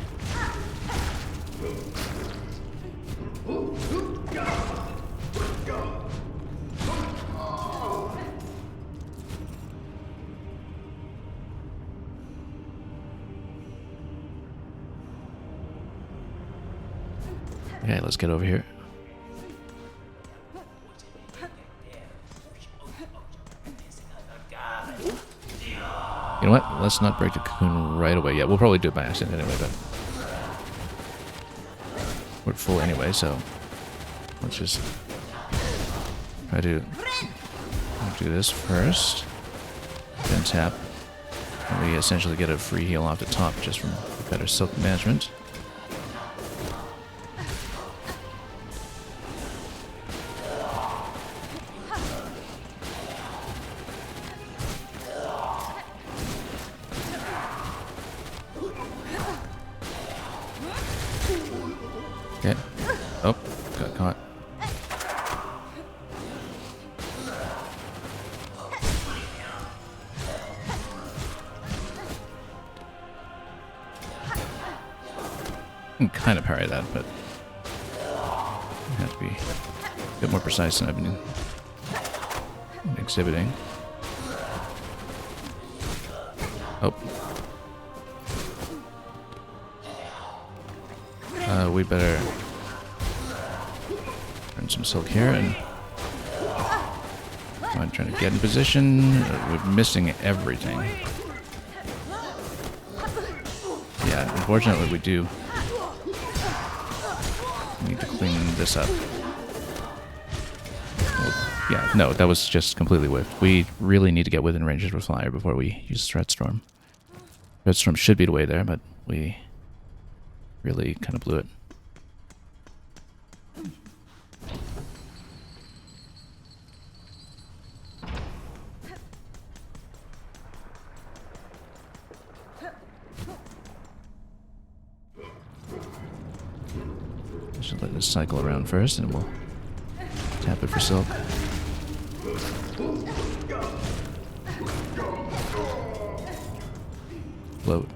Speaker 1: Okay, let's get over here. You know what? Let's not break the cocoon right away. Yeah, we'll probably do it by accident anyway, but we're full anyway, so let's just try to do this first. Then tap. And we essentially get a free heal off the top just from better silk management. Okay. Oh, got caught. I can kind of parry that, but I have to be a bit more precise than I've been exhibiting. Oh. We better earn some silk here and I'm trying to get in position. We're missing everything. Yeah, unfortunately we do need to clean this up. Well, yeah, no, that was just completely whiffed. We really need to get within range of a flyer before we use Threat Storm. Threat Storm should be the way there, but we really kind of blew it. Just let this cycle around first and we'll tap it for silk. Float.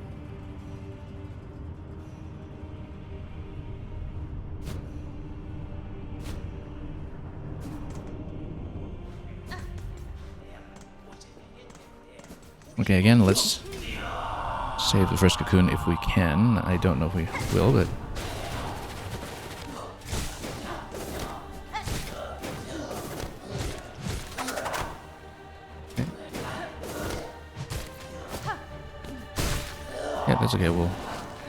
Speaker 1: Okay, again, let's save the first cocoon if we can. I don't know if we will, but... Okay. Yeah, that's okay, we'll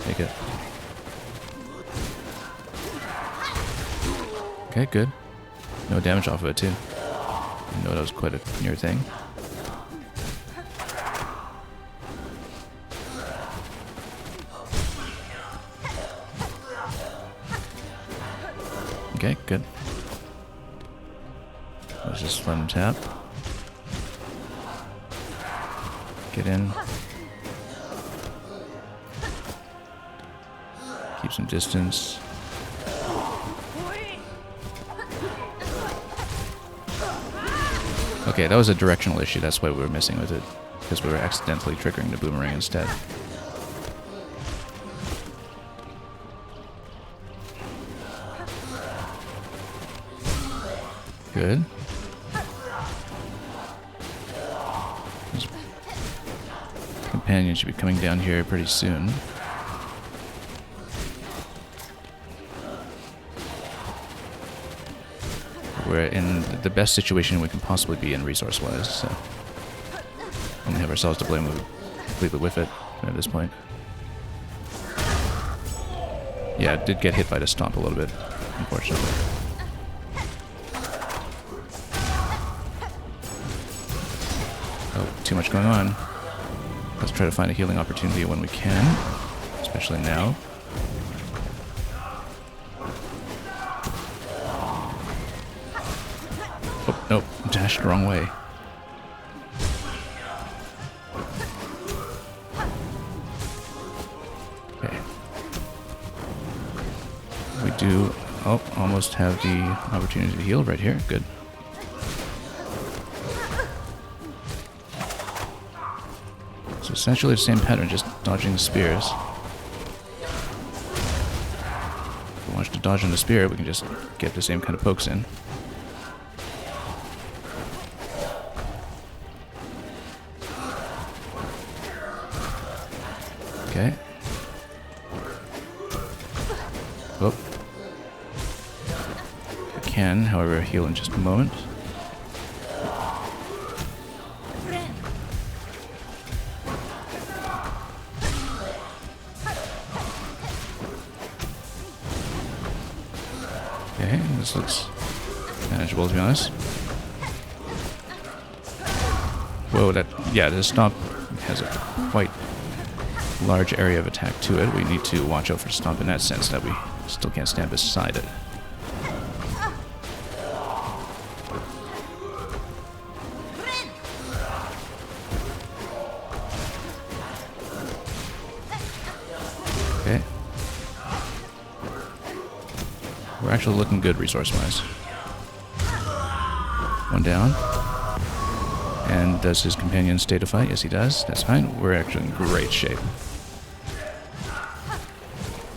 Speaker 1: take it. Okay, good. No damage off of it, too. I know that was quite a near thing. Okay, good. Let's just let him tap. Get in. Keep some distance. Okay, that was a directional issue. That's why we were missing with it. Because we were accidentally triggering the boomerang instead. Good. His companion should be coming down here pretty soon. We're in the best situation we can possibly be in resource-wise, so only have ourselves to blame. We completely whiff it at this point. Yeah, it did get hit by the stomp a little bit, unfortunately. Too much going on. Let's try to find a healing opportunity when we can, especially now. Oh, nope, dashed the wrong way. Okay. We do, almost have the opportunity to heal right here. Good. So essentially the same pattern, just dodging the spears. If we want to dodge on the spear, we can just get the same kind of pokes in. Okay. Oh. can. However, heal in just a moment. Okay, this looks manageable, to be honest. Whoa, the stomp has a quite large area of attack to it. We need to watch out for stomp in that sense, that we still can't stand beside it. Okay. We're actually looking good resource-wise. One down. And does his companion stay to fight? Yes, he does. That's fine. We're actually in great shape.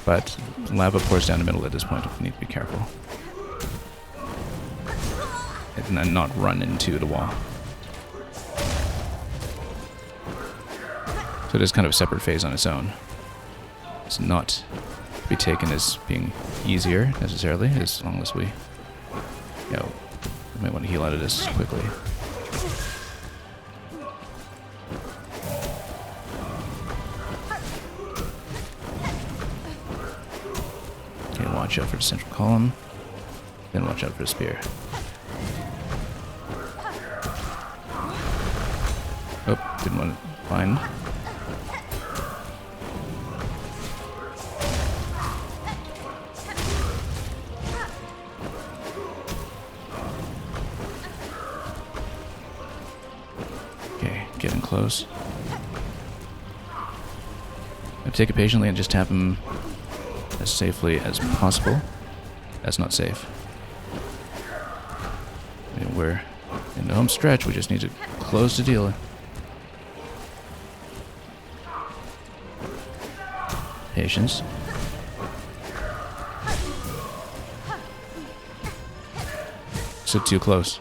Speaker 1: But lava pours down the middle at this point. We need to be careful. And then not run into the wall. So it is kind of a separate phase on its own. It's not to be taken as being easier, necessarily, as long as we, we might want to heal out of this quickly. Okay, watch out for the central column, then watch out for the spear. Oh, didn't want to find. Getting close. I take it patiently and just tap him as safely as possible. That's not safe. We're in the home stretch. We just need to close the deal. Patience. So too close.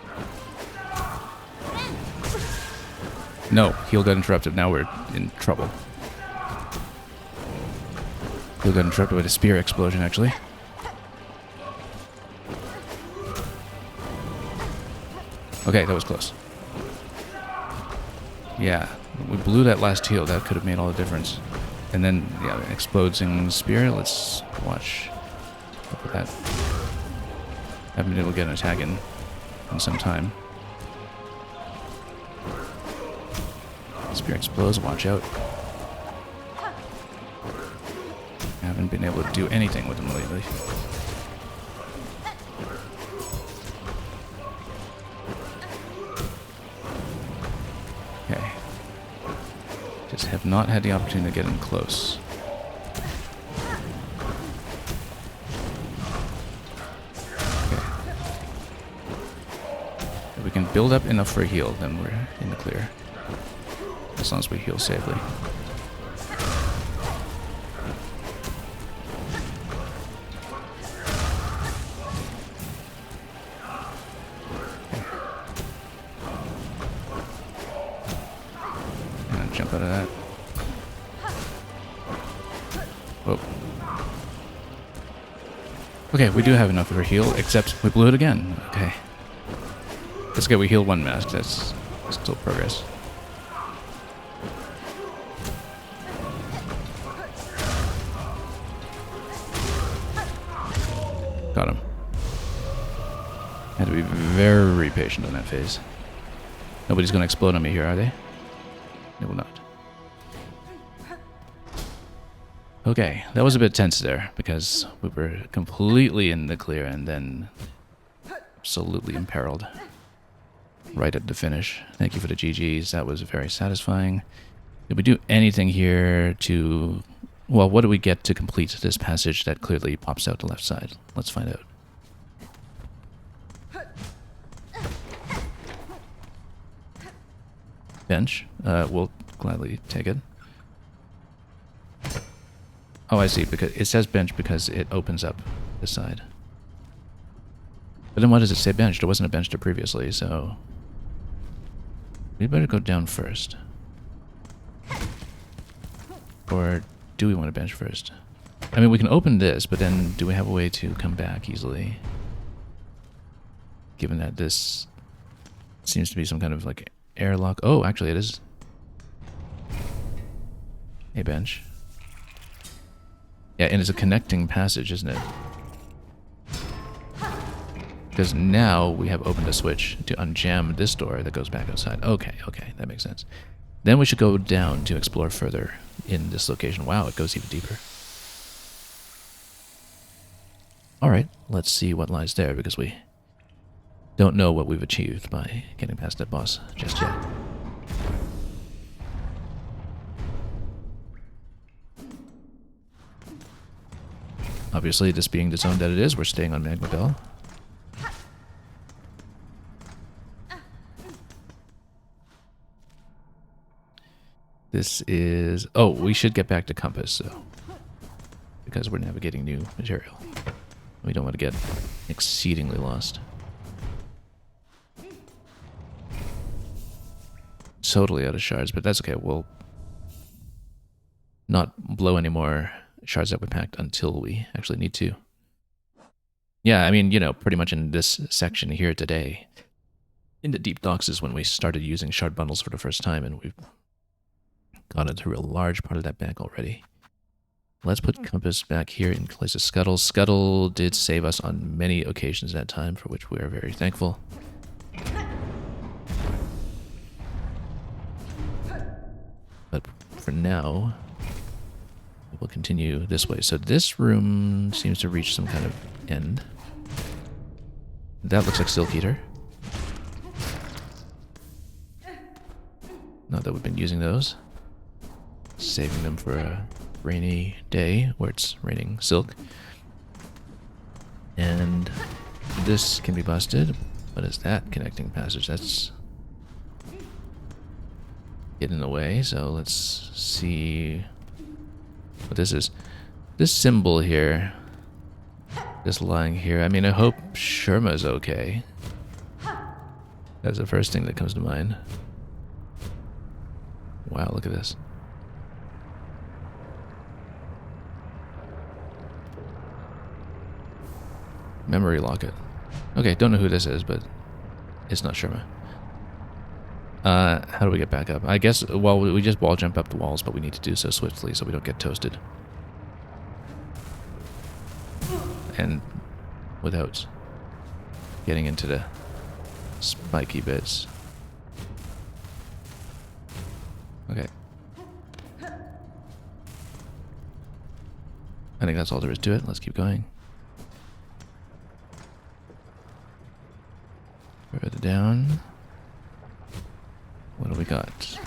Speaker 1: No, heal got interrupted. Now we're in trouble. Heal got interrupted with a spear explosion, actually. Okay, that was close. Yeah, we blew that last heal. That could have made all the difference. And then, yeah, exploding spear. Let's watch. Look at that. Haven't been able to get an attack in some time. Spear explodes, watch out. I haven't been able to do anything with him lately. Okay. Just have not had the opportunity to get in close. Okay. If we can build up enough for a heal, then we're in the clear. As long as we heal safely. And jump out of that. Whoa. Okay, we do have enough for a heal, except we blew it again. Okay. Let's get we heal one mask. That's still progress. Got him. Had to be very patient on that phase. Nobody's going to explode on me here, are they? They will not. Okay, that was a bit tense there, because we were completely in the clear and then absolutely imperiled. Right at the finish. Thank you for the GGs, that was very satisfying. Did we do anything here to... Well, what do we get to complete this passage that clearly pops out the left side? Let's find out. Bench. We'll gladly take it. Oh, I see. Because it says bench because it opens up the side. But then why does it say bench? There wasn't a bench there previously, so... We better go down first. Or... do we want to bench first? I mean, we can open this, but then do we have a way to come back easily? given that this seems to be some kind of like airlock. Oh, actually it is a bench. Yeah, and it's a connecting passage, isn't it? Because now we have opened a switch to unjam this door that goes back outside. Okay, okay, that makes sense. Then we should go down to explore further in this location. Wow, it goes even deeper. Alright, let's see what lies there, because we don't know what we've achieved by getting past that boss just yet. Obviously, this being the zone that it is, we're staying on Magma Bell. This is... Oh, we should get back to Compass, so... because we're navigating new material. We don't want to get exceedingly lost. Totally out of shards, but that's okay. We'll not blow any more shards that we packed until we actually need to. Yeah, I mean, you know, pretty much in this section here today, in the deep docks is when we started using shard bundles for the first time, and we've gotten through a large part of that back already. Let's put Compass back here in place of Scuttle. Scuttle did save us on many occasions that time, for which we are very thankful. But for now, we'll continue this way. So this room seems to reach some kind of end. That looks like Silk Eater. Not that we've been using those. Saving them for a rainy day where it's raining silk. And this can be busted. What is that connecting passage? That's getting in the way, so let's see what this is. This symbol here, just lying here, I mean, I hope Sherma's okay. That's the first thing that comes to mind. Wow, look at this. Memory locket. Okay, don't know who this is, but it's not Sherma. How do we get back up? I guess, well, we just wall jump up the walls, but we need to do so swiftly so we don't get toasted. And without getting into the spiky bits. Okay. I think that's all there is to it. Let's keep going. Further down. What do we got?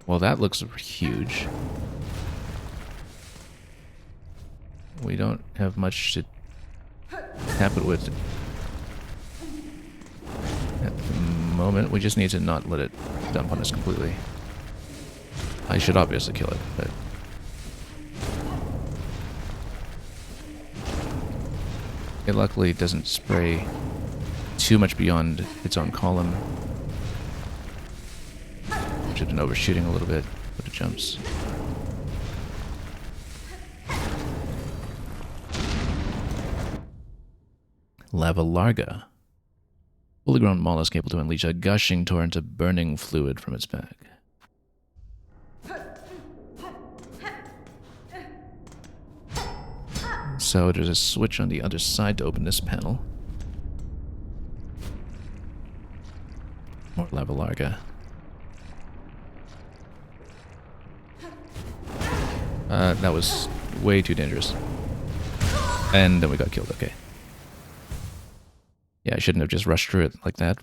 Speaker 1: Well, that looks huge. We don't have much to tap it with at the moment. We just need to not let it dump on us completely. I should obviously kill it, but... it luckily doesn't spray too much beyond its own column. Should have been overshooting a little bit, but it jumps. Lava Larga. Fully grown mollusk able to unleash a gushing torrent of burning fluid from its back. So there's a switch on the other side to open this panel. More Lava Larga. That was way too dangerous. And then we got killed, okay. Yeah, I shouldn't have just rushed through it like that.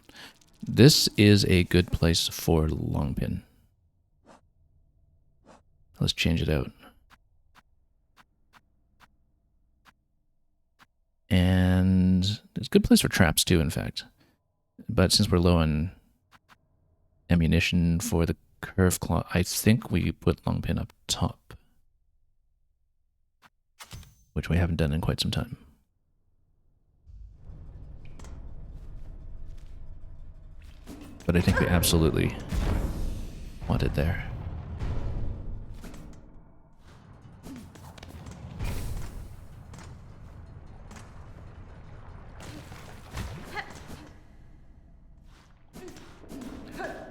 Speaker 1: This is a good place for Longpin. Let's change it out. And it's a good place for traps too, in fact. But since we're low on ammunition for the curve claw, I think we put Longpin up top. Which we haven't done in quite some time. But I think we absolutely want it there.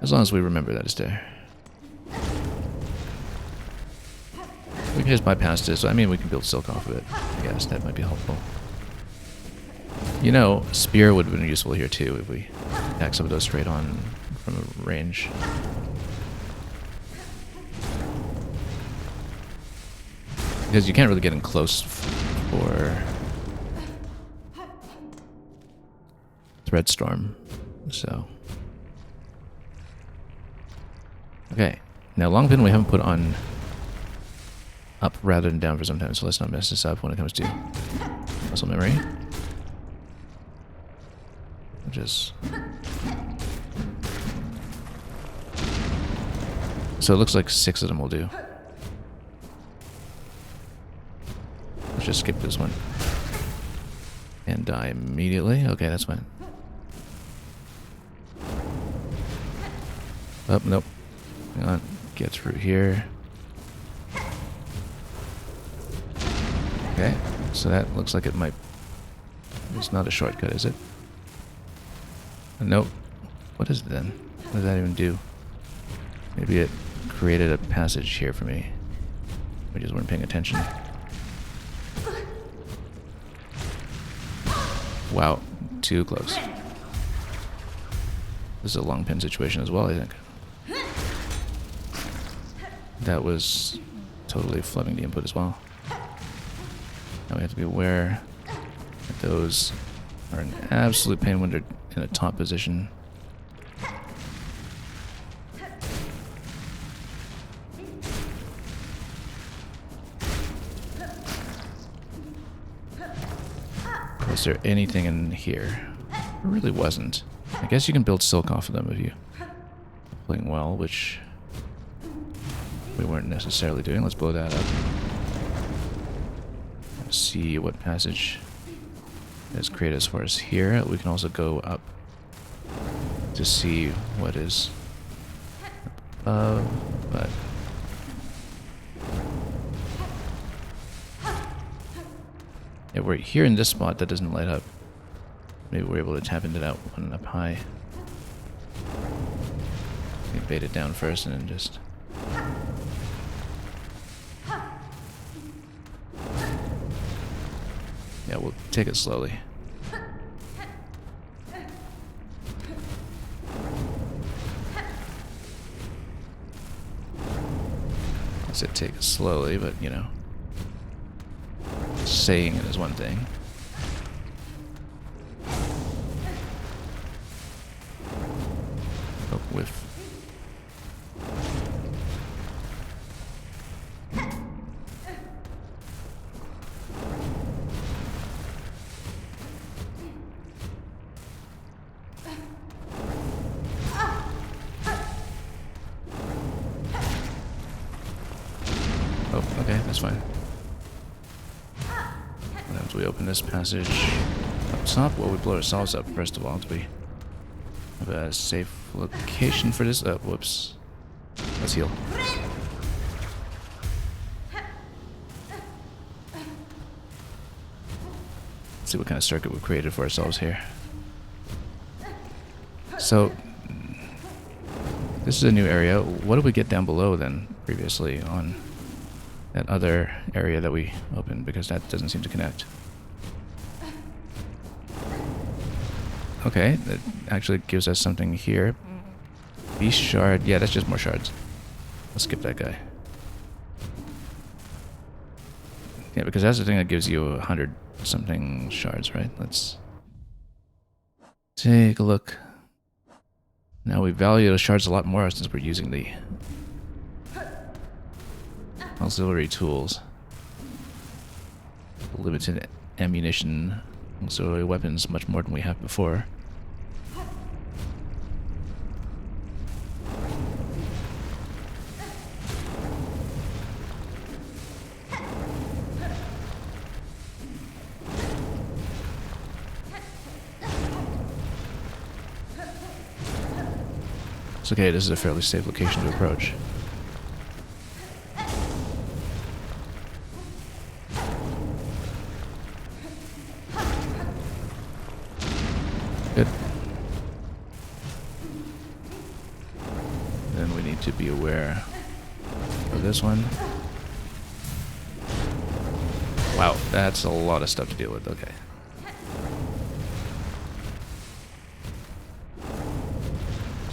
Speaker 1: As long as we remember that it's there. We can just bypass this. I mean, we can build silk off of it. I guess that might be helpful. You know, spear would have been useful here too if we attack some of those straight on from a range. Because you can't really get in close for Threadstorm, so. Okay, now Longpin we haven't put on up rather than down for some time, so let's not mess this up when it comes to muscle memory. Just so it looks like 6 of them will do. Let's just skip this one and die immediately. Okay, that's fine. Oh, nope. Hang on. Get through here. Okay, so that looks like it might... It's not a shortcut, is it? Nope. What is it then? What does that even do? Maybe it created a passage here for me. We just weren't paying attention. Wow, too close. This is a long pin situation as well, I think. That was totally flubbing the input as well. Now we have to be aware that those are an absolute pain when they're in a top position. Was there anything in here? There really wasn't. I guess you can build silk off of them if you're playing well, which we weren't necessarily doing. Let's blow that up. Let's see what passage is created as far as here. We can also go up to see what is above, but yeah, we're here in this spot that doesn't light up. Maybe we're able to tap into that one up high. We bait it down first and then just... Yeah, we'll take it slowly. I said take it slowly, but you know, saying it is one thing. Oh, whiff. Oh, okay, that's fine. What happens? We open this passage up top. Well, we blow ourselves up first of all to be have a safe location for this. Oh, whoops. Let's heal. Let's see what kind of circuit we've created for ourselves here. So, this is a new area. What did we get down below then, previously, on that other area that we opened? Because that doesn't seem to connect. Okay, that actually gives us something here. Beast shard. Yeah, that's just more shards. Let's skip that guy. Yeah, because that's the thing that gives you 100 something shards, right? Let's take a look. Now we value the shards a lot more since we're using the auxiliary tools. Limited ammunition, auxiliary weapons, much more than we have before. It's okay, this is a fairly safe location to approach. Good. to be aware of this one. Wow, that's a lot of stuff to deal with. Okay.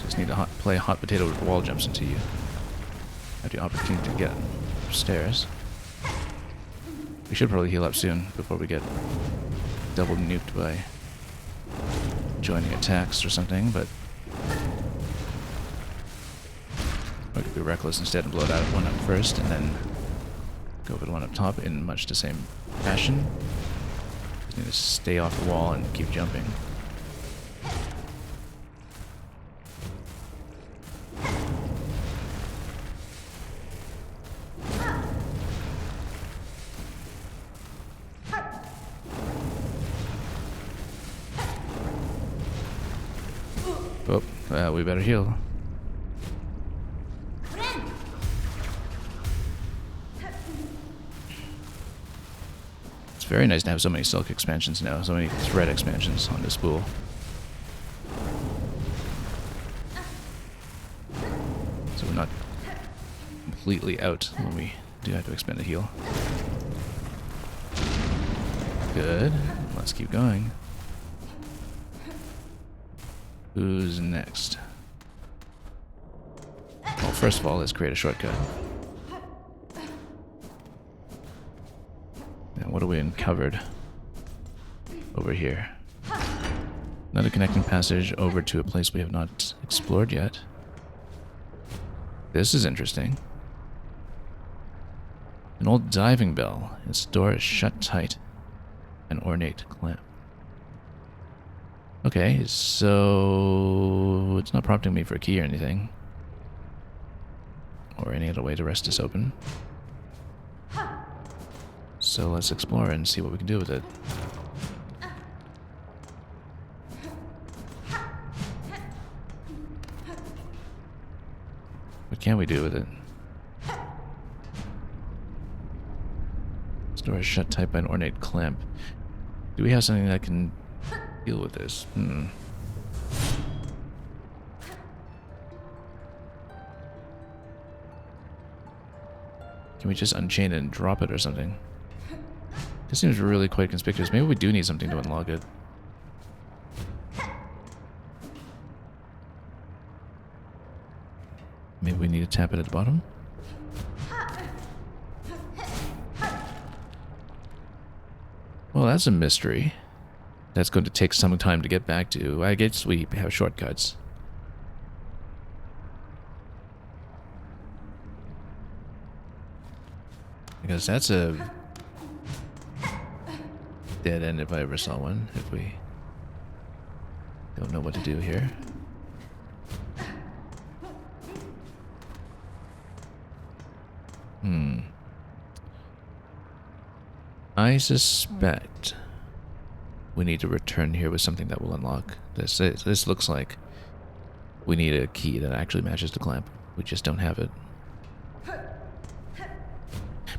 Speaker 1: Just need to play hot potato with wall jumps until you have the opportunity to get upstairs. We should probably heal up soon before we get double nuked by joining attacks or something, but we could be reckless instead and blow that one up first and then go for the one up top in much the same fashion. Just need to stay off the wall and keep jumping. Oh, we better heal. It's very nice to have so many Silk expansions now, so many thread expansions on this spool. So we're not completely out when we do have to expend a heal. Good. Let's keep going. Who's next? Well, first of all, let's create a shortcut. Now, what are we uncovered over here? Another connecting passage over to a place we have not explored yet. This is interesting. An old diving bell. Its door is shut tight. An ornate clamp. Okay, so it's not prompting me for a key or anything. Or any other way to rest this open. So let's explore and see what we can do with it. What can we do with it? This door is shut tight by an ornate clamp. Do we have something that can deal with this? Can we just unchain it and drop it or something? This seems really quite conspicuous. Maybe we do need something to unlock it. Maybe we need to tap it at the bottom? Well, that's a mystery. That's going to take some time to get back to. I guess we have shortcuts. Because that's a dead end if I ever saw one, if we don't know what to do here. I suspect we need to return here with something that will unlock this. This looks like we need a key that actually matches the clamp. We just don't have it.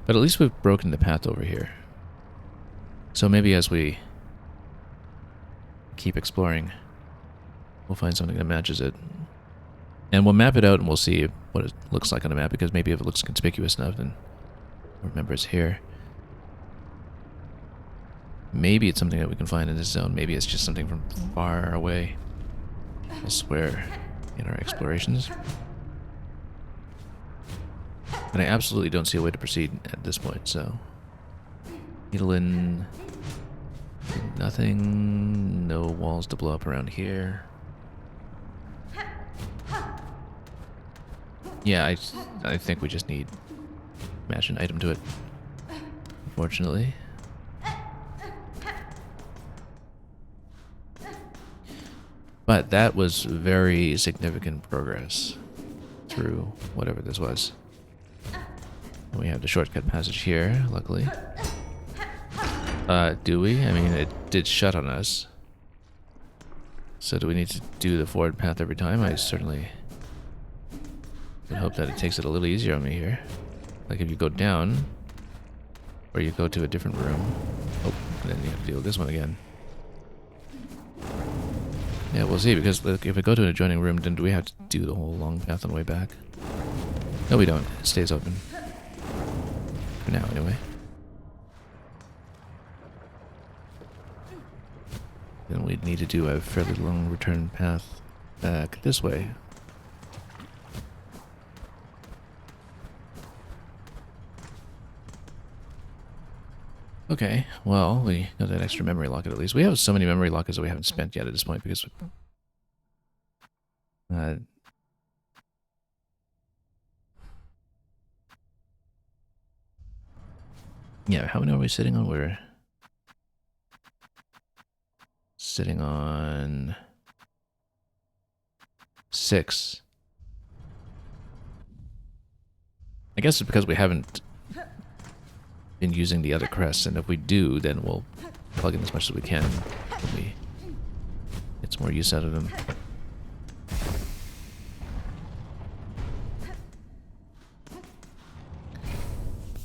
Speaker 1: But at least we've broken the path over here. So maybe as we keep exploring, we'll find something that matches it. And we'll map it out and we'll see what it looks like on the map, because maybe if it looks conspicuous enough, then we'll remember it's here. Maybe it's something that we can find in this zone. Maybe it's just something from far away elsewhere in our explorations. And I absolutely don't see a way to proceed at this point, so... Needle in... Nothing. No walls to blow up around here. Yeah, I think we just need to match an item to it, unfortunately. But that was very significant progress through whatever this was. We have the shortcut passage here, luckily. Do we? I mean, it did shut on us. So do we need to do the forward path every time? I certainly would hope that it takes it a little easier on me here. Like if you go down, or you go to a different room. Oh, and then you have to deal with this one again. Yeah, we'll see, because look, if we go to an adjoining room, then do we have to do the whole long path on the way back? No, we don't. It stays open. For now, anyway. Then we'd need to do a fairly long return path back this way. Okay, well, we got that extra memory locket at least. We have so many memory lockets that we haven't spent yet at this point because... yeah, how many are we sitting on? We're sitting on 6. I guess it's because we haven't been using the other crests, and if we do, then we'll plug in as much as we can when we get some more use out of them.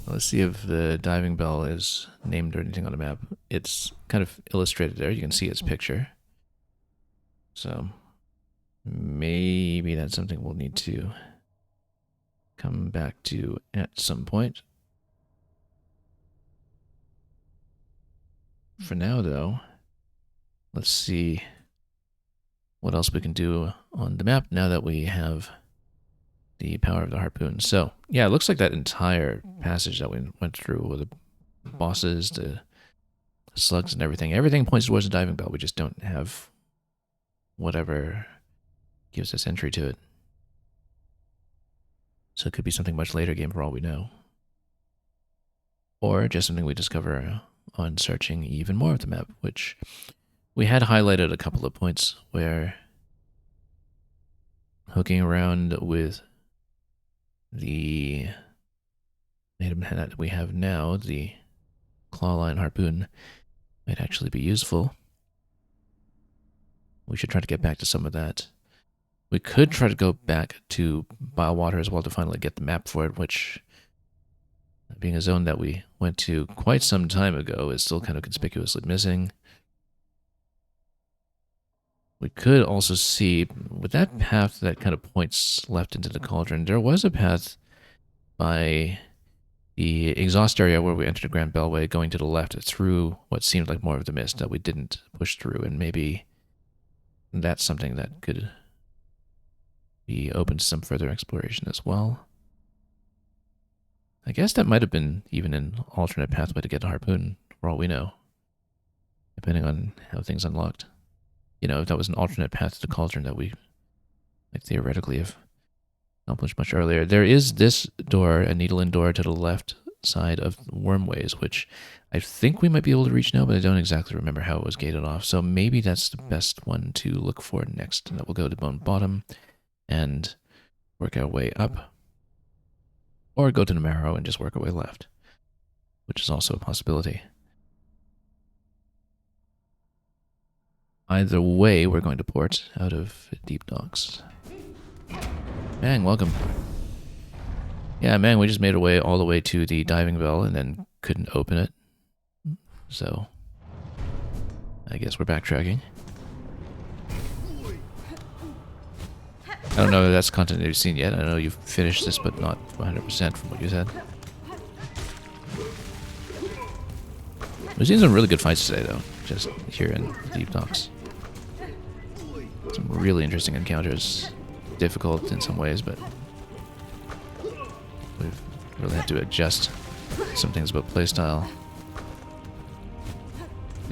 Speaker 1: Let's see if the diving bell is named or anything on the map. It's kind of illustrated there. You can see its picture. So maybe that's something we'll need to come back to at some point. For now, though, let's see what else we can do on the map now that we have the power of the harpoon. So, yeah, it looks like that entire passage that we went through with the bosses, the slugs and everything points towards the diving bell. We just don't have whatever gives us entry to it. So it could be something much later game for all we know. Or just something we discover on searching even more of the map, which we had highlighted a couple of points where hooking around with the item that we have now, the clawline harpoon, might actually be useful. We should try to get back to some of that. We could try to go back to Bilewater as well to finally get the map for it, which, being a zone that we went to quite some time ago, is still kind of conspicuously missing. We could also see, with that path that kind of points left into the cauldron, there was a path by the exhaust area where we entered the Grand Bellway going to the left through what seemed like more of the mist that we didn't push through, and maybe that's something that could be open to some further exploration as well. I guess that might have been even an alternate pathway to get a harpoon, for all we know, depending on how things unlocked. You know, if that was an alternate path to the cauldron that we might theoretically have accomplished much earlier. There is this door, a needle-in door to the left side of Wormways, which I think we might be able to reach now, but I don't exactly remember how it was gated off. So maybe that's the best one to look for next. And that we'll go to Bone Bottom and work our way up. Or go to the Marrow and just work our way left, which is also a possibility. Either way, we're going to port out of Deep Docks. Mang, welcome. Yeah, Mang, we just made our way all the way to the diving bell and then couldn't open it. So, I guess we're backtracking. I don't know if that's content that you've seen yet. I know you've finished this, but not 100% from what you said. We've seen some really good fights today, though, just here in Deep Docks. Some really interesting encounters. Difficult in some ways, but we've really had to adjust some things about playstyle.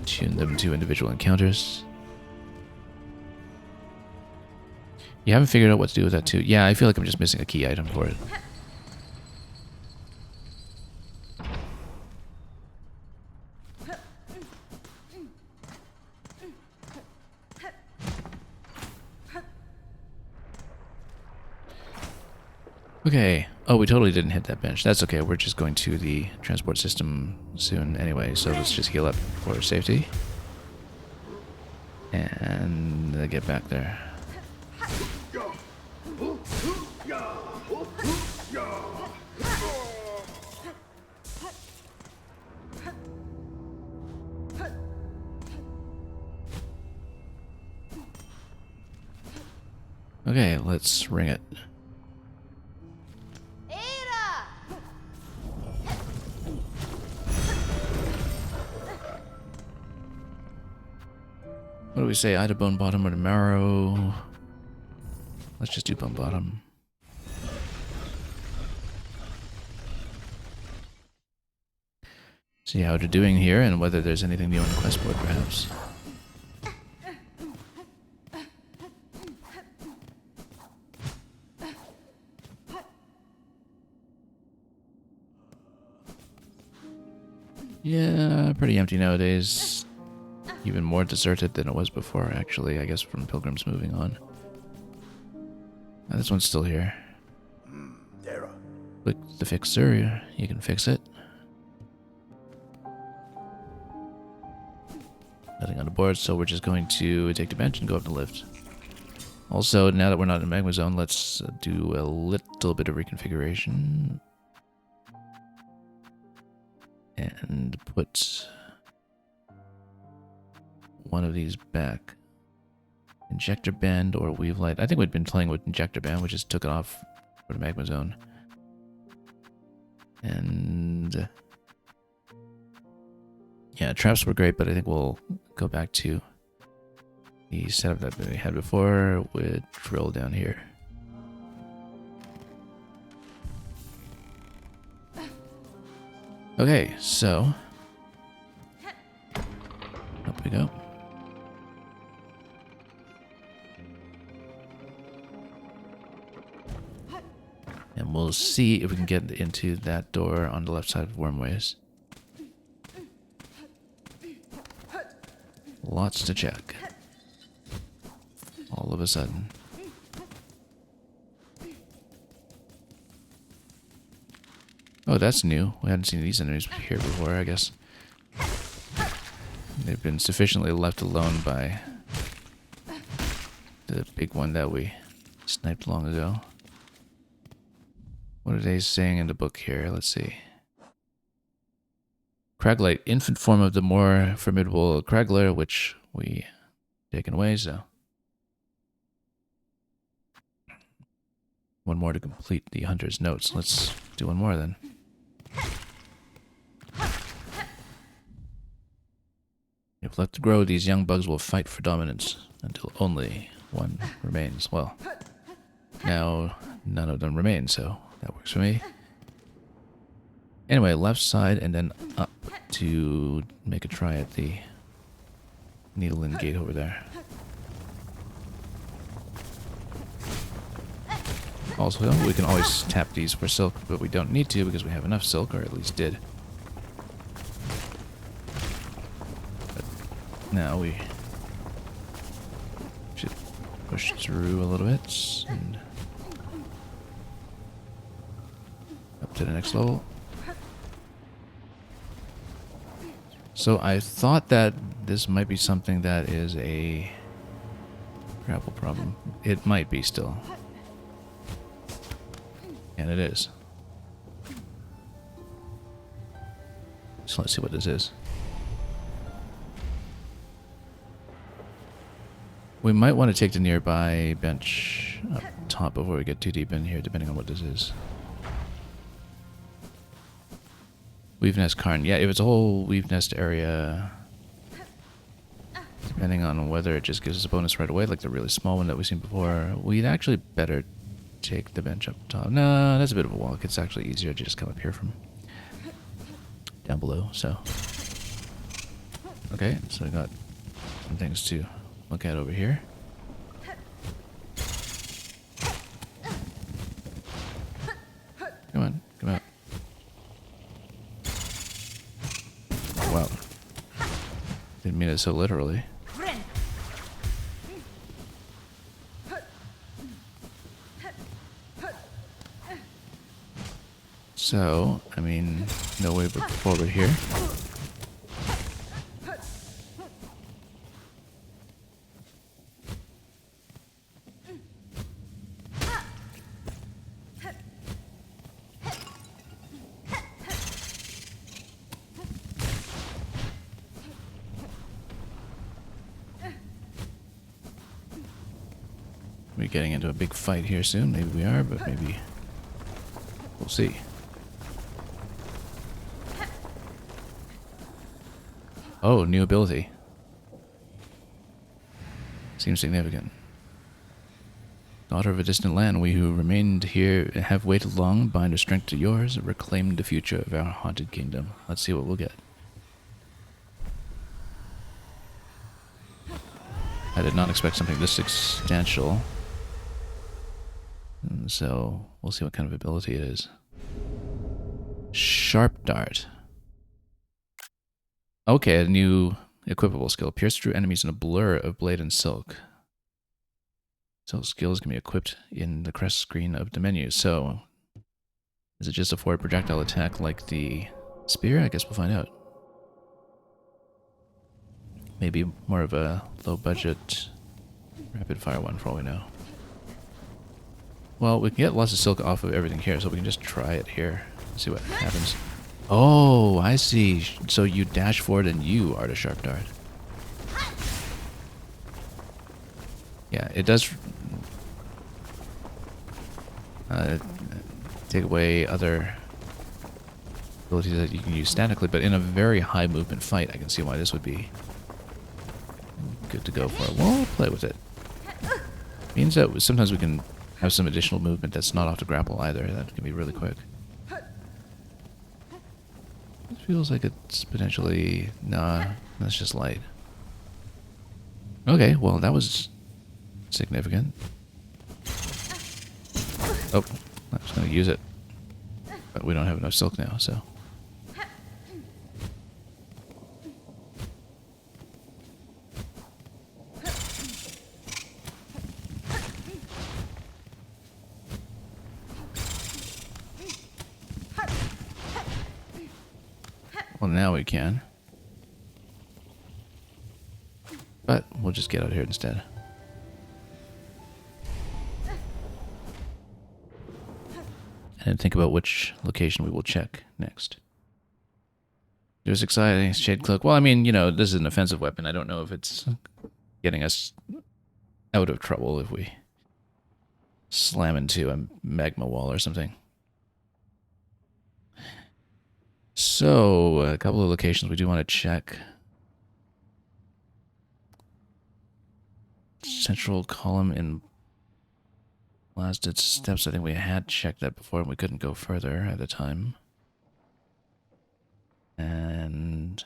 Speaker 1: Tune them to individual encounters. You haven't figured out what to do with that too? Yeah, I feel like I'm just missing a key item for it. Okay. Oh, we totally didn't hit that bench. That's okay. We're just going to the transport system soon anyway, so let's just heal up for safety. And get back there. Okay, let's ring it. What do we say? Either bone bottom or the marrow. Let's just do bone bottom. See how they're doing here and whether there's anything new on the quest board, perhaps. Yeah, pretty empty nowadays. Even more deserted than it was before, actually, I guess, from pilgrims moving on. This one's still here. Click the fixer, you can fix it. Nothing on the board, so we're just going to take the bench and go up the lift. Also, now that we're not in magma zone, let's do a little bit of reconfiguration. And put one of these back. Injector band or weave light. I think we'd been playing with injector band, we just took it off for the magma zone. And yeah, traps were great, but I think we'll go back to the setup that we had before with drill down here. Okay, so up we go. And we'll see if we can get into that door on the left side of Wormways. Lots to check. All of a sudden. Oh, that's new. We hadn't seen these enemies here before, I guess. They've been sufficiently left alone by the big one that we sniped long ago. What are they saying in the book here? Let's see. Craglite, infant form of the more formidable Cragler, which we taken away, so. One more to complete the hunter's notes. Let's do one more then. If left to grow, these young bugs will fight for dominance until only one remains. Well, now none of them remain, so that works for me. Anyway, left side and then up to make a try at the needle in gate over there. Also, we can always tap these for silk, but we don't need to because we have enough silk, or at least did. But now we should push through a little bit and up to the next level. So I thought that this might be something that is a grapple problem. It might be still. And it is. So let's see what this is. We might want to take the nearby bench up top before we get too deep in here, depending on what this is. Weave Nest Cairn. Yeah, if it's a whole Weave Nest area, depending on whether it just gives us a bonus right away, like the really small one that we've seen before, we'd actually better take the bench up top. No, that's a bit of a walk. It's actually easier to just come up here from down below, so. Okay, so we got some things to look at over here. Come on, come out. Oh, wow. Didn't mean it so literally. So, I mean, no way but forward here. We're getting into a big fight here soon. Maybe we are, but maybe we'll see. Oh, new ability. Seems significant. Daughter of a distant land, we who remained here have waited long, bind our strength to yours, reclaim the future of our haunted kingdom. Let's see what we'll get. I did not expect something this substantial. And so, we'll see what kind of ability it is. Sharp Dart. Okay, a new equipable skill. Pierce through enemies in a blur of blade and silk. So skills can be equipped in the crest screen of the menu. So, is it just a forward projectile attack like the spear? I guess we'll find out. Maybe more of a low budget rapid fire one for all we know. Well, we can get lots of silk off of everything here, so we can just try it here. See what happens. Oh, I see. So you dash forward and you are the sharp dart. Yeah, it does take away other abilities that you can use statically, but in a very high movement fight, I can see why this would be good to go for. We'll play with it. Means that sometimes we can have some additional movement that's not off the grapple either. That can be really quick. It feels like it's potentially... Nah, that's just light. Okay, well, that was significant. Oh, I was going to use it. But we don't have enough silk now, so... Well, now we can. But we'll just get out of here instead. And think about which location we will check next. There's exciting shade cloak. Well, I mean, you know, this is an offensive weapon. I don't know if it's getting us out of trouble if we slam into a magma wall or something. So, a couple of locations we do want to check. Central column in blasted steps. I think we had checked that before and we couldn't go further at the time. And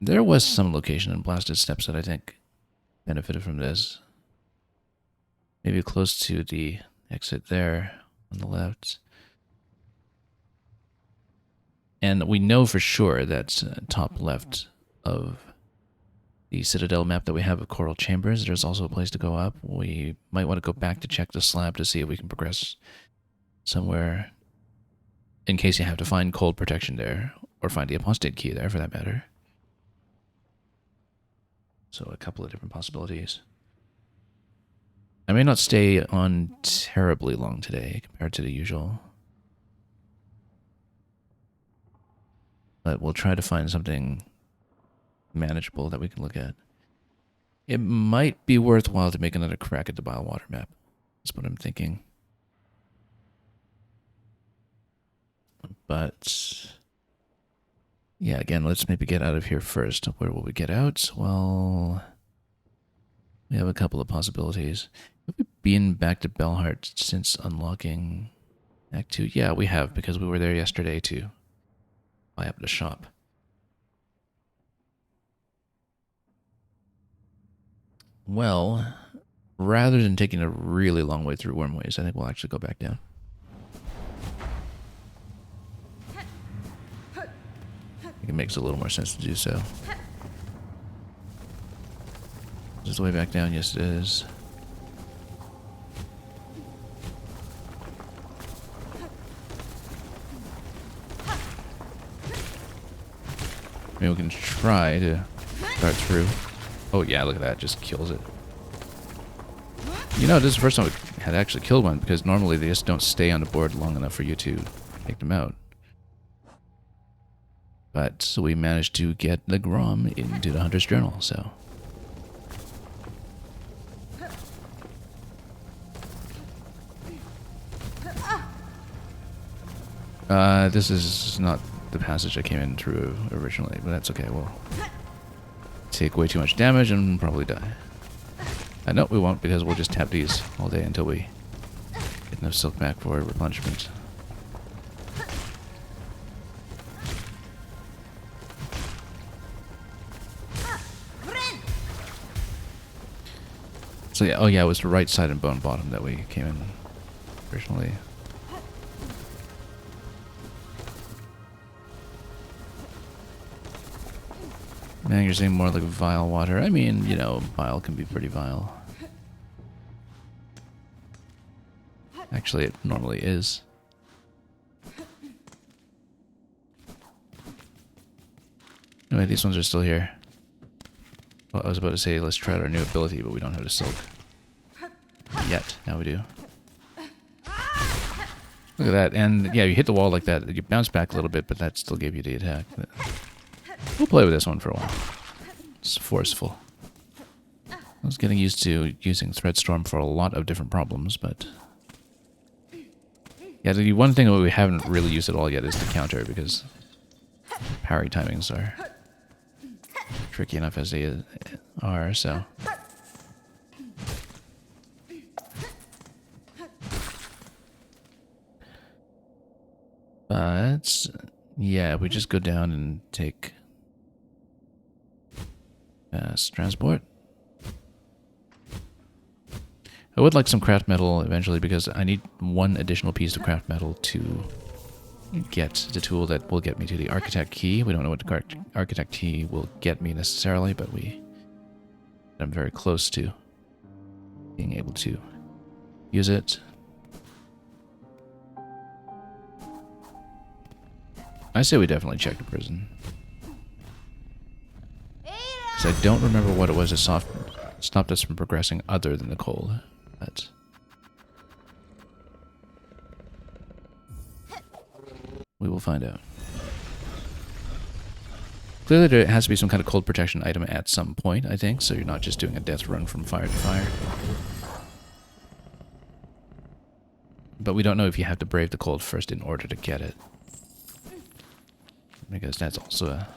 Speaker 1: there was some location in blasted steps that I think benefited from this. Maybe close to the exit there on the left. And we know for sure that top left of the Citadel map that we have of Coral Chambers, there's also a place to go up. We might want to go back to check the slab to see if we can progress somewhere in case you have to find cold protection there, or find the apostate key there for that matter. So a couple of different possibilities. I may not stay on terribly long today compared to the usual. But we'll try to find something manageable that we can look at. It might be worthwhile to make another crack at the Bilewater map. That's what I'm thinking. But yeah, again, let's maybe get out of here first. Where will we get out? Well, we have a couple of possibilities. Have we been back to Belhart since unlocking Act 2? Yeah, we have, because we were there yesterday to buy up the shop. Well, rather than taking a really long way through Wormways, I think we'll actually go back down. I think it makes a little more sense to do so. Is this the way back down? Yes, it is. Maybe we can try to start through. Oh yeah, look at that, just kills it. You know, this is the first time we had actually killed one, because normally they just don't stay on the board long enough for you to take them out. But so we managed to get the Grom into the Hunter's Journal, so. This is not the passage I came in through originally, but that's okay. We'll take way too much damage and probably die. No, we won't, because we'll just tap these all day until we get enough silk back for replenishment. So yeah, oh yeah, it was the right side and bone bottom that we came in originally. Man, you're saying more like vile water. I mean, you know, vile can be pretty vile. Actually, it normally is. Anyway, these ones are still here. Well, I was about to say let's try out our new ability, but we don't have the silk. Yet. Now we do. Look at that. And yeah, you hit the wall like that. You bounce back a little bit, but that still gave you the attack. We'll play with this one for a while. It's forceful. I was getting used to using Threadstorm for a lot of different problems, but... yeah, the one thing that we haven't really used at all yet is the counter, because parry timings are tricky enough as they are, so... but... yeah, we just go down and take... transport. I would like some craft metal eventually, because I need one additional piece of craft metal to get the tool that will get me to the architect key. We don't know what the architect key will get me necessarily, but I'm very close to being able to use it. I say we definitely check the prison. Because I don't remember what it was that stopped us from progressing other than the cold. But we will find out. Clearly there has to be some kind of cold protection item at some point, I think, so you're not just doing a death run from fire to fire. But we don't know if you have to brave the cold first in order to get it. Because that's also a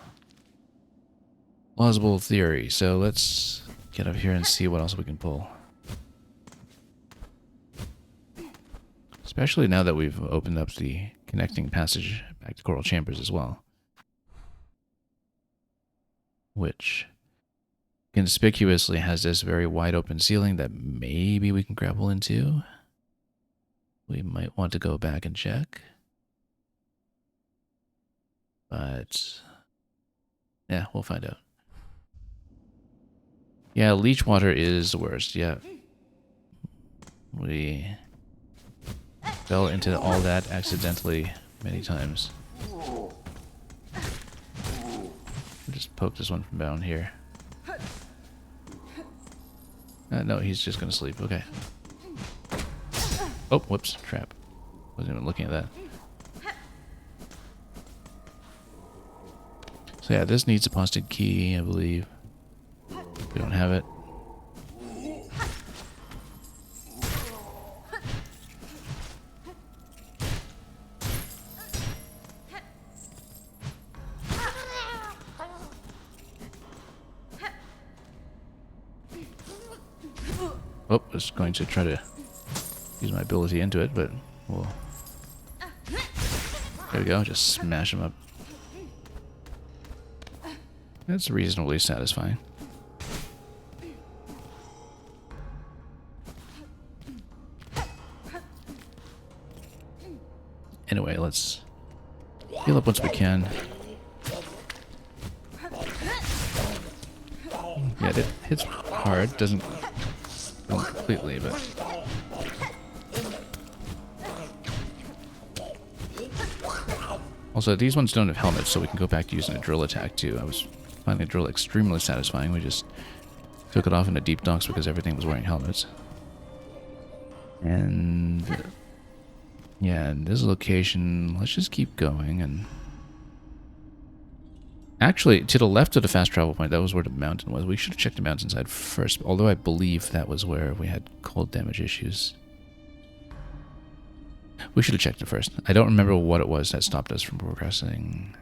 Speaker 1: plausible theory. So let's get up here and see what else we can pull. Especially now that we've opened up the connecting passage back to Coral Chambers as well. Which conspicuously has this very wide open ceiling that maybe we can grapple into. We might want to go back and check. But yeah, we'll find out. Yeah, leech water is the worst, yeah. We fell into all that accidentally many times. Just poke this one from down here. No, he's just gonna sleep. Okay. Oh, whoops, trap. Wasn't even looking at that. So yeah, this needs a posted key, I believe. We don't have it. Oh, I was going to try to use my ability into it, but we'll... there we go, just smash him up. That's reasonably satisfying. Anyway, let's heal up once we can. Yeah, it hits hard, doesn't go completely, but... also, these ones don't have helmets, so we can go back to using a drill attack too. I was finding a drill extremely satisfying. We just took it off into deep docks because everything was wearing helmets. And yeah, in this location, let's just keep going. And actually, to the left of the fast travel point, that was where the mountain was. We should have checked the mountainside first, although I believe that was where we had cold damage issues. We should have checked it first. I don't remember what it was that stopped us from progressing.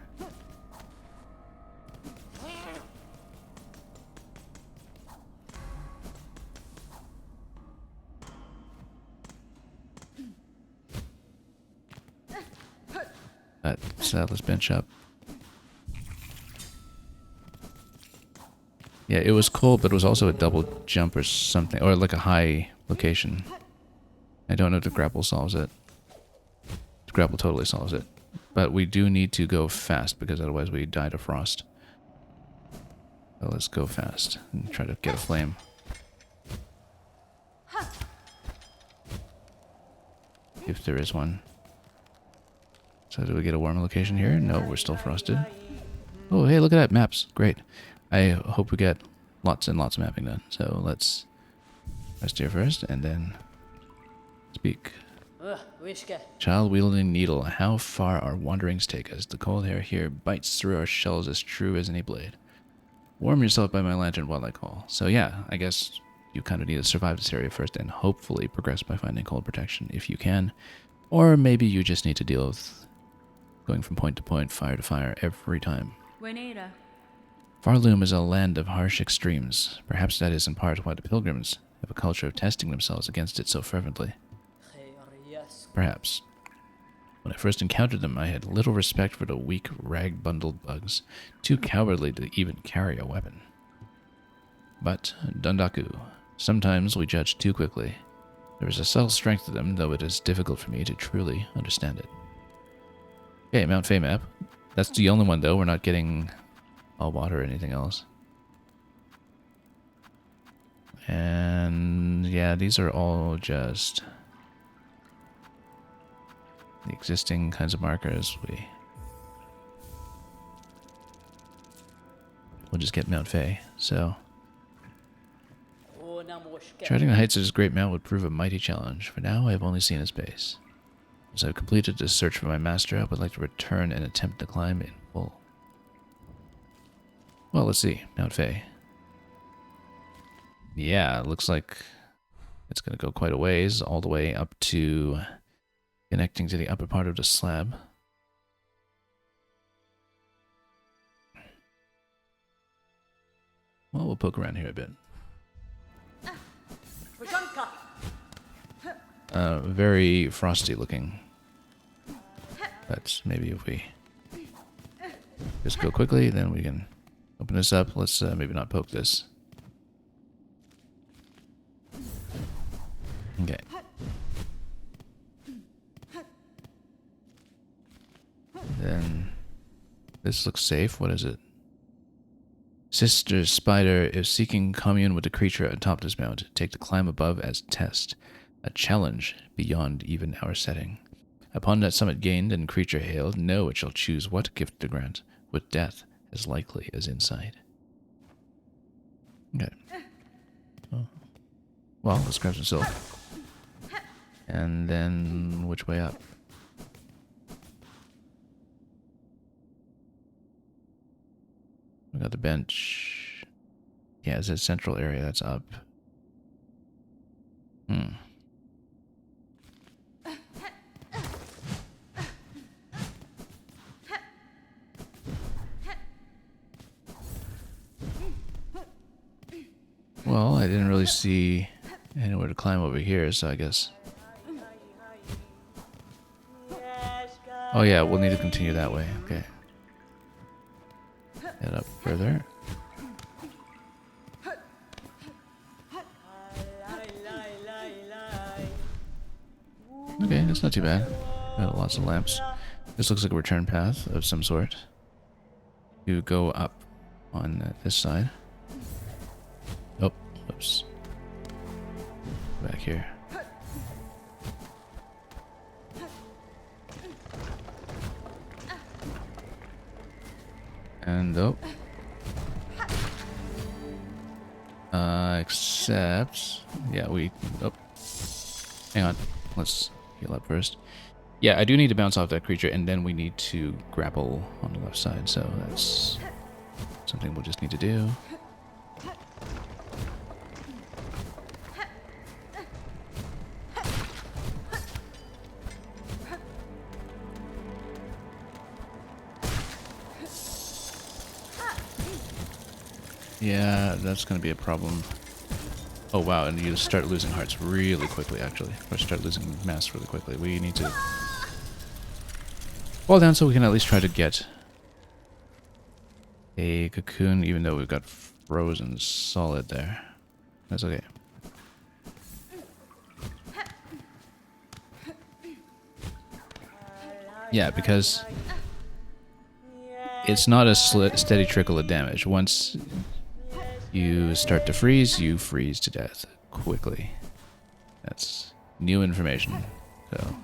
Speaker 1: Let's bench up. Yeah, it was cold, but it was also a double jump or something, or like a high location. I don't know if the grapple solves it. The grapple totally solves it. But we do need to go fast, because otherwise we die to frost. So let's go fast and try to get a flame. If there is one. So do we get a warm location here? No, we're still frosted. Oh, hey, look at that. Maps. Great. I hope we get lots and lots of mapping done. So let's rest here first and then speak. Child wielding needle. How far our wanderings take us? The cold air here bites through our shells as true as any blade. Warm yourself by my lantern while I call. So yeah, I guess you kind of need to survive this area first and hopefully progress by finding cold protection if you can. Or maybe you just need to deal with going from point to point, fire to fire every time. Farloom is a land of harsh extremes. Perhaps that is in part why the pilgrims have a culture of testing themselves against it so fervently. Perhaps. When I first encountered them, I had little respect for the weak, rag-bundled bugs, too cowardly to even carry a weapon. But, Dundaku, sometimes we judge too quickly. There is a subtle strength to them, though it is difficult for me to truly understand it. Okay, Mount Fey map. That's the only one, though. We're not getting all water or anything else. And yeah, these are all just the existing kinds of markers. We'll just get Mount Fey. So charting the heights of this great mount would prove a mighty challenge. For now, I have only seen its base. As I've completed this search for my master, I would like to return and attempt to climb in full. Well, let's see. Mount Fey. Yeah, it looks like it's going to go quite a ways, all the way up to connecting to the upper part of the slab. Well, we'll poke around here a bit. Very frosty looking. But maybe if we just go quickly, then we can open this up. Let's maybe not poke this. Okay. Then this looks safe. What is it? Sister Spider is seeking commune with the creature atop this mount. Take the climb above as test. A challenge beyond even our setting. Upon that summit gained and creature hailed, know it shall choose what gift to grant, with death as likely as inside. Okay. Oh. Well, let's grab some silk. And then, which way up? We got the bench. Yeah, it's a central area that's up. Well, I didn't really see anywhere to climb over here, so I guess... Oh yeah, we'll need to continue that way. Okay. Head up further. Okay, that's not too bad. Got lots of lamps. This looks like a return path of some sort. You go up on this side. Oh, oops. Back here. And oh. Except, yeah, oh. Hang on. Let's heal up first. Yeah, I do need to bounce off that creature, and then we need to grapple on the left side, so that's something we'll just need to do. Yeah, that's going to be a problem. Oh wow, and you start losing hearts really quickly, actually. Or start losing mass really quickly. We need to fall down so we can at least try to get a cocoon, even though we've got frozen solid there. That's okay. Yeah, because it's not a steady trickle of damage. Once you start to freeze, you freeze to death quickly. That's new information. So,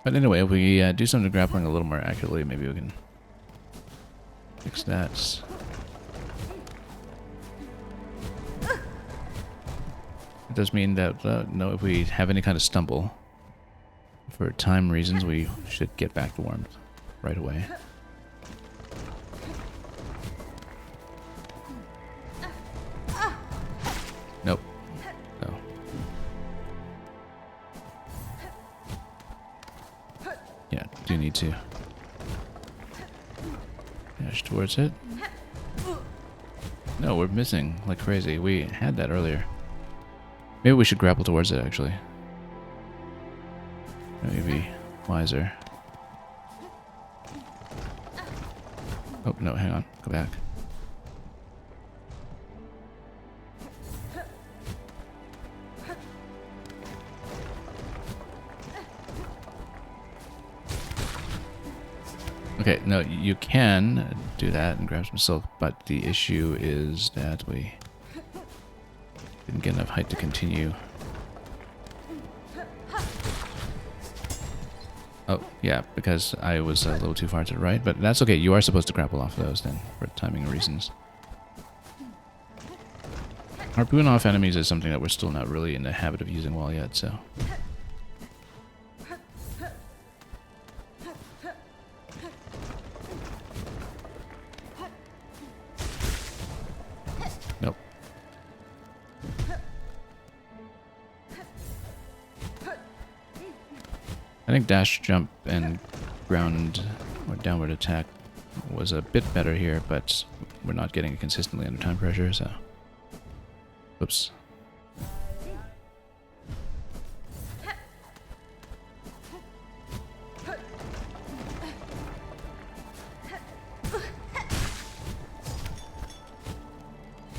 Speaker 1: but anyway, if we do some of the grappling a little more accurately, maybe we can fix that. It does mean that no, if we have any kind of stumble, for time reasons, we should get back to warmth right away. Nope. No. Yeah, do need to dash towards it. No, we're missing like crazy. We had that earlier. Maybe we should grapple towards it, actually. Maybe wiser. Oh, no, hang on. Go back. Okay, no, you can do that and grab some silk, but the issue is that we didn't get enough height to continue. Oh, yeah, because I was a little too far to the right, but that's okay. You are supposed to grapple off those then, for timing reasons. Harpoon off enemies is something that we're still not really in the habit of using well yet, so... Nope. I think dash, jump, and ground or downward attack was a bit better here, but we're not getting it consistently under time pressure, so... Whoops.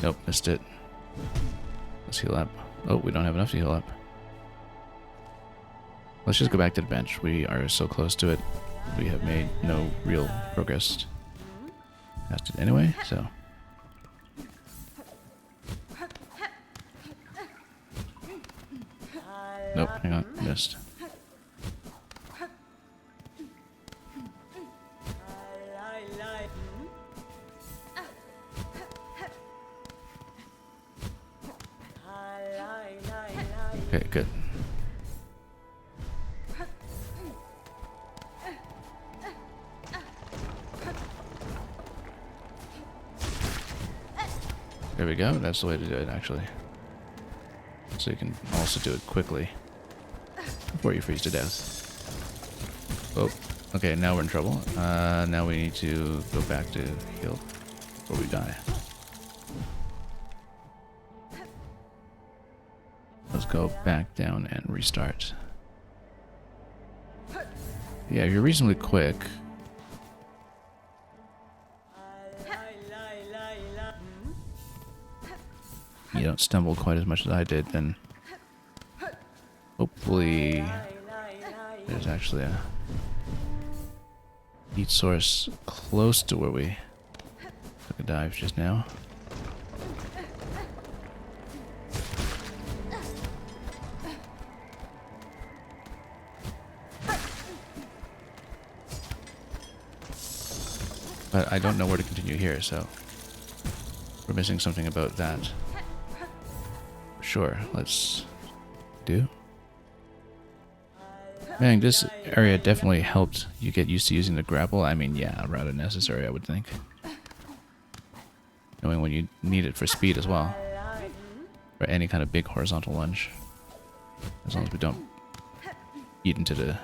Speaker 1: Nope, missed it. Let's heal up. Oh, we don't have enough to heal up. Let's just go back to the bench. We are so close to it. We have made no real progress past it anyway, so... Nope, hang on, missed. Okay, good. There we go, that's the way to do it, actually. So you can also do it quickly before you freeze to death. Oh, okay, now we're in trouble. Now we need to go back to heal before we die. Let's go back down and restart. Yeah, if you're reasonably quick. You don't stumble quite as much as I did, then hopefully there's actually a heat source close to where we took a dive just now. But I don't know where to continue here, so we're missing something about that. Sure, let's do. Man, this area definitely helped you get used to using the grapple. I mean, yeah, rather necessary, I would think. Knowing when you need it for speed as well. For any kind of big horizontal lunge. As long as we don't eat into the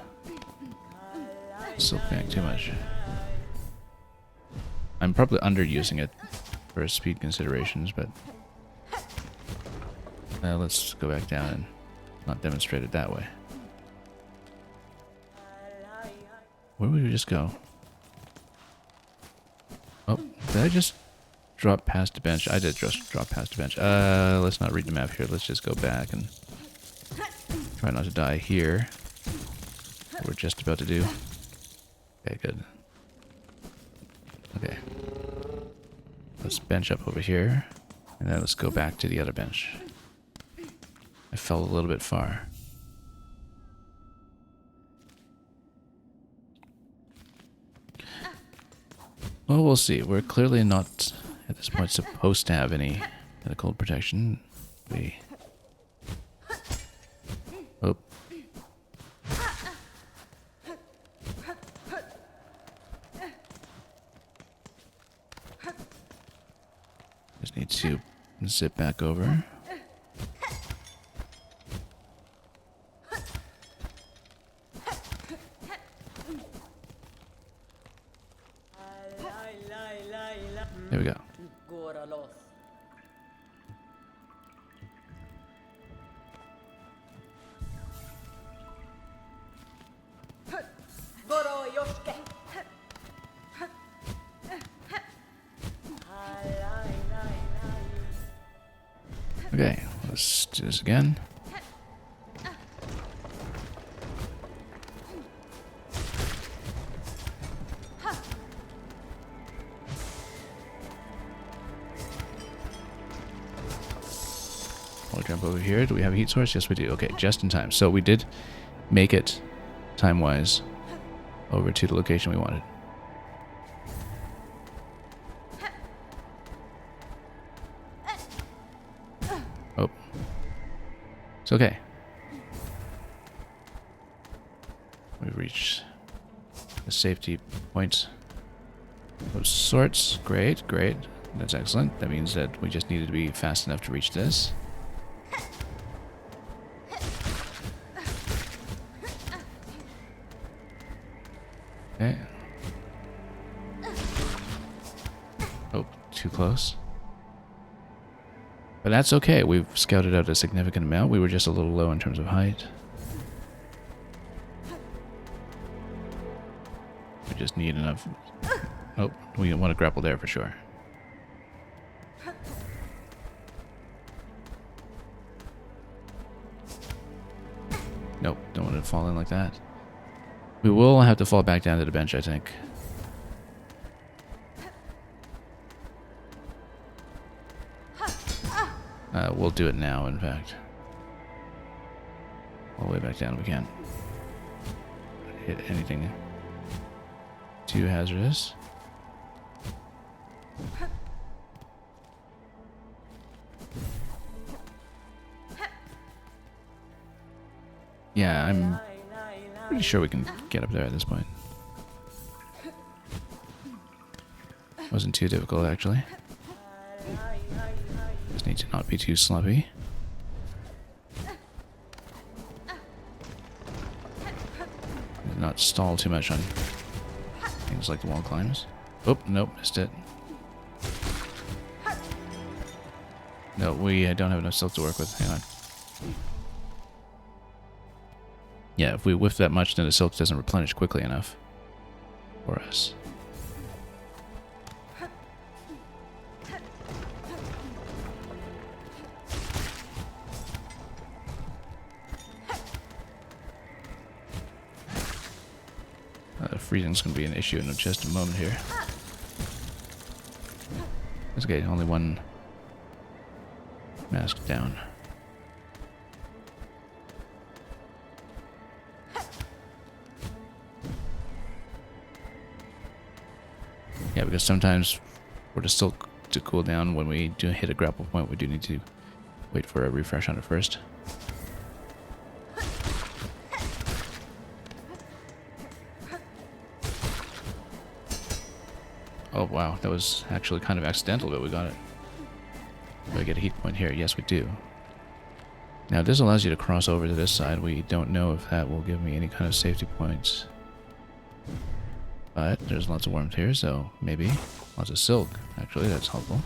Speaker 1: silk bank too much. I'm probably underusing it for speed considerations, but let's go back down and not demonstrate it that way. Where would we just go? Oh, did I just drop past the bench? I did just drop past the bench. Let's not read the map here. Let's just go back and try not to die here. What we're just about to do. Okay, good. Okay. Let's bench up over here. And then let's go back to the other bench. I fell a little bit far. Well, we'll see. We're clearly not, at this point, supposed to have any medical protection. We... Oh. Just need to zip back over. There we go. Okay, let's do this again. I'll jump over here. Do we have a heat source? Yes, we do. Okay, just in time. So we did make it, time-wise, over to the location we wanted. Oh. It's okay. We've reached the safety point of sorts. Great, great. That's excellent. That means that we just needed to be fast enough to reach this. Okay. Oh, too close. But that's okay. We've scouted out a significant amount. We were just a little low in terms of height. We just need enough. Oh, we want to grapple there for sure. Nope, don't want to fall in like that. We will have to fall back down to the bench, I think. We'll do it now, in fact. All the way back down if we can. Hit anything too hazardous. Yeah, I'm pretty sure we can get up there at this point. Wasn't too difficult, actually. Just need to not be too sloppy. Not stall too much on things like the wall climbs. Oh, nope, missed it. No, we don't have enough silk to work with. Hang on. Yeah, if we whiff that much, then the silk doesn't replenish quickly enough for us. Freezing's going to be an issue in just a moment here. That's okay, only one mask down. Yeah, because sometimes for the silk to cool down, when we do hit a grapple point, we do need to wait for a refresh on it first. Oh wow, that was actually kind of accidental, but we got it. Do I get a heat point here? Yes, we do. Now this allows you to cross over to this side. We don't know if that will give me any kind of safety points. But there's lots of warmth here, so maybe. Lots of silk, actually, that's helpful.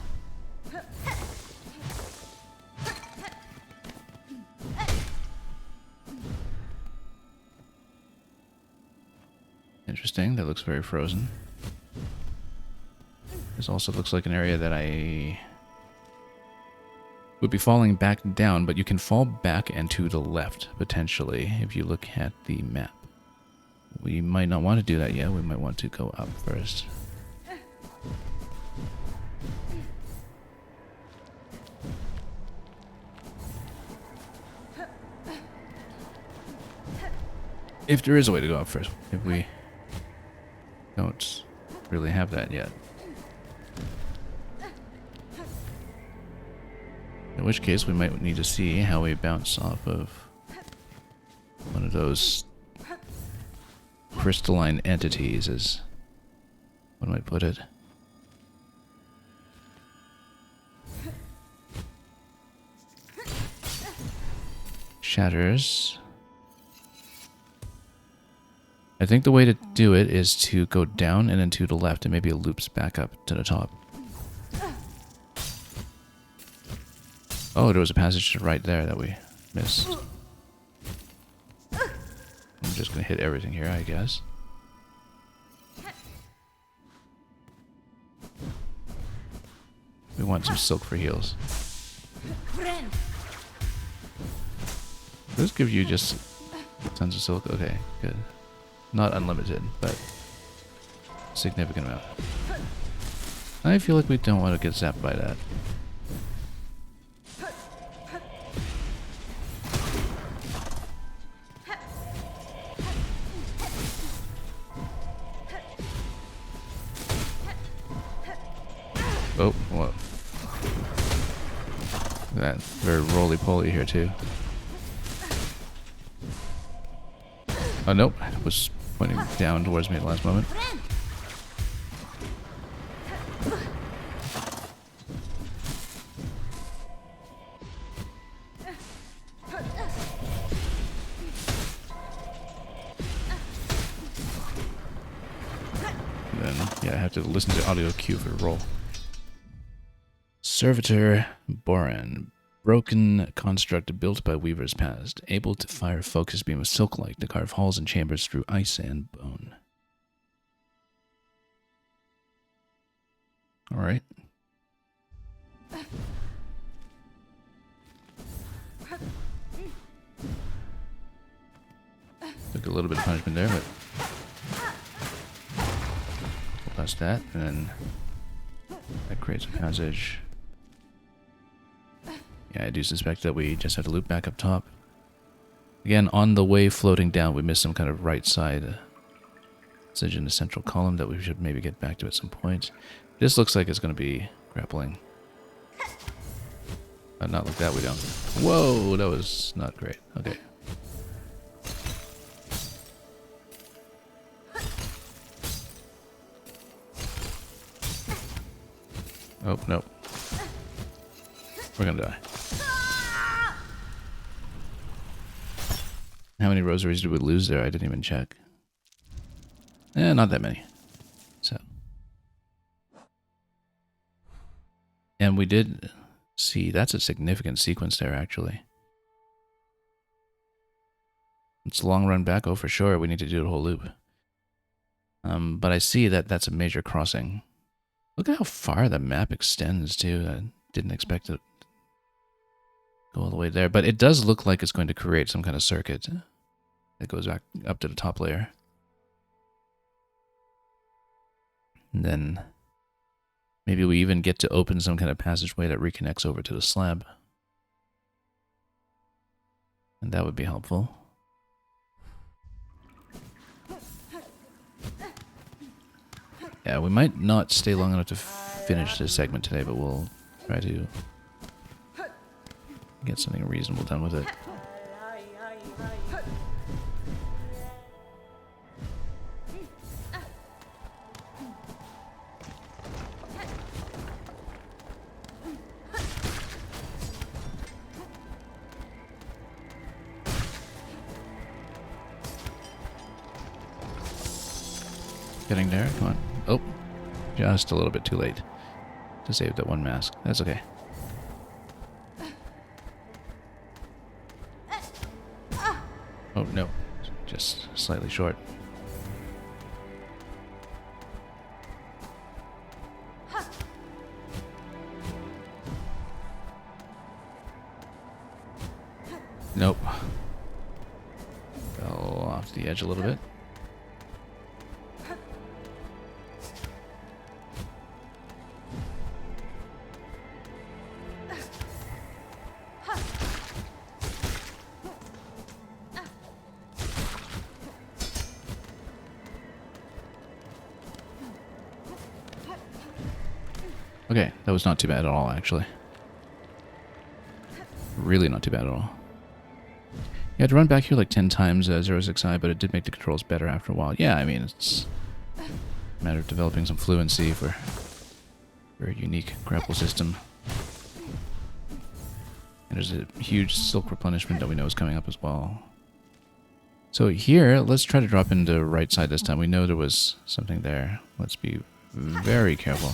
Speaker 1: Interesting, that looks very frozen. This also looks like an area that I would be falling back down, but you can fall back and to the left, potentially, if you look at the map. We might not want to do that yet, we might want to go up first. If there is a way to go up first, if we don't really have that yet. In which case, we might need to see how we bounce off of one of those crystalline entities, as one might put it. Shatters. I think the way to do it is to go down and then to the left, and maybe it loops back up to the top. Oh, there was a passage right there that we missed. I'm just gonna hit everything here, I guess. We want some silk for heals. Does this give you just tons of silk? Okay, good. Not unlimited, but significant amount. I feel like we don't want to get zapped by that. Oh, what? That very roly-poly here too. Oh nope, it was pointing down towards me at the last moment. And then, yeah, I have to listen to audio cue for a roll. Servitor Boran. Broken construct built by weavers past, able to fire a focus beam of silk light to carve halls and chambers through ice and bone. Alright. Took a little bit of punishment there, but plus that, and then that creates a passage. Yeah, I do suspect that we just have to loop back up top. Again, on the way floating down, we missed some kind of right side passage in the central column that we should maybe get back to at some point. This looks like it's going to be grappling. Not like that, we don't. Whoa, that was not great. Okay. Oh, no. We're gonna die. How many rosaries did we lose there? I didn't even check. Not that many. So. And we did see, that's a significant sequence there, actually. It's a long run back, oh for sure, we need to do the whole loop. But I see that that's a major crossing. Look at how far the map extends, too. I didn't expect it to go all the way there. But it does look like it's going to create some kind of circuit that goes back up to the top layer. And then maybe we even get to open some kind of passageway that reconnects over to the slab. And that would be helpful. Yeah, we might not stay long enough to finish this segment today, but we'll try to get something reasonable done with it. Getting there. Come on. Oh, just a little bit too late to save that one mask. That's okay. Oh, no. Just slightly short. Nope. Fell off the edge a little bit. Okay, that was not too bad at all, actually. Really not too bad at all. You had to run back here like 10 times 06i, but it did make the controls better after a while. Yeah, I mean, it's a matter of developing some fluency for a unique grapple system. And there's a huge silk replenishment that we know is coming up as well. So here, let's try to drop into right side this time. We know there was something there. Let's be very careful.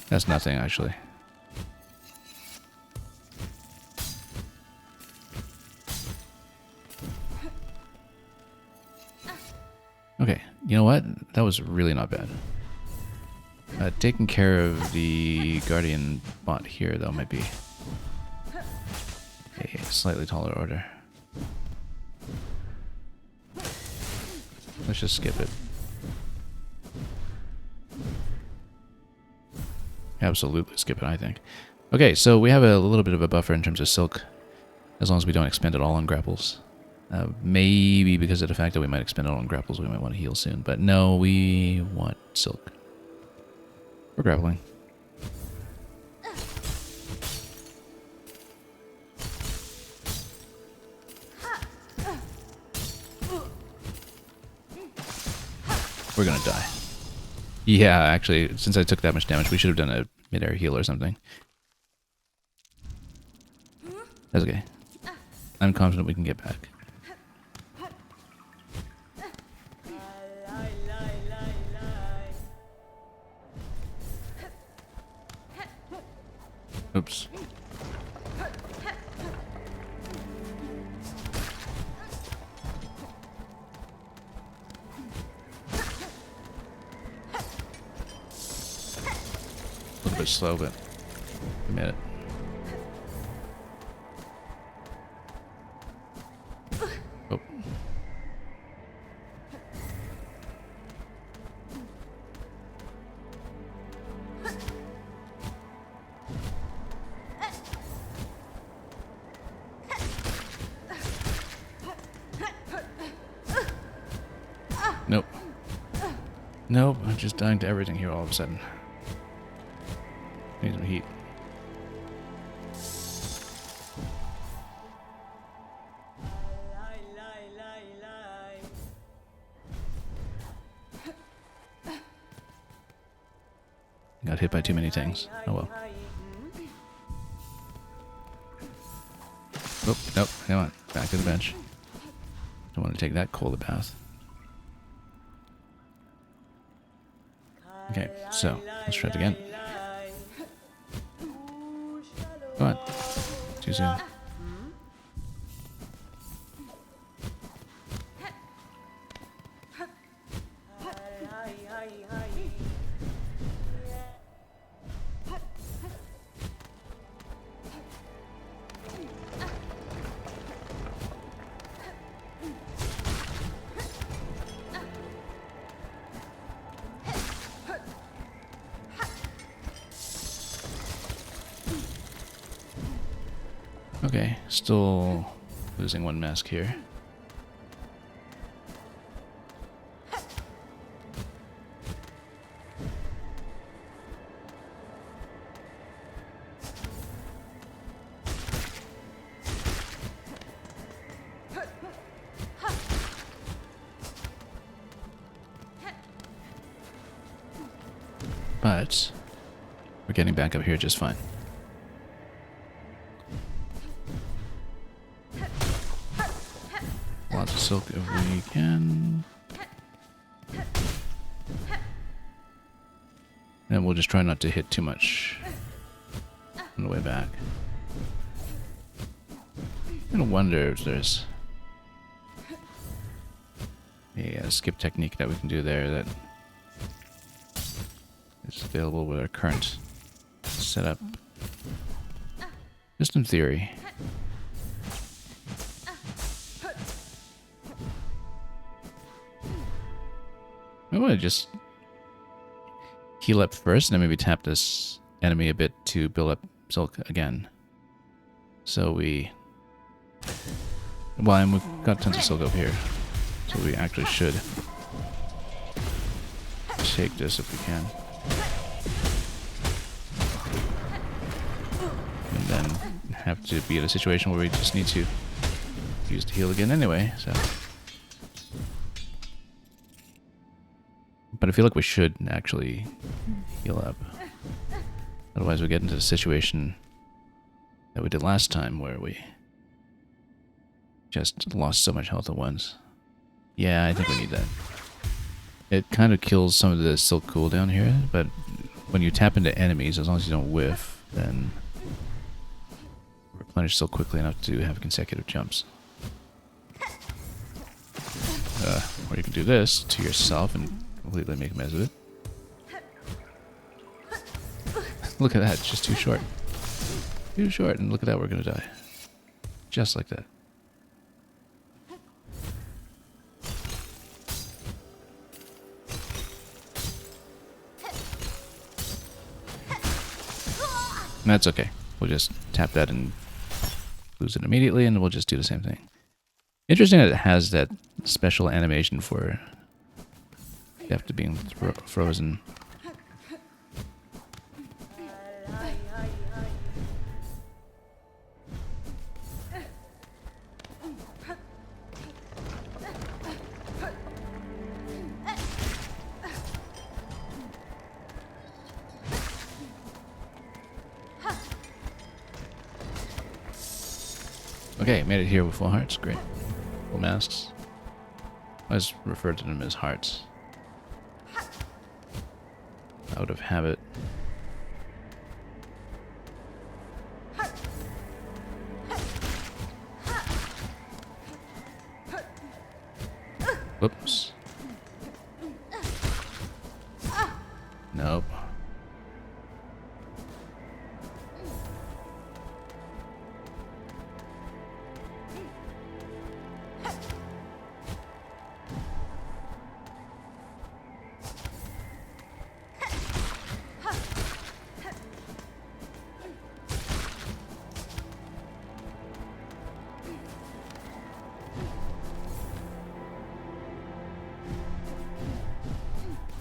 Speaker 1: That's nothing, actually. Okay, you know what? That was really not bad. Taking care of the Guardian bot here, though, might be a slightly taller order. Let's just skip it. Absolutely skip it, I think. Okay, so we have a little bit of a buffer in terms of silk, as long as we don't expend it all on grapples. Maybe because of the fact that we might expend it all on grapples, we might want to heal soon. But no, we want silk. We're grappling. We're gonna die. Yeah, actually, since I took that much damage, we should have done a mid-air heal or something. That's okay. I'm confident we can get back. Oops. A little bit slow, but we made it. Oh. Nope. Nope, I'm just dying to everything here all of a sudden. Need some heat. Got hit by too many things. Oh well. Oh, nope, come on. Back to the bench. Don't want to take that cold bath. Okay, so let's try it again. Come on. Too soon. Okay, still losing one mask here. But we're getting back up here just fine. Lots of silk if we can. And we'll just try not to hit too much on the way back. I'm gonna wonder if there's a skip technique that we can do there that is available with our current setup. Just in theory. I want to just heal up first and then maybe tap this enemy a bit to build up Silk again. So we... Well, and we've got tons of Silk up here. So we actually should take this if we can. And then have to be in a situation where we just need to use the heal again anyway, so... But I feel like we should actually heal up. Otherwise we get into the situation that we did last time where we just lost so much health at once. Yeah, I think we need that. It kind of kills some of the Silk cooldown here, but when you tap into enemies, as long as you don't whiff, then replenish Silk quickly enough to have consecutive jumps. Or you can do this to yourself and completely make a mess of it. Look at that, it's just too short. Too short, and look at that, we're gonna die. Just like that. That's okay. We'll just tap that and lose it immediately, and we'll just do the same thing. Interesting that it has that special animation for after being frozen. Okay, made it here with full hearts. Great. Full masks. I just refer to them as hearts. Out of habit. Whoops. Nope.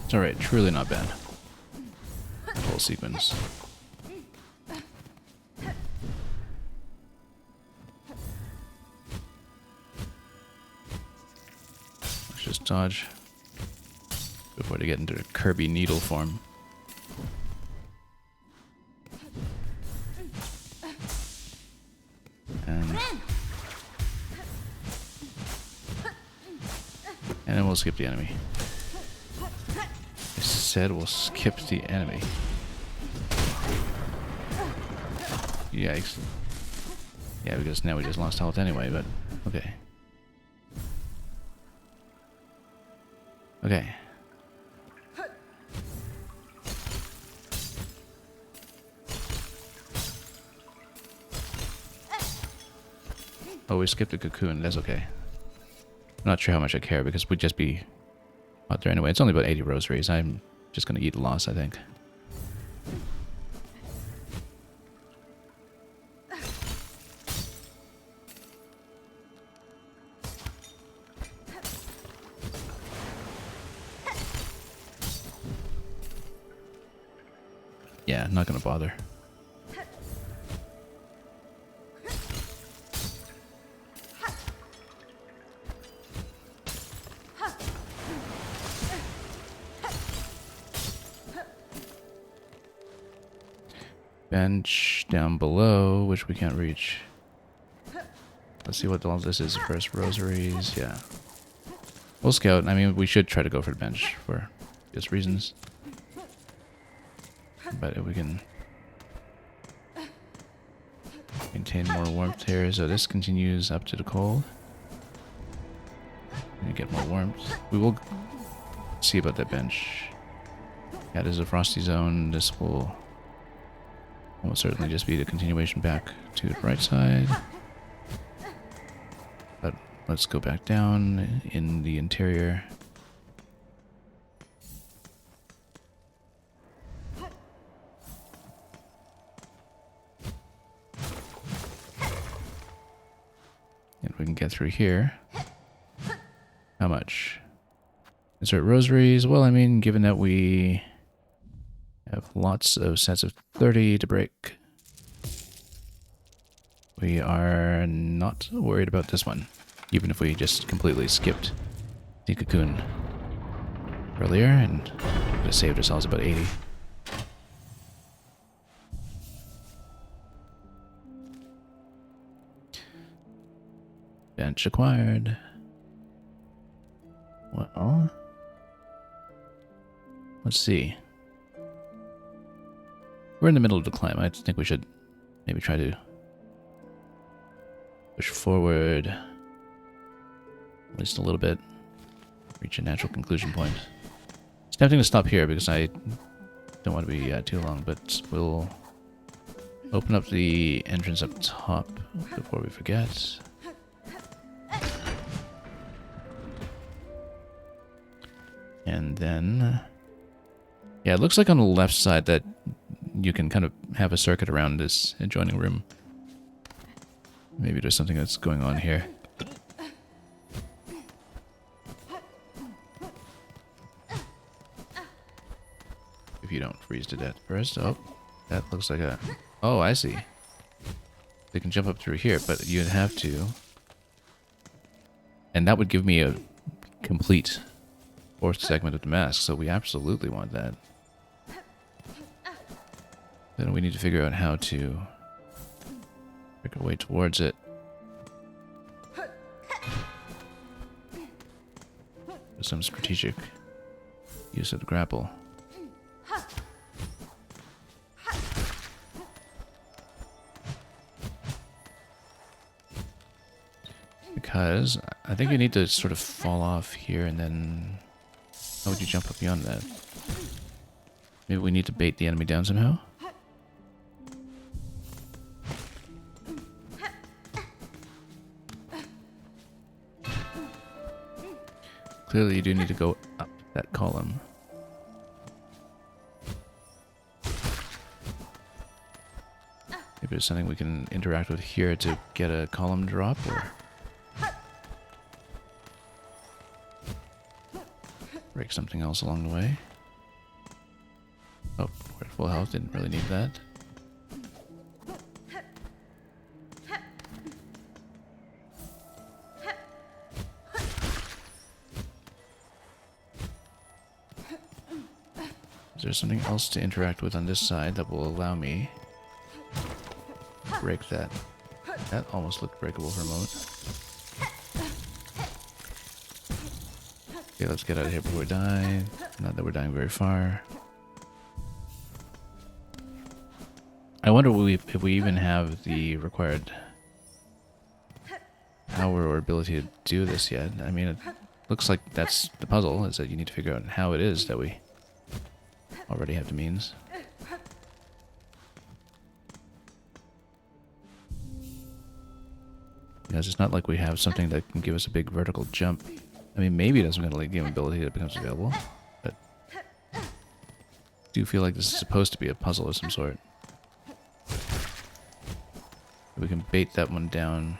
Speaker 1: It's alright, truly not bad. The whole sequence. Let's just dodge before they get into the Kirby needle form. And then we'll skip the enemy. Said we'll skip the enemy. Yikes. Yeah, because now we just lost health anyway, but okay. Okay. Oh, we skipped the cocoon, that's okay. I'm not sure how much I care because we'd just be out there anyway. It's only about 80 rosaries. I'm just gonna eat a loss, I think. Yeah, not gonna bother. Bench down below, which we can't reach. Let's see what all this is first. Rosaries, yeah. We'll scout. I mean, we should try to go for the bench for just reasons. but we can maintain more warmth here. So this continues up to the cold. And get more warmth. We will see about that bench. Yeah, there's a frosty zone. This will almost certainly just be the continuation back to the right side. But let's go back down in the interior. And we can get through here. How much? Insert rosaries. Well, I mean, given that we have lots of sets of 30 to break, we are not worried about this one. Even if we just completely skipped the cocoon earlier and could have saved ourselves about 80. Bench acquired. Well, let's see. We're in the middle of the climb. I think we should maybe try to push forward at least a little bit. Reach a natural conclusion point. It's tempting to stop here because I don't want to be too long, but we'll open up the entrance up top before we forget. And then, yeah, it looks like on the left side that you can kind of have a circuit around this adjoining room. Maybe there's something that's going on here. If you don't freeze to death first. Oh, that looks like a... Oh, I see. They can jump up through here, but you'd have to... And that would give me a complete fourth segment of the mask, so we absolutely want that. Then we need to figure out how to make our way towards it. With some strategic use of the grapple. Because I think you need to sort of fall off here and then... How would you jump up beyond that? Maybe we need to bait the enemy down somehow? Clearly you do need to go up that column. Maybe there's something we can interact with here to get a column drop, or... break something else along the way. Oh, we're at full health, didn't really need that. Is there something else to interact with on this side that will allow me to break that? That almost looked breakable for a moment. Okay, let's get out of here before we die. Not that we're dying very far. I wonder if we even have the required power or ability to do this yet. I mean, it looks like that's the puzzle, is that you need to figure out how it is that we already have the means. Because it's not like we have something that can give us a big vertical jump. I mean, maybe it has some kind of game ability that becomes available, but I do feel like this is supposed to be a puzzle of some sort. We can bait that one down.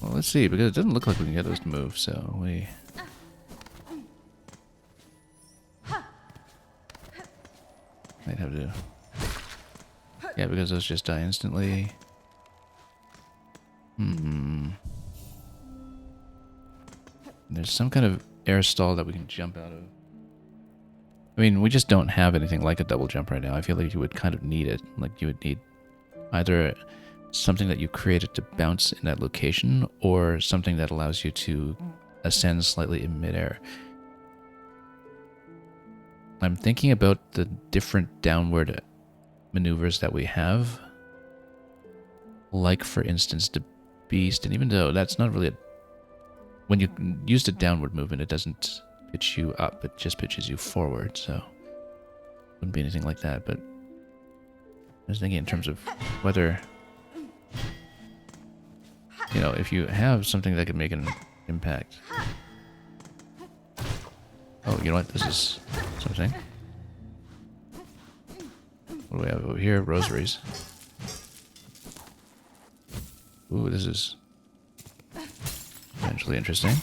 Speaker 1: Well, let's see, because it doesn't look like we can get those to move, so we... might have to... Yeah, because those just die instantly. There's some kind of air stall that we can jump out of. I mean, we just don't have anything like a double jump right now. I feel like you would kind of need it. Like, you would need either something that you created to bounce in that location, or something that allows you to ascends slightly in midair. I'm thinking about the different downward maneuvers that we have. Like, for instance, the beast, and even though that's not really a... When you use the downward movement, it doesn't pitch you up, it just pitches you forward, so... Wouldn't be anything like that, but... I was thinking in terms of whether... You know, if you have something that could make an impact... Oh, you know what? This is something. What do we have over here? Rosaries. Ooh, this is potentially interesting.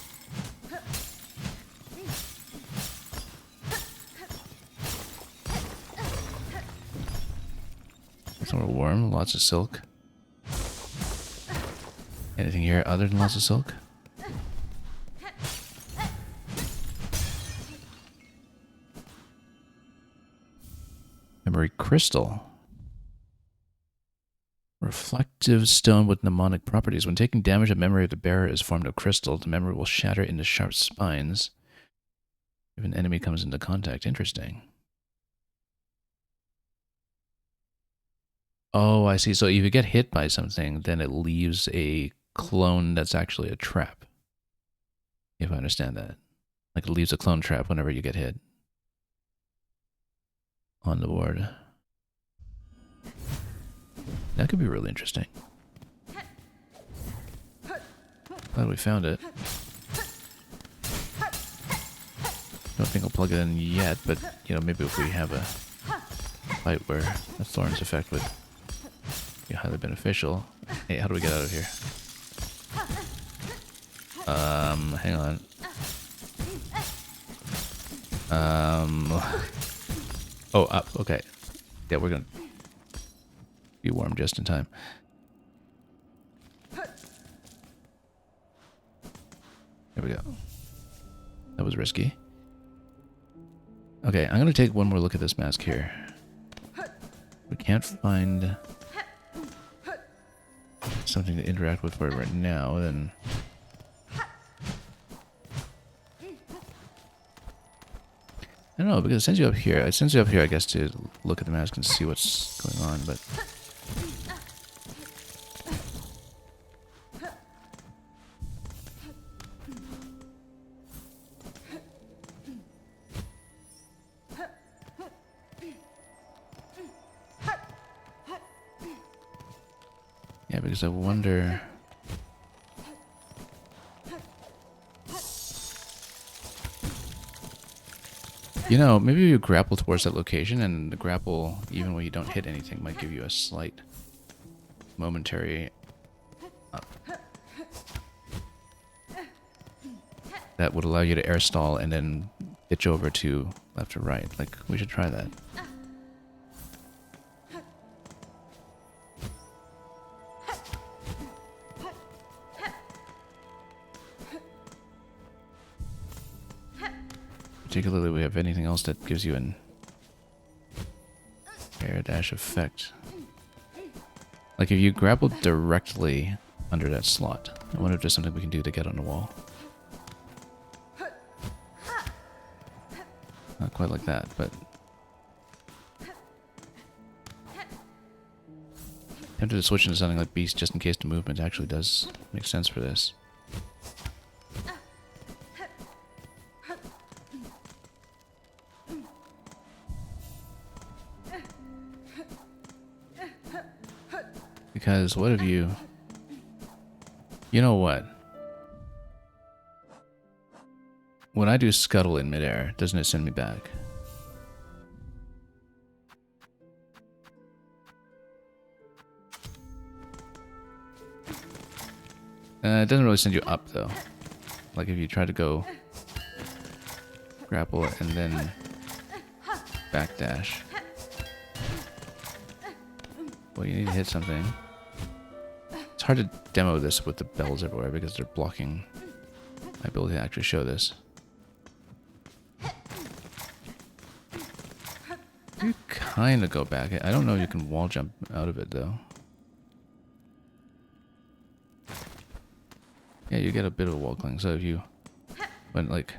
Speaker 1: Somewhere warm, lots of silk. Anything here other than lots of silk? Memory crystal. Reflective stone with mnemonic properties. When taking damage, a memory of the bearer is formed of crystal. The memory will shatter into sharp spines if an enemy comes into contact. Interesting. Oh, I see. So if you get hit by something, then it leaves a clone that's actually a trap. If I understand that. Like it leaves a clone trap whenever you get hit. On the board. That could be really interesting. Glad we found it. Don't think I'll plug it in yet, but you know, maybe if we have a fight where a Thorn's effect would be highly beneficial. Hey, how do we get out of here? Hang on. Oh, up. Okay. Yeah, we're gonna be warm just in time. There we go. That was risky. Okay, I'm gonna take one more look at this mask here. We can't find something to interact with for it right now, then... I don't know, because it sends you up here. It sends you up here, I guess, to look at the mask and see what's going on, but... Yeah, because I wonder... You know, maybe you grapple towards that location, and the grapple, even when you don't hit anything, might give you a slight momentary up. That would allow you to air stall and then pitch over to left or right. Like, we should try that. Particularly, we have anything else that gives you an air dash effect. Like if you grapple directly under that slot. I wonder if there's something we can do to get on the wall. Not quite like that, but... Tempted to switch into something like Beast just in case the movement actually does make sense for this. Because what if you... You know what? When I do scuttle in midair, doesn't it send me back? It doesn't really send you up though. Like if you try to go grapple and then backdash. Well, you need to hit something. It's hard to demo this with the bells everywhere because they're blocking my ability to actually show this. You kind of go back. I don't know if you can wall jump out of it though. Yeah, you get a bit of a wall cling. So if you Went like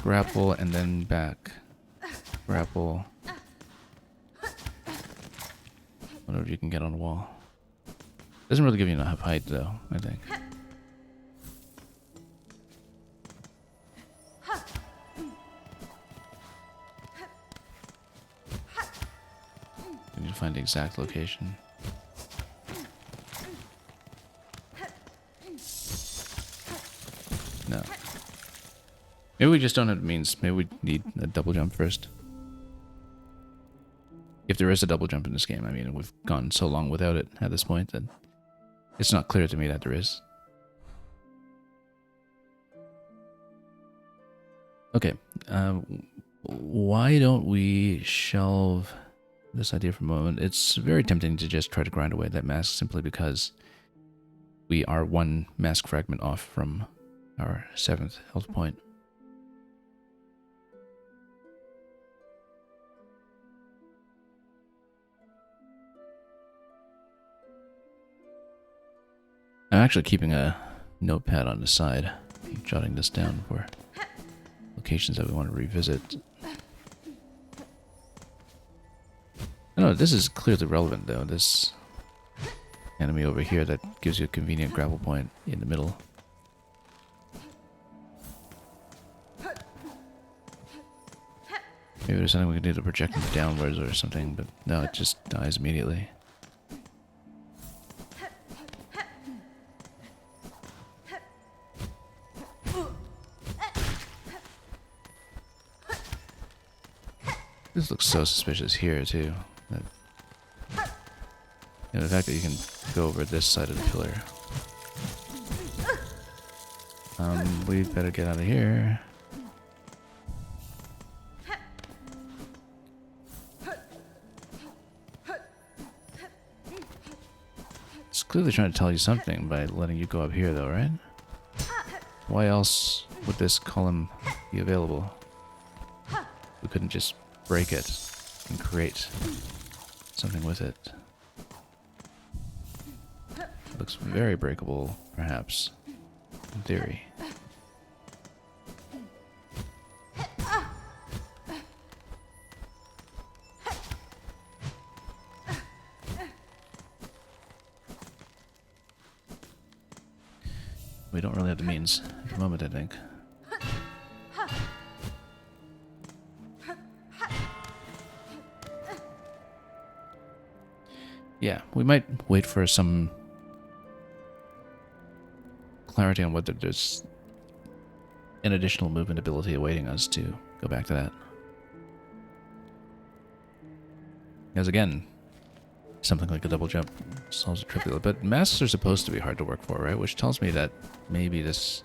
Speaker 1: grapple and then back. Grapple. Whatever you can get on the wall. Doesn't really give you enough height though, I think. We need to find the exact location. No. Maybe we just don't have the means. Maybe we need a double jump first. If there is a double jump in this game, I mean, we've gone so long without it at this point that it's not clear to me that there is. Okay, why don't we shelve this idea for a moment? It's very tempting to just try to grind away that mask simply because we are one mask fragment off from our 7th health point. I'm actually keeping a notepad on the side, jotting this down for locations that we want to revisit. I don't know, this is clearly relevant though, this enemy over here that gives you a convenient grapple point in the middle. Maybe there's something we can do to project him downwards or something, but no, it just dies immediately. This looks so suspicious here, too. And the fact that you can go over this side of the pillar. We better get out of here. It's clearly trying to tell you something by letting you go up here, though, right? Why else would this column be available? We couldn't just break it and create something with it. It looks very breakable, perhaps, in theory. We don't really have the means at the moment, I think. Yeah, we might wait for some clarity on whether there's an additional movement ability awaiting us to go back to that. Because again, something like a double jump solves a trivial, but masks are supposed to be hard to work for, right? Which tells me that maybe this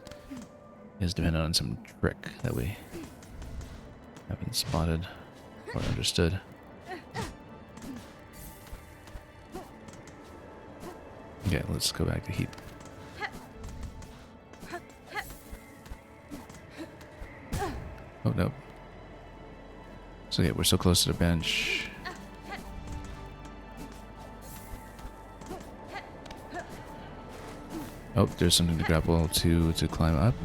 Speaker 1: is dependent on some trick that we haven't spotted or understood. Okay, let's go back to heat. Oh, no. So yeah, we're so close to the bench. Oh, there's something to grapple to climb up.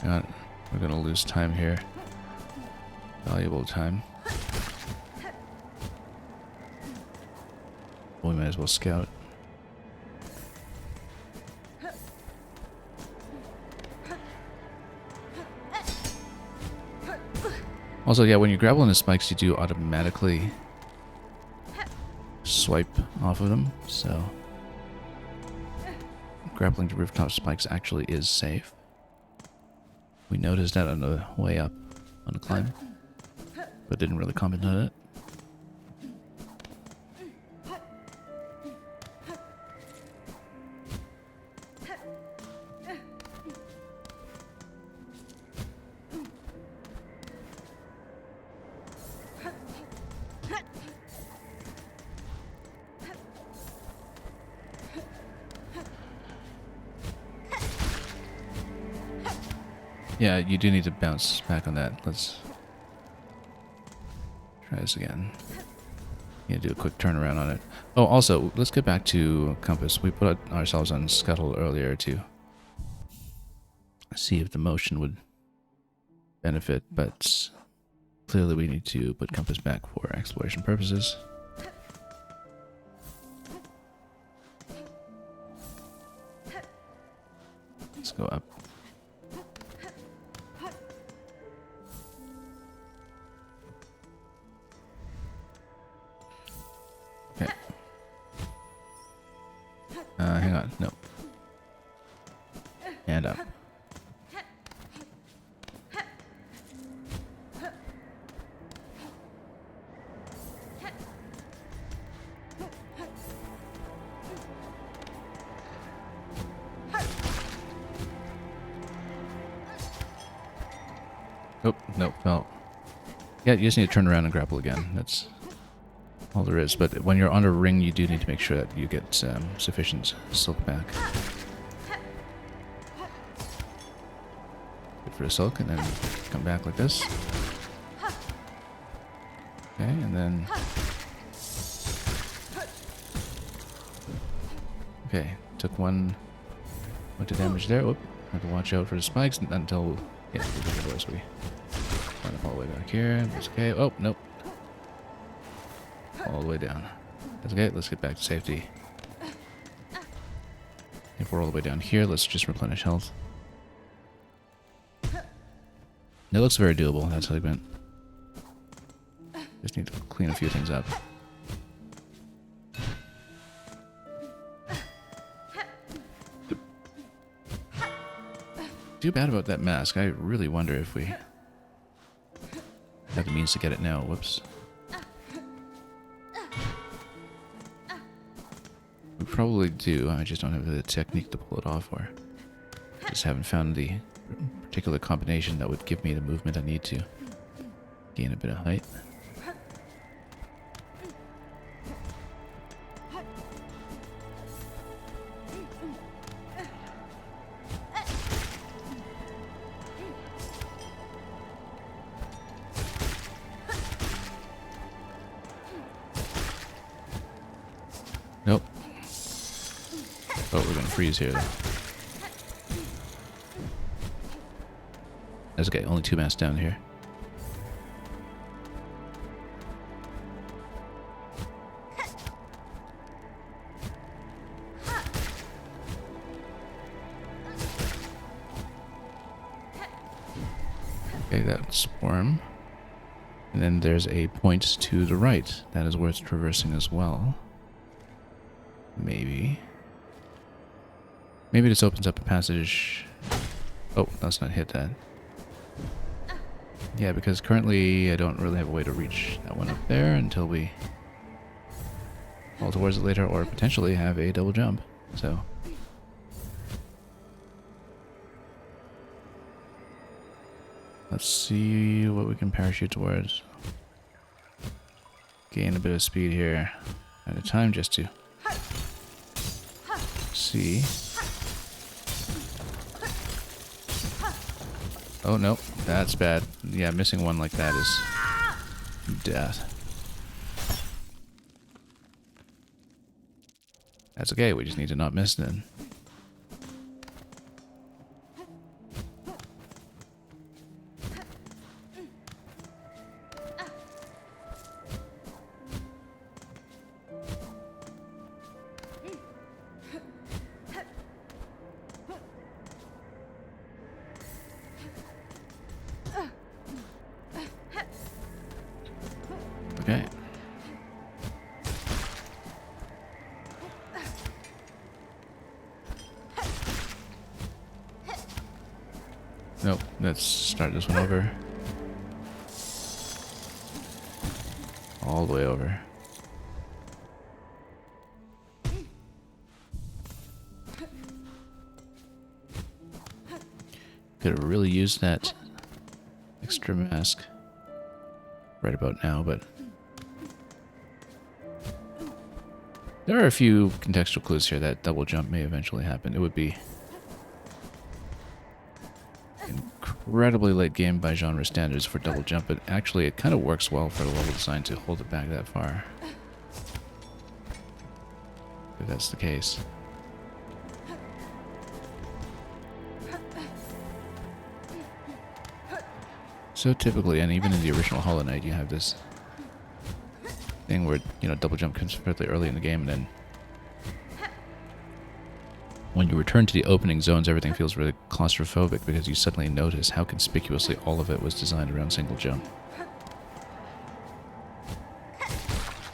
Speaker 1: God, we're gonna lose time here. Valuable time. Well, we might as well scout. Also, yeah, when you grapple into spikes, you do automatically swipe off of them, so grappling to rooftop spikes actually is safe. We noticed that on the way up on the climb, but didn't really comment on it. Yeah, you do need to bounce back on that. Let's try this again. Yeah, do a quick turnaround on it. Oh, also, let's get back to compass. We put ourselves on scuttle earlier to see if the motion would benefit, but clearly we need to put compass back for exploration purposes. Let's go up. Okay. Hang on. No. And up. Oh, no, no. Yeah, you just need to turn around and grapple again. That's all there is. But when you're on a ring, you do need to make sure that you get sufficient silk back. Good for a silk, and then come back like this. Okay, and then... Okay, took one point of damage there. Whoop, have to watch out for the spikes until... Yeah, otherwise we run up all the way back here. That's okay. Oh, nope. All the way down. That's okay. Let's get back to safety. If we're all the way down here, let's just replenish health. It looks very doable. That's how they went. Just need to clean a few things up. Too bad about that mask. I really wonder if we have the means to get it now. Whoops. We probably do. I just don't have the technique to pull it off, or just haven't found the particular combination that would give me the movement I need to gain a bit of height. Nope. Oh, we're gonna freeze here, though. That's okay, only 2 masks down here. Okay, that's Worm. And then there's a point to the right that is worth traversing as well. Maybe. Maybe this opens up a passage. Oh, let's not hit that. Yeah, because currently I don't really have a way to reach that one up there until we fall towards it later, or potentially have a double jump. So let's see what we can parachute towards. Gain a bit of speed here at a time just to see. Oh no, that's bad. Yeah, missing one like that is death. That's okay, we just need to not miss then. Okay. Nope, let's start this one over. All the way over. Could have really used that extra mask right about now, but there are a few contextual clues here that double jump may eventually happen. It would be incredibly late game by genre standards for double jump, but actually it kind of works well for the level design to hold it back that far. if that's the case. So typically, and even in the original Hollow Knight, you have this thing where, you know, double jump comes fairly early in the game, and then when you return to the opening zones, everything feels really claustrophobic because you suddenly notice how conspicuously all of it was designed around single jump.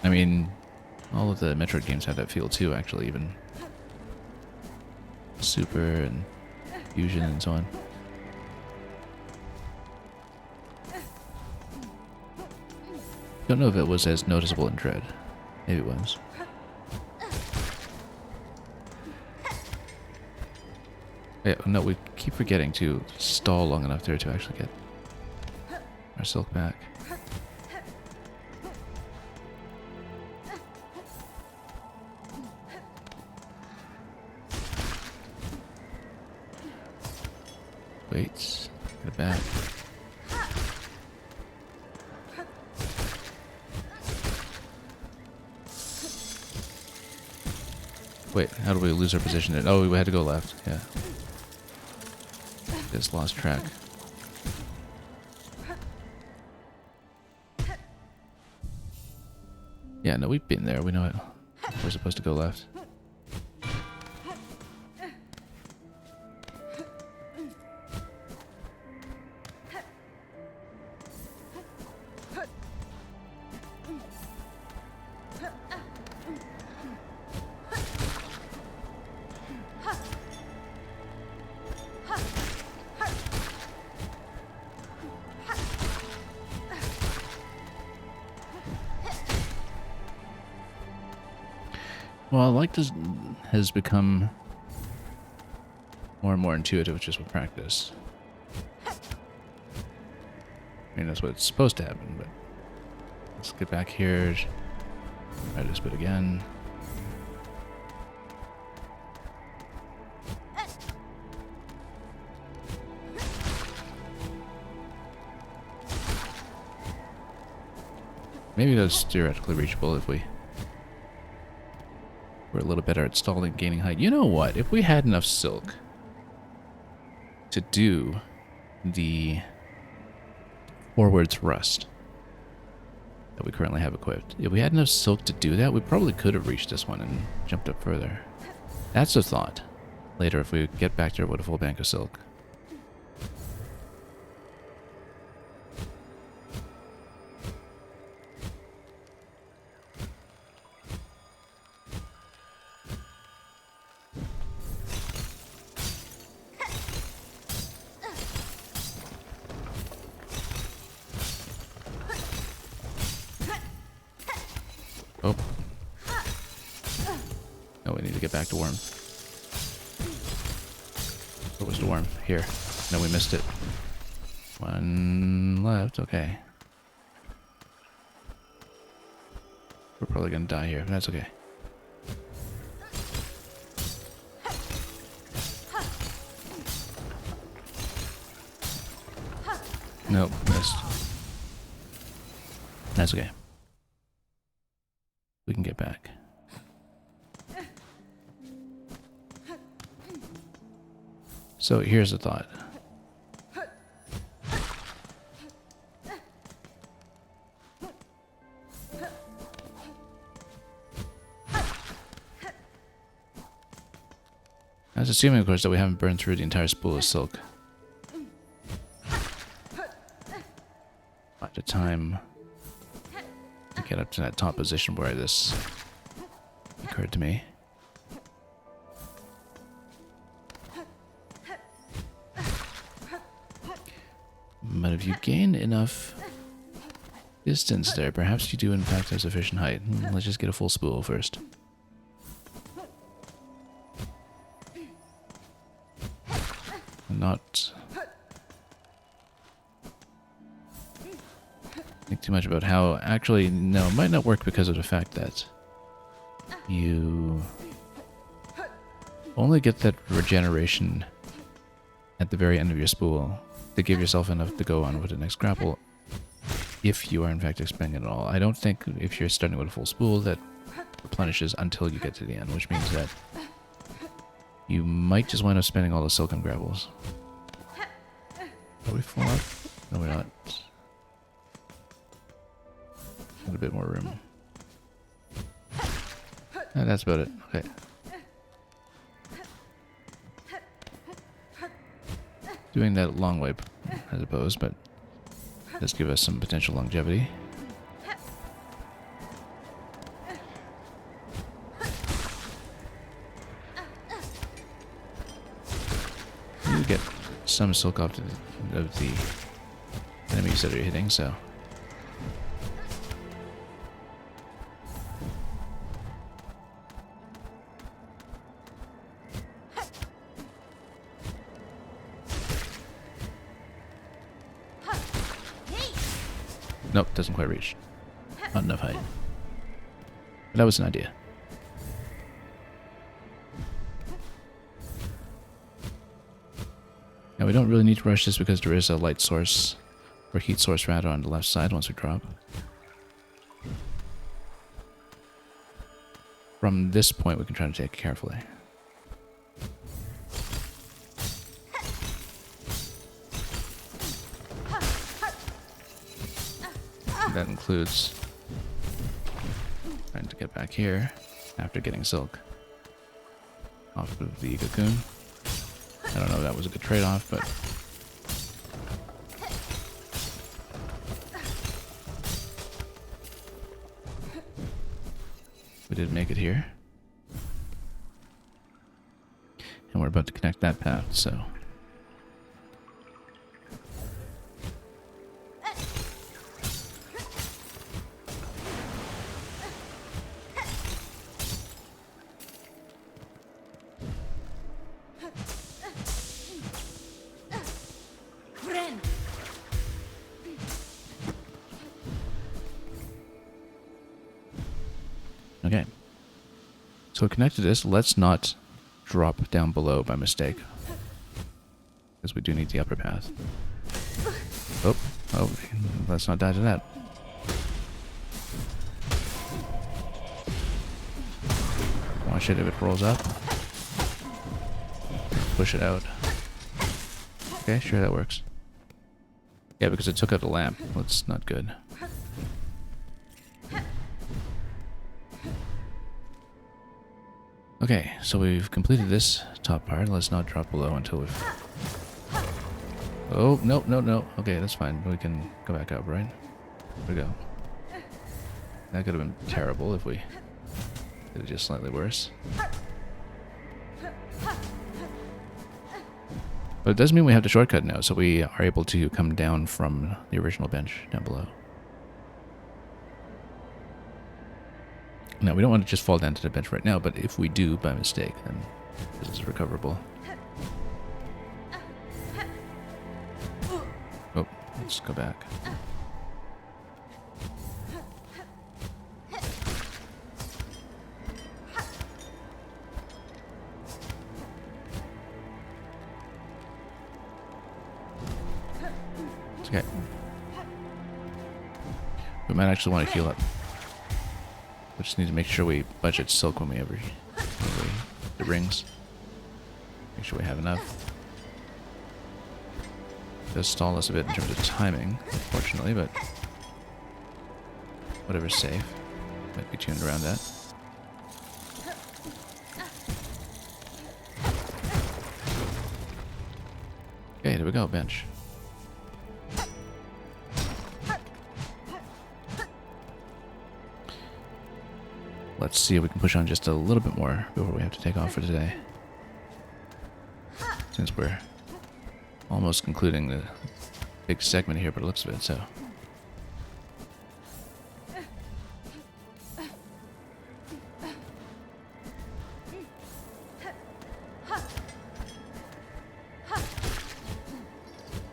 Speaker 1: I mean, all of the Metroid games have that feel too, actually, even Super and Fusion and so on. Don't know if it was as noticeable in Dread. Maybe it was. Yeah, no, we keep forgetting to stall long enough there to actually get our silk back. Wait, get it back. Wait, how do we lose our position? Oh, we had to go left, yeah. Just lost track. Yeah, no, we've been there. We know it. We're supposed to go left. Well, like this has become more and more intuitive just with practice. I mean, that's what's supposed to happen, but let's get back here. Try this bit again. Maybe that's theoretically reachable if we're a little better at stalling, gaining height. You know what? If we had enough silk to do the forward thrust that we currently have equipped, if we had enough silk to do that, we probably could have reached this one and jumped up further. That's a thought. Later, if we get back there with a full bank of silk. Oh. No, we need to get back to Worm. Where was the Worm? Here. No, we missed it. One left. Okay. We're probably gonna die here, but that's okay. Nope, missed. That's okay. We can get back. So here's the thought. That's assuming, of course, that we haven't burned through the entire spool of silk. By the time we get up to that top position where this occurred to me. But if you gain enough distance there, perhaps you do in fact have sufficient height. Let's just get a full spool first. Not think too much about how... Actually, no, it might not work because of the fact that you only get that regeneration at the very end of your spool to give yourself enough to go on with the next grapple if you are in fact expending it all. I don't think if you're starting with a full spool that replenishes until you get to the end, which means that you might just wind up spending all the silken gravels. Are we full up? No, we're not. Got a bit more room. That's about it. Okay. Doing that long way, I suppose, but does give us some potential longevity. You get some silk off of the enemies that are hitting, so. Nope, doesn't quite reach. Not enough height. But that was an idea. Now we don't really need to rush this because there is a light source, or heat source rather, on the left side once we drop. From this point we can try to take it carefully. That includes trying to get back here after getting silk off of the cocoon. I don't know if that was a good trade-off, but we did make it here. And we're about to connect that path, so okay. So we connected this. Let's not drop down below by mistake, because we do need the upper path. Oh, let's not die to that. Watch it if it rolls up. Push it out. Okay, sure, that works. Yeah, because it took out the lamp. That's not good. Okay, so we've completed this top part. Let's not drop below until we've... Oh, no, no, no. Okay, that's fine. We can go back up, right? There we go. That could have been terrible if we did it just slightly worse. But it does mean we have the shortcut now, so we are able to come down from the original bench down below. Now, we don't want to just fall down to the bench right now, but if we do by mistake, then this is recoverable. Oh, let's go back. It's okay. We might actually want to heal up. We just need to make sure we budget silk when we the rings. Make sure we have enough. It does stall us a bit in terms of timing, unfortunately, but whatever's safe. Might be tuned around that. Okay, there we go, bench. Let's see if we can push on just a little bit more before we have to take off for today. Since we're almost concluding the big segment here, but it looks a bit so.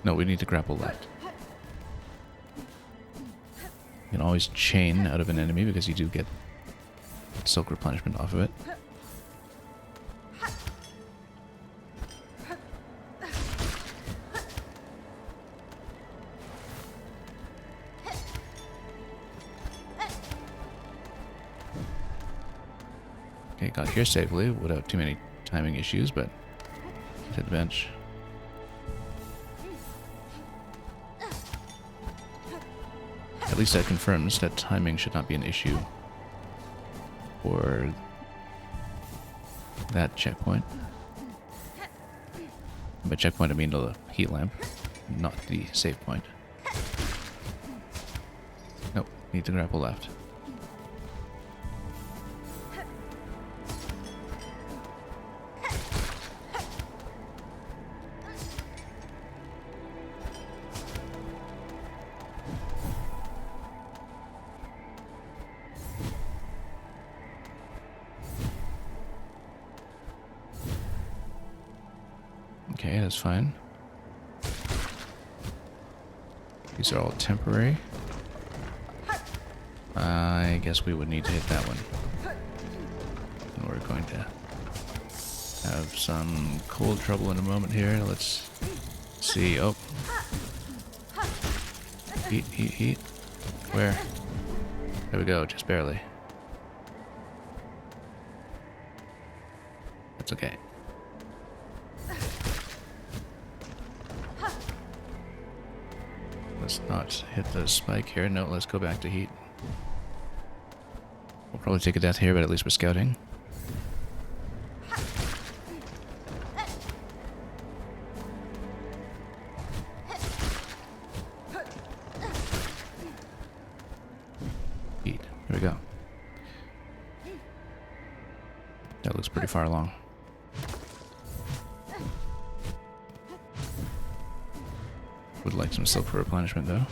Speaker 1: No, we need to grapple left. You can always chain out of an enemy because you do get silk replenishment off of it. Okay, got here safely without too many timing issues, but hit the bench. At least that confirms that timing should not be an issue for that checkpoint. By checkpoint, I mean the heat lamp, not the save point. Nope, need to grapple left. Okay, that's fine. These are all temporary. I guess we would need to hit that one. And we're going to have some cold trouble in a moment here. Let's see. Oh. Heat, heat, heat. Where? There we go, just barely. That's okay. Let's not hit the spike here. No, let's go back to heat. We'll probably take a death here, but at least we're scouting. Heat. There we go. That looks pretty far along. Would like some silk for replenishment, though.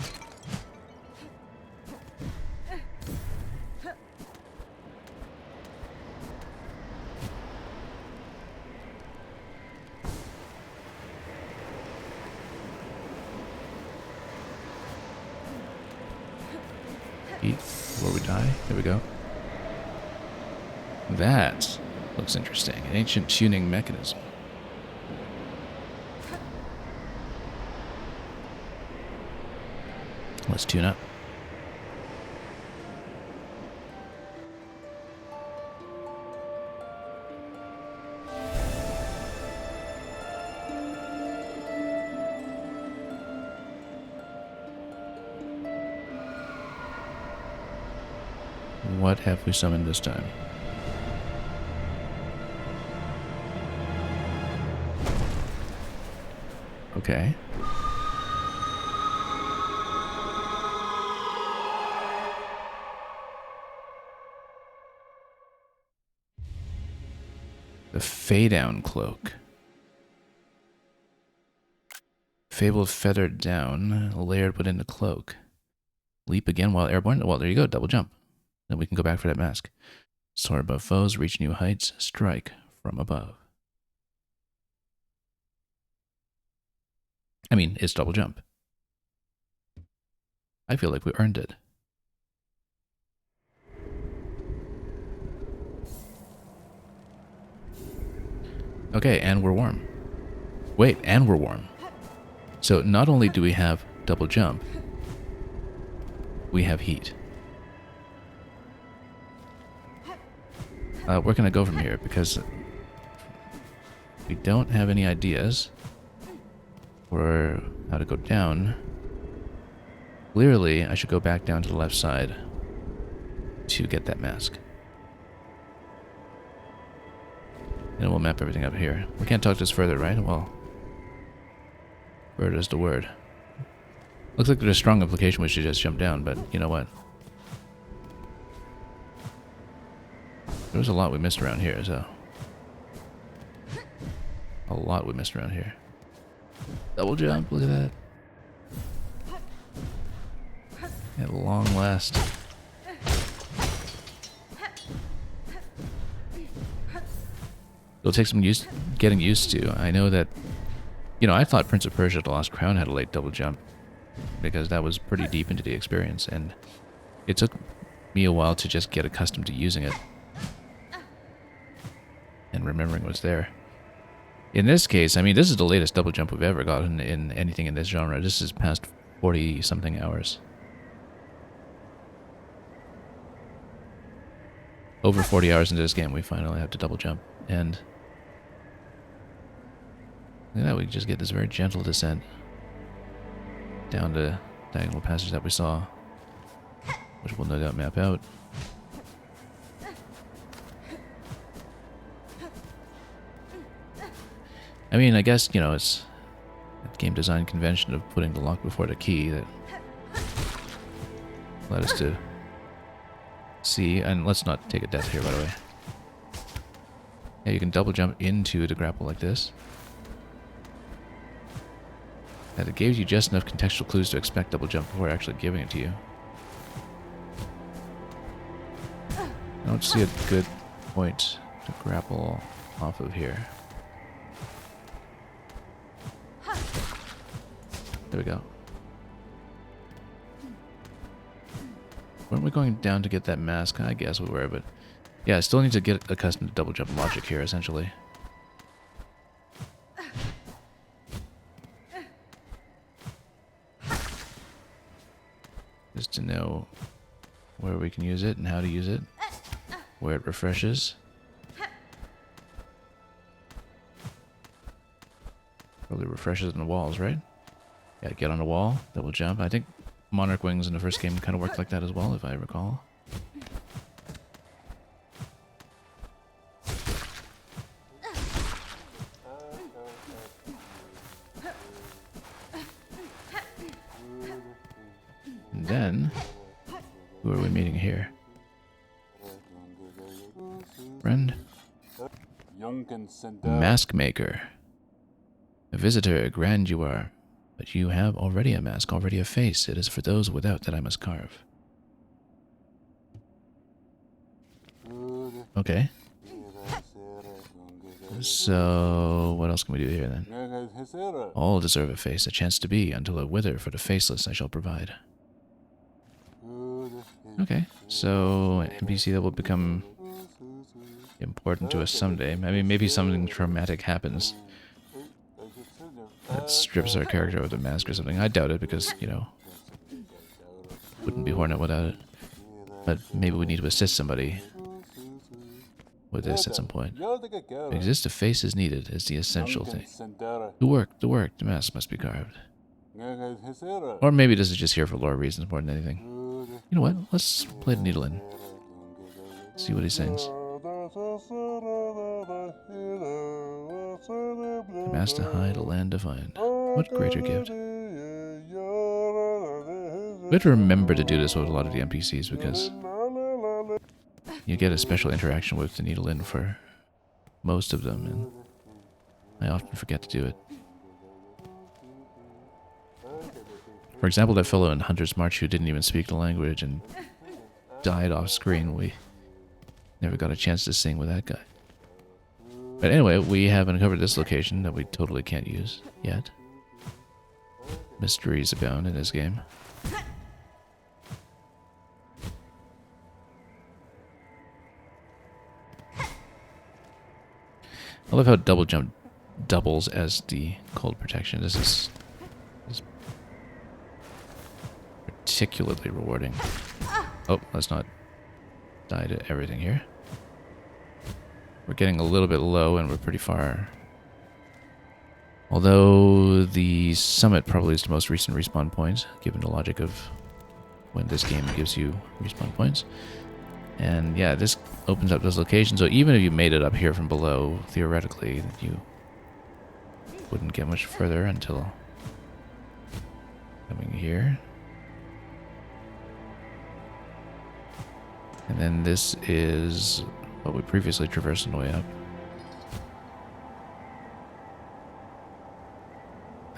Speaker 1: Eat before we die. There we go. That looks interesting. An ancient tuning mechanism. Let's tune up. What have we summoned this time? Okay. The Fay-Down Cloak. Fabled feathered down, layered within the cloak. Leap again while airborne. Well, there you go, double jump. Then we can go back for that mask. Soar above foes, reach new heights, strike from above. I mean, it's double jump. I feel like we earned it. Okay, and we're warm. Wait, and we're warm. So not only do we have double jump, we have heat. Where can I go from here? Because we don't have any ideas for how to go down. Clearly, I should go back down to the left side to get that mask. And we'll map everything up here. We can't talk this further, right? Well, word is the word. Looks like there's a strong implication we should just jump down, but you know what? There's a lot we missed around here, so... A lot we missed around here. Double jump, look at that. At long last. It'll take some getting used to. I know that, you know, I thought Prince of Persia: The Lost Crown had a late double jump because that was pretty deep into the experience, and it took me a while to just get accustomed to using it and remembering what's there. In this case, I mean, this is the latest double jump we've ever gotten in anything in this genre. This is past 40-something hours. over 40 hours into this game, we finally have to double jump. And look at that, we just get this very gentle descent down the diagonal passage that we saw, which we'll no doubt map out. I mean, I guess, you know, it's a game design convention of putting the lock before the key that led us to see. And let's not take a death here, by the way. Yeah, you can double jump into the grapple like this. And it gives you just enough contextual clues to expect double jump before actually giving it to you. I don't see a good point to grapple off of here. There we go. Weren't we going down to get that mask? I guess we were, but yeah, I still need to get accustomed to double jump logic here, essentially. Just to know where we can use it and how to use it, where it refreshes. Probably refreshes on the walls, right? Yeah, get on the wall, double jump. I think Monarch Wings in the first game kind of worked like that as well, if I recall. And then, who are we meeting here? Friend? Mask Maker. A visitor, grand you are. But you have already a mask, already a face. It is for those without that I must carve. Okay. So, what else can we do here then? All deserve a face, a chance to be, until a wither for the faceless I shall provide. Okay, so NPC that will become important to us someday. I mean, maybe something traumatic happens that strips our character of the mask or something. I doubt it because, you know, wouldn't be Hornet without it. But maybe we need to assist somebody with this at some point. To exist, a face is needed, is the essential thing. The work, the mask must be carved. Or maybe this is just here for lore reasons more than anything. You know what? Let's play the needle in. See what he sings. A mask to hide, a land to find. What greater gift? We have to remember to do this with a lot of the NPCs because you get a special interaction with the needle in for most of them, and I often forget to do it. For example, that fellow in Hunter's March who didn't even speak the language and died off screen, we never got a chance to sing with that guy. But anyway, we have uncovered this location that we totally can't use yet. Mysteries abound in this game. I love how double jump doubles as the cold protection. This is particularly rewarding. Oh, let's not die to everything here. We're getting a little bit low and we're pretty far. Although the summit probably is the most recent respawn point, given the logic of when this game gives you respawn points. And yeah, this opens up this location, so even if you made it up here from below, theoretically, you wouldn't get much further until coming here. And then this is what we previously traversed on the way up.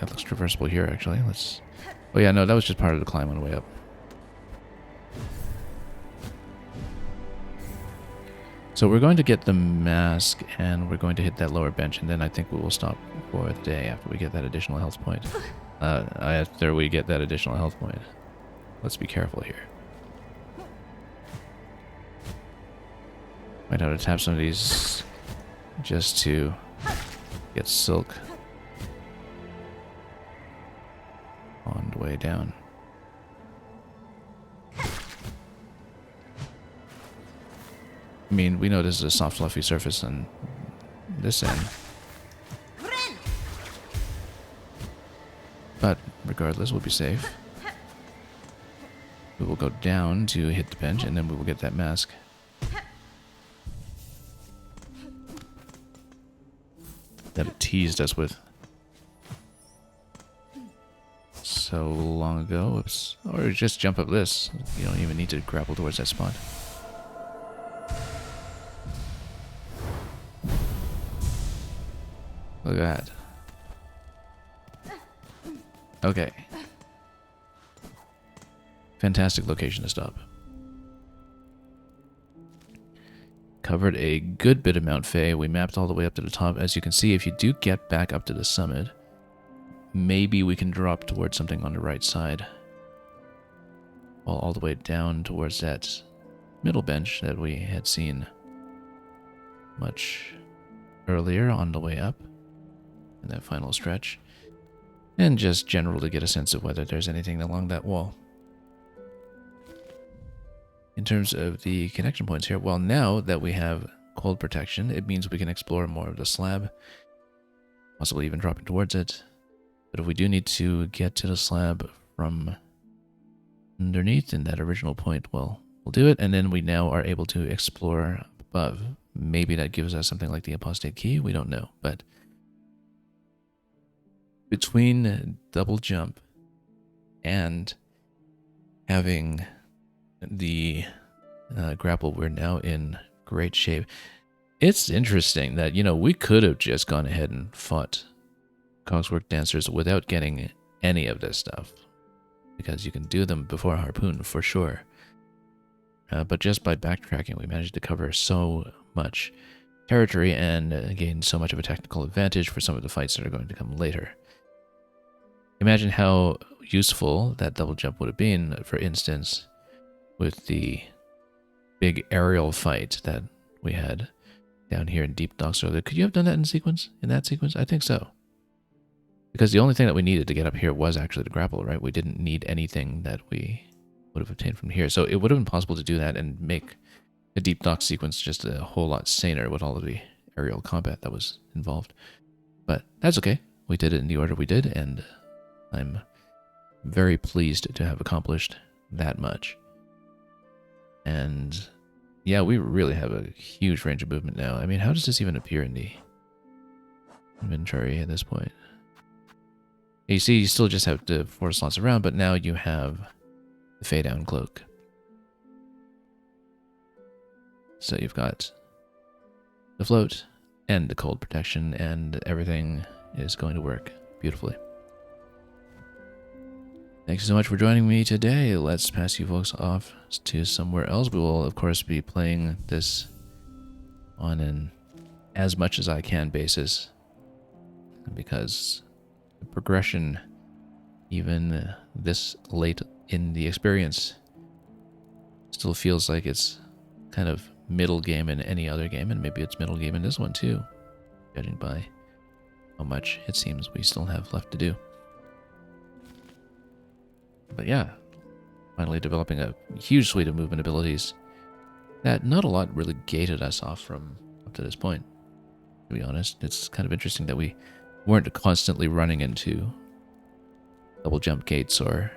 Speaker 1: That looks traversable here, actually. Let's... Oh yeah, no, that was just part of the climb on the way up. So we're going to get the mask, and we're going to hit that lower bench, and then I think we will stop for the day after we get that additional health point. After we get that additional health point. Let's be careful here. Might have to tap some of these just to get Silk on the way down. I mean, we know this is a soft, fluffy surface on this end. But regardless, we'll be safe. We will go down to hit the bench, and then we will get that mask. That it teased us with so long ago. Oops. Or just jump up this. You don't even need to grapple towards that spot. Look at that. Okay. Fantastic location to stop. Covered a good bit of Mount Fay. We mapped all the way up to the top. As you can see, if you do get back up to the summit, maybe we can drop towards something on the right side. Well, all the way down towards that middle bench that we had seen much earlier on the way up in that final stretch. And just generally get a sense of whether there's anything along that wall. In terms of the connection points here, well, now that we have cold protection, it means we can explore more of the slab, possibly even dropping towards it. But if we do need to get to the slab from underneath in that original point, well, we'll do it, and then we now are able to explore above. Maybe that gives us something like the apostate key, we don't know, but between double jump and having the grapple, we're now in great shape. It's interesting that, you know, we could have just gone ahead and fought Cogsworth Dancers without getting any of this stuff, because you can do them before Harpoon for sure. But just by backtracking, we managed to cover so much territory and gain so much of a technical advantage for some of the fights that are going to come later. Imagine how useful that double jump would have been, for instance, with the big aerial fight that we had down here in Deep Docks earlier. Could you have done that in sequence? In that sequence? I think so. Because the only thing that we needed to get up here was actually the grapple, right? We didn't need anything that we would have obtained from here. So it would have been possible to do that and make the Deep Docks sequence just a whole lot saner with all of the aerial combat that was involved. But that's okay. We did it in the order we did, and I'm very pleased to have accomplished that much. And yeah, we really have a huge range of movement now. I mean, how does this even appear in the inventory at this point? You see, you still just have the 4 slots around, but now you have the Fade Down Cloak. So you've got the float and the cold protection, and everything is going to work beautifully. Thanks so much for joining me today. Let's pass you folks off to somewhere else. We will, of course, be playing this on an as much as I can basis, because the progression, even this late in the experience, still feels like it's kind of middle game in any other game, and maybe it's middle game in this one too, judging by how much it seems we still have left to do. But yeah, finally developing a huge suite of movement abilities that not a lot really gated us off from up to this point, to be honest. It's kind of interesting that we weren't constantly running into double jump gates or,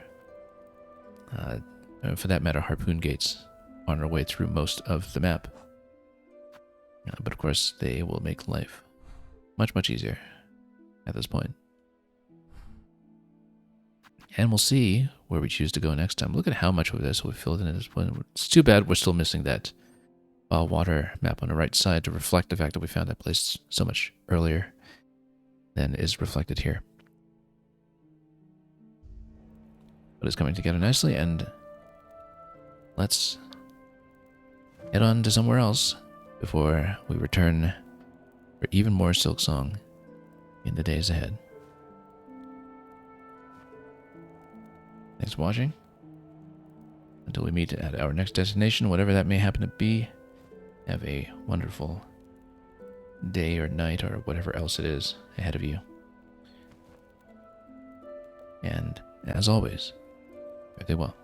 Speaker 1: for that matter, harpoon gates on our way through most of the map. But of course, they will make life much, much easier at this point. And we'll see where we choose to go next time. Look at how much of this we've filled in at this point. It's too bad we're still missing that water map on the right side to reflect the fact that we found that place so much earlier than is reflected here. But it's coming together nicely, and let's head on to somewhere else before we return for even more Silksong in the days ahead. Thanks for watching. Until we meet at our next destination, whatever that may happen to be, have a wonderful day or night or whatever else it is ahead of you. And as always, fare thee well.